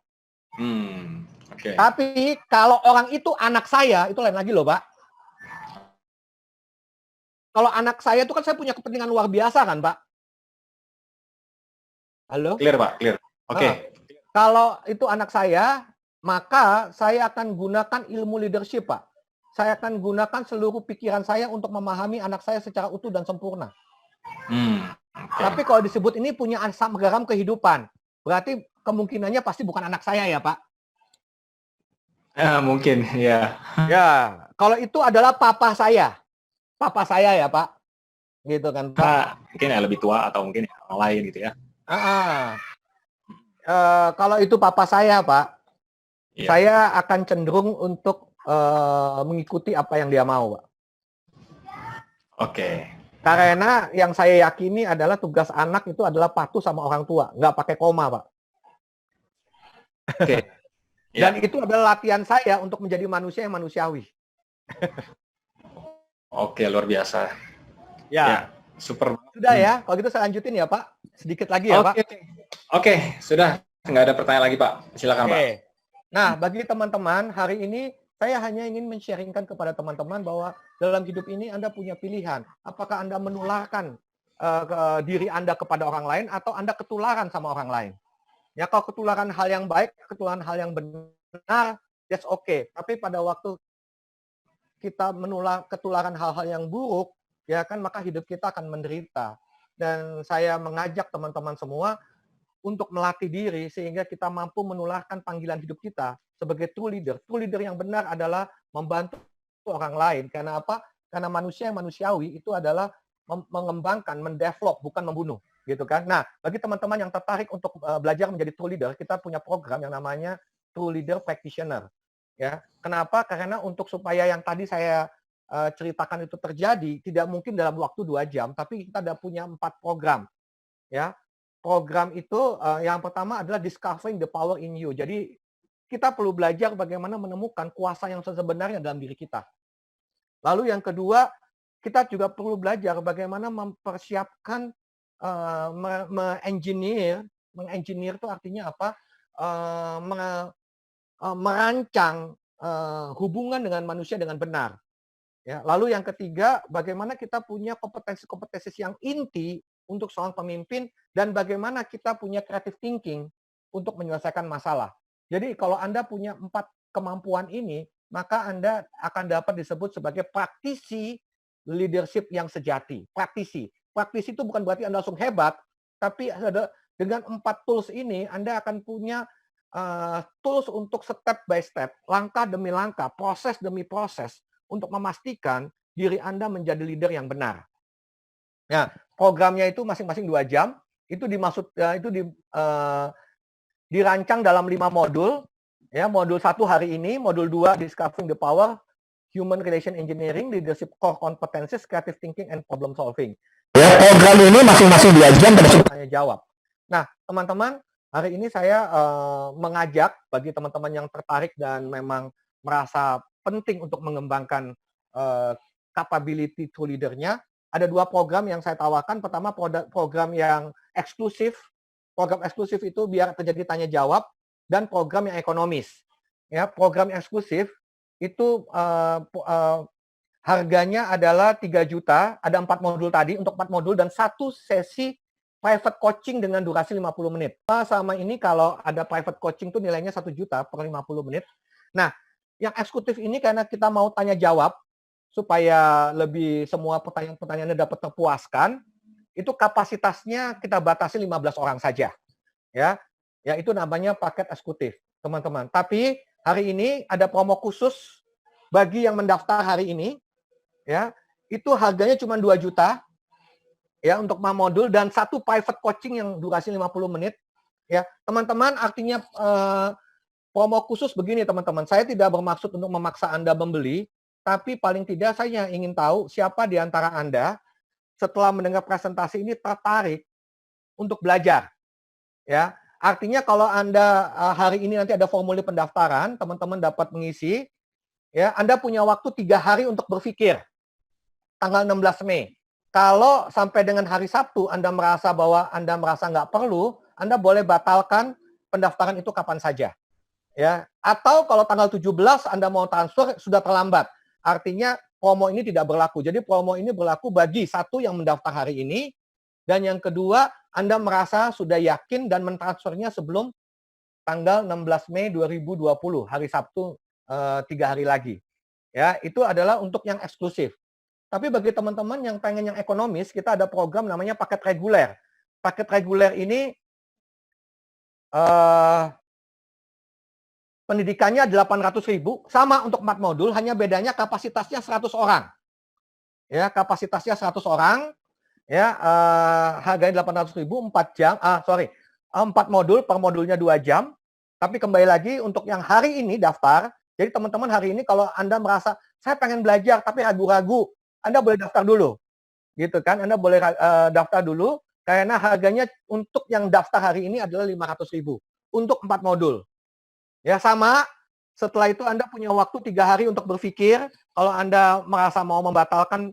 Oke. Tapi kalau orang itu anak saya, itu lain lagi loh, Pak. Kalau anak saya itu kan saya punya kepentingan luar biasa kan, Pak. Halo? Clear, Pak. Clear. Oke. Kalau itu anak saya, maka saya akan gunakan ilmu leadership, Pak. Saya akan gunakan seluruh pikiran saya untuk memahami anak saya secara utuh dan sempurna. Okay. Tapi kalau disebut ini punya asam garam kehidupan, berarti kemungkinannya pasti bukan anak saya ya, Pak? Mungkin, ya. Ya, kalau itu adalah papa saya ya, Pak. Gitu kan, Pak. Mungkin ya lebih tua atau mungkin orang lain gitu ya. Kalau itu papa saya, Pak, Iya. saya akan cenderung untuk mengikuti apa yang dia mau, Pak. Oke. Karena yang saya yakini adalah tugas anak itu adalah patuh sama orang tua, nggak pakai koma, Pak. Oke. Dan itu adalah latihan saya untuk menjadi manusia yang manusiawi. Oke, luar biasa. Ya. Super. Sudah ya, kalau gitu saya lanjutin ya, Pak. Sedikit lagi ya, Pak. Oke, sudah. Nggak ada pertanyaan lagi, Pak. Silakan, Pak. Nah, bagi teman-teman, hari ini saya hanya ingin men-sharingkan kepada teman-teman bahwa dalam hidup ini Anda punya pilihan. Apakah Anda menularkan diri Anda kepada orang lain atau Anda ketularan sama orang lain. Ya, kalau ketularan hal yang baik, ketularan hal yang benar, that's okay. Tapi pada waktu kita ketularan hal-hal yang buruk, ya kan, maka hidup kita akan menderita. Dan saya mengajak teman-teman semua untuk melatih diri sehingga kita mampu menularkan panggilan hidup kita sebagai true leader. True leader yang benar adalah membantu orang lain. Karena apa? Karena manusia yang manusiawi itu adalah mengembangkan, mendevelop, bukan membunuh. Gitu kan? Nah, bagi teman-teman yang tertarik untuk belajar menjadi true leader, kita punya program yang namanya True Leader Practitioner. Ya, kenapa? Karena untuk supaya yang tadi saya ceritakan itu terjadi, tidak mungkin dalam waktu 2 jam, tapi kita ada punya 4 program. Ya, program itu yang pertama adalah Discovering the Power in You. Jadi kita perlu belajar bagaimana menemukan kuasa yang sebenarnya dalam diri kita. Lalu yang kedua, kita juga perlu belajar bagaimana mempersiapkan mengengineer itu artinya apa? Merancang hubungan dengan manusia dengan benar. Ya, lalu yang ketiga, bagaimana kita punya kompetensi-kompetensi yang inti untuk seorang pemimpin dan bagaimana kita punya creative thinking untuk menyelesaikan masalah. Jadi kalau Anda punya 4 kemampuan ini, maka Anda akan dapat disebut sebagai praktisi leadership yang sejati. Praktisi itu bukan berarti Anda langsung hebat, tapi dengan 4 tools ini Anda akan punya tools untuk step by step, langkah demi langkah, proses demi proses untuk memastikan diri Anda menjadi leader yang benar. Nah, programnya itu masing-masing 2 jam, itu dirancang dalam 5 modul. Ya, modul 1 hari ini, modul 2 Discovering the Power, Human Relation Engineering, Leadership Core Competencies, Creative Thinking, and Problem Solving. Ya, program ini masing-masing 2 jam tanya jawab. Nah, teman-teman, hari ini saya mengajak bagi teman-teman yang tertarik dan memang merasa penting untuk mengembangkan capability true leader-nya. Ada 2 program yang saya tawarkan. Pertama, program yang eksklusif. Program eksklusif itu biar terjadi tanya jawab, dan program yang ekonomis. Ya, program yang eksklusif itu harganya adalah 3 juta, ada 4 modul tadi, untuk 4 modul dan 1 sesi private coaching dengan durasi 50 menit. Sama ini kalau ada private coaching itu nilainya 1 juta per 50 menit. Nah, yang eksekutif ini karena kita mau tanya jawab supaya lebih semua pertanyaan-pertanyaannya dapat terpuaskan, itu kapasitasnya kita batasi 15 orang saja. Ya, itu namanya paket eksekutif, teman-teman. Tapi hari ini ada promo khusus bagi yang mendaftar hari ini. Ya, itu harganya cuma 2 juta ya untuk 5 modul dan 1 private coaching yang durasi 50 menit. Ya, teman-teman, artinya promo khusus begini, teman-teman. Saya tidak bermaksud untuk memaksa Anda membeli, tapi paling tidak saya ingin tahu siapa di antara Anda setelah mendengar presentasi ini tertarik untuk belajar. Ya, artinya kalau Anda hari ini nanti ada formulir pendaftaran, teman-teman dapat mengisi. ya, Anda punya waktu 3 hari untuk berpikir. Tanggal 16 Mei. Kalau sampai dengan hari Sabtu Anda merasa bahwa Anda merasa nggak perlu, Anda boleh batalkan pendaftaran itu kapan saja. Ya, atau kalau tanggal 17 Anda mau transfer sudah terlambat. Artinya promo ini tidak berlaku. Jadi promo ini berlaku bagi satu yang mendaftar hari ini, dan yang kedua Anda merasa sudah yakin dan mentransfernya sebelum tanggal 16 Mei 2020, hari Sabtu 3 hari lagi. Ya, itu adalah untuk yang eksklusif. Tapi bagi teman-teman yang pengen yang ekonomis, kita ada program namanya paket reguler. Paket reguler ini pendidikannya 800.000, sama untuk 4 modul, hanya bedanya kapasitasnya 100 orang. Ya, kapasitasnya 100 orang, ya, harganya 800.000, 4 jam, 4 modul, per modulnya 2 jam. Tapi kembali lagi untuk yang hari ini daftar, jadi teman-teman hari ini kalau Anda merasa saya pengen belajar tapi ragu-ragu, Anda boleh daftar dulu. Gitu kan? Anda boleh daftar dulu karena harganya untuk yang daftar hari ini adalah 500.000 untuk 4 modul. Ya, sama. Setelah itu Anda punya waktu 3 hari untuk berpikir. Kalau Anda merasa mau membatalkan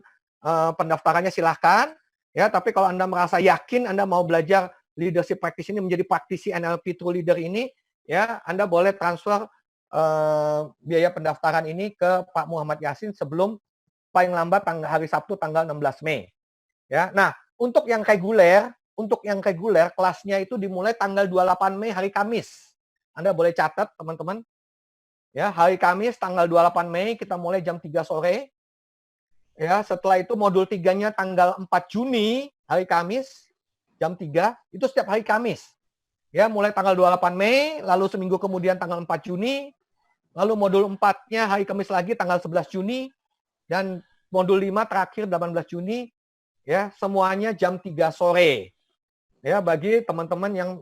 pendaftarannya silahkan. Ya, tapi kalau Anda merasa yakin Anda mau belajar leadership practice ini menjadi praktisi NLP True Leader ini, ya, Anda boleh transfer biaya pendaftaran ini ke Pak Muhammad Yasin sebelum paling lambat hari Sabtu tanggal 16 Mei. Ya, nah, untuk yang reguler kelasnya itu dimulai tanggal 28 Mei hari Kamis. Anda boleh catat, teman-teman. Ya, hari Kamis tanggal 28 Mei kita mulai jam 3 sore. Ya, setelah itu modul 3-nya tanggal 4 Juni hari Kamis jam 3, itu setiap hari Kamis. Ya, mulai tanggal 28 Mei, lalu seminggu kemudian tanggal 4 Juni, lalu modul 4-nya hari Kamis lagi tanggal 11 Juni, dan modul 5 terakhir 18 Juni, ya, semuanya jam 3 sore. Ya, bagi teman-teman yang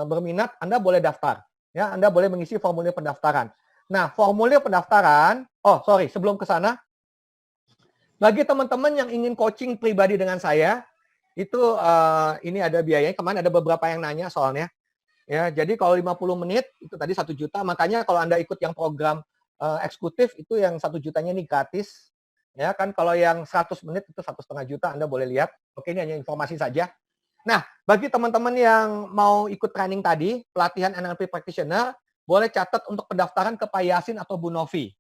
berminat, Anda boleh daftar. Ya, Anda boleh mengisi formulir pendaftaran. Nah, formulir pendaftaran, sebelum ke sana, bagi teman-teman yang ingin coaching pribadi dengan saya, itu ini ada biayanya. Kemarin ada beberapa yang nanya soalnya. Ya, jadi kalau 50 menit itu tadi 1 juta. Makanya kalau Anda ikut yang program eksekutif itu yang 1 jutanya ini gratis. Ya kan, kalau yang 100 menit itu 1,5 juta, Anda boleh lihat. Oke, ini hanya informasi saja. Nah, bagi teman-teman yang mau ikut training tadi, pelatihan NLP Practitioner, boleh catat untuk pendaftaran ke Pak Yasin atau Bu Novi.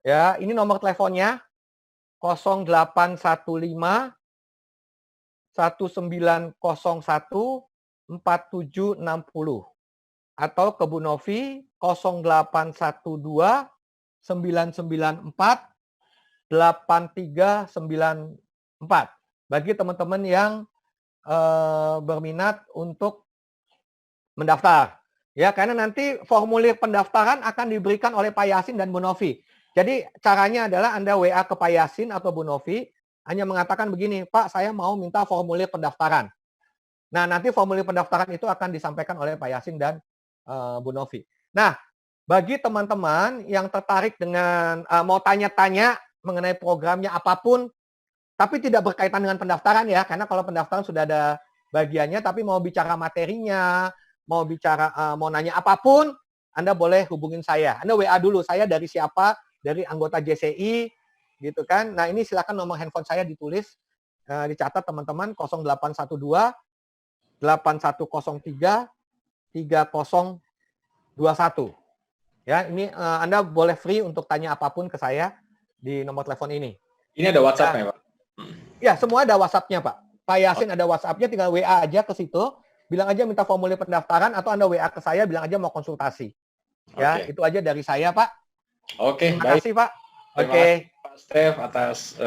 Ya, ini nomor teleponnya 0815 1901 4760 atau ke Bu Novi 0812 994 8394. Bagi teman-teman yang berminat untuk mendaftar. Ya, karena nanti formulir pendaftaran akan diberikan oleh Pak Yasin dan Bu Novi. Jadi caranya adalah Anda WA ke Pak Yasin atau Bu Novi, hanya mengatakan begini, Pak, saya mau minta formulir pendaftaran. Nah, nanti formulir pendaftaran itu akan disampaikan oleh Pak Yasin dan Bu Novi. Nah, bagi teman-teman yang tertarik dengan mau tanya-tanya mengenai programnya apapun, tapi tidak berkaitan dengan pendaftaran ya, karena kalau pendaftaran sudah ada bagiannya, tapi mau bicara materinya, mau nanya apapun, Anda boleh hubungin saya. Anda WA dulu, saya dari siapa, dari anggota JCI, gitu kan. Nah, ini silakan nomor handphone saya ditulis, dicatat teman-teman, 0812 8103 3021. Ya, ini Anda boleh free untuk tanya apapun ke saya di nomor telepon ini. Ini ada WhatsApp-nya, Pak? Ya, semua ada WhatsApp-nya, Pak. Pak Yasin ada WhatsApp-nya, tinggal WA aja ke situ, bilang aja minta formulir pendaftaran, atau Anda WA ke saya, bilang aja mau konsultasi. Ya, itu aja dari saya, Pak. Oke, Terima kasih, Pak. Terima kasih, Pak Stef, atas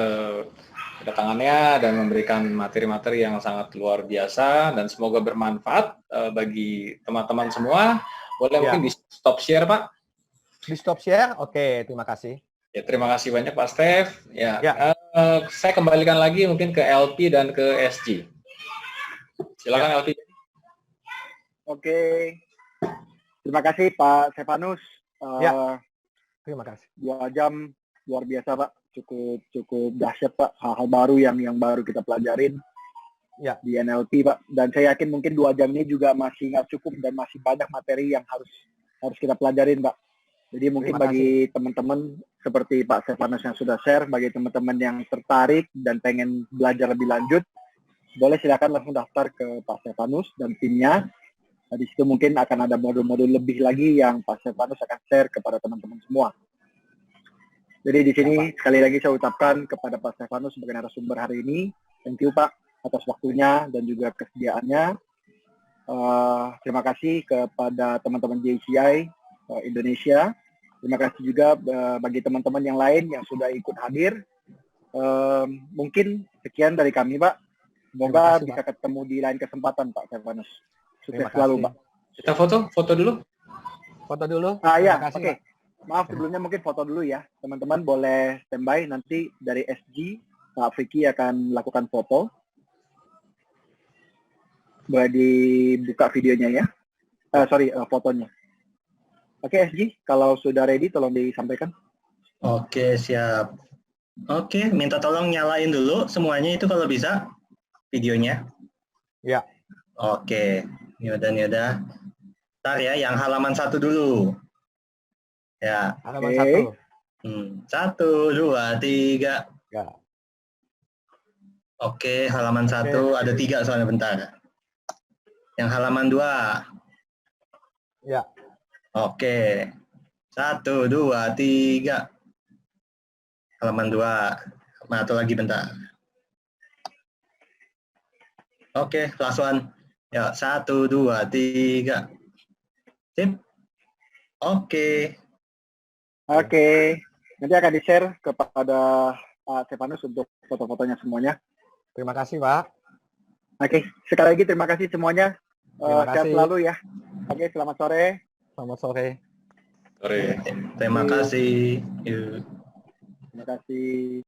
kedatangannya dan memberikan materi-materi yang sangat luar biasa, dan semoga bermanfaat bagi teman-teman semua. Boleh mungkin di stop share, Pak? Di stop share? Oke, terima kasih. Ya, terima kasih banyak Pak Stef. Saya kembalikan lagi mungkin ke LP dan ke SG. Silakan LP. Oke. Terima kasih Pak Stefanus. Terima kasih. 2 jam luar biasa Pak. Cukup dahsyat Pak. Hal-hal baru yang baru kita pelajarin di NLP Pak. Dan saya yakin mungkin 2 jam ini juga masih nggak cukup dan masih banyak materi yang harus kita pelajarin Pak. Jadi mungkin Terima bagi teman-teman seperti Pak Stefanus yang sudah share, bagi teman-teman yang tertarik dan pengen belajar lebih lanjut, boleh silakan langsung daftar ke Pak Stefanus dan timnya. Nah, di situ mungkin akan ada modul-modul lebih lagi yang Pak Stefanus akan share kepada teman-teman semua. Jadi di sini sekali lagi saya ucapkan kepada Pak Stefanus sebagai narasumber hari ini, thank you Pak atas waktunya dan juga kesediaannya. Terima kasih kepada teman-teman JCI Indonesia. Terima kasih juga bagi teman-teman yang lain yang sudah ikut hadir. Mungkin sekian dari kami Pak. Semoga Terima kasih, bisa ketemu di lain kesempatan Pak Stefanus. Sukses Terima selalu kasih. Pak. Kita foto dulu. Foto dulu. Ya, Terima kasih, oke. Pak. Maaf sebelumnya mungkin foto dulu ya. Teman-teman boleh standby, nanti dari SG, Pak Vicky akan lakukan foto. Boleh dibuka videonya ya. Fotonya. Oke SG, kalau sudah ready tolong disampaikan. Oke, siap. Oke, minta tolong nyalain dulu semuanya itu kalau bisa videonya. Ya. Oke, yaudah. Ntar ya, yang halaman 1 dulu. Ya, Halaman Oke. 1. 1, 2, 3. Ya. Oke, halaman 1 ada 3 soalnya bentar. Yang halaman 2. Ya. Oke. 1, 2, 3. Halaman 2. Satu lagi bentar. Oke, last one. Ya, 1, 2, 3. Sip. Oke. Oke. Nanti akan di-share kepada Pak Stefanus untuk foto-fotonya semuanya. Terima kasih, Pak. Oke, sekali lagi terima kasih semuanya. Terima Sehat kasih. selalu ya. Oke, selamat sore. Selamat sore. Sore. Terima kasih. Yuk. Terima kasih.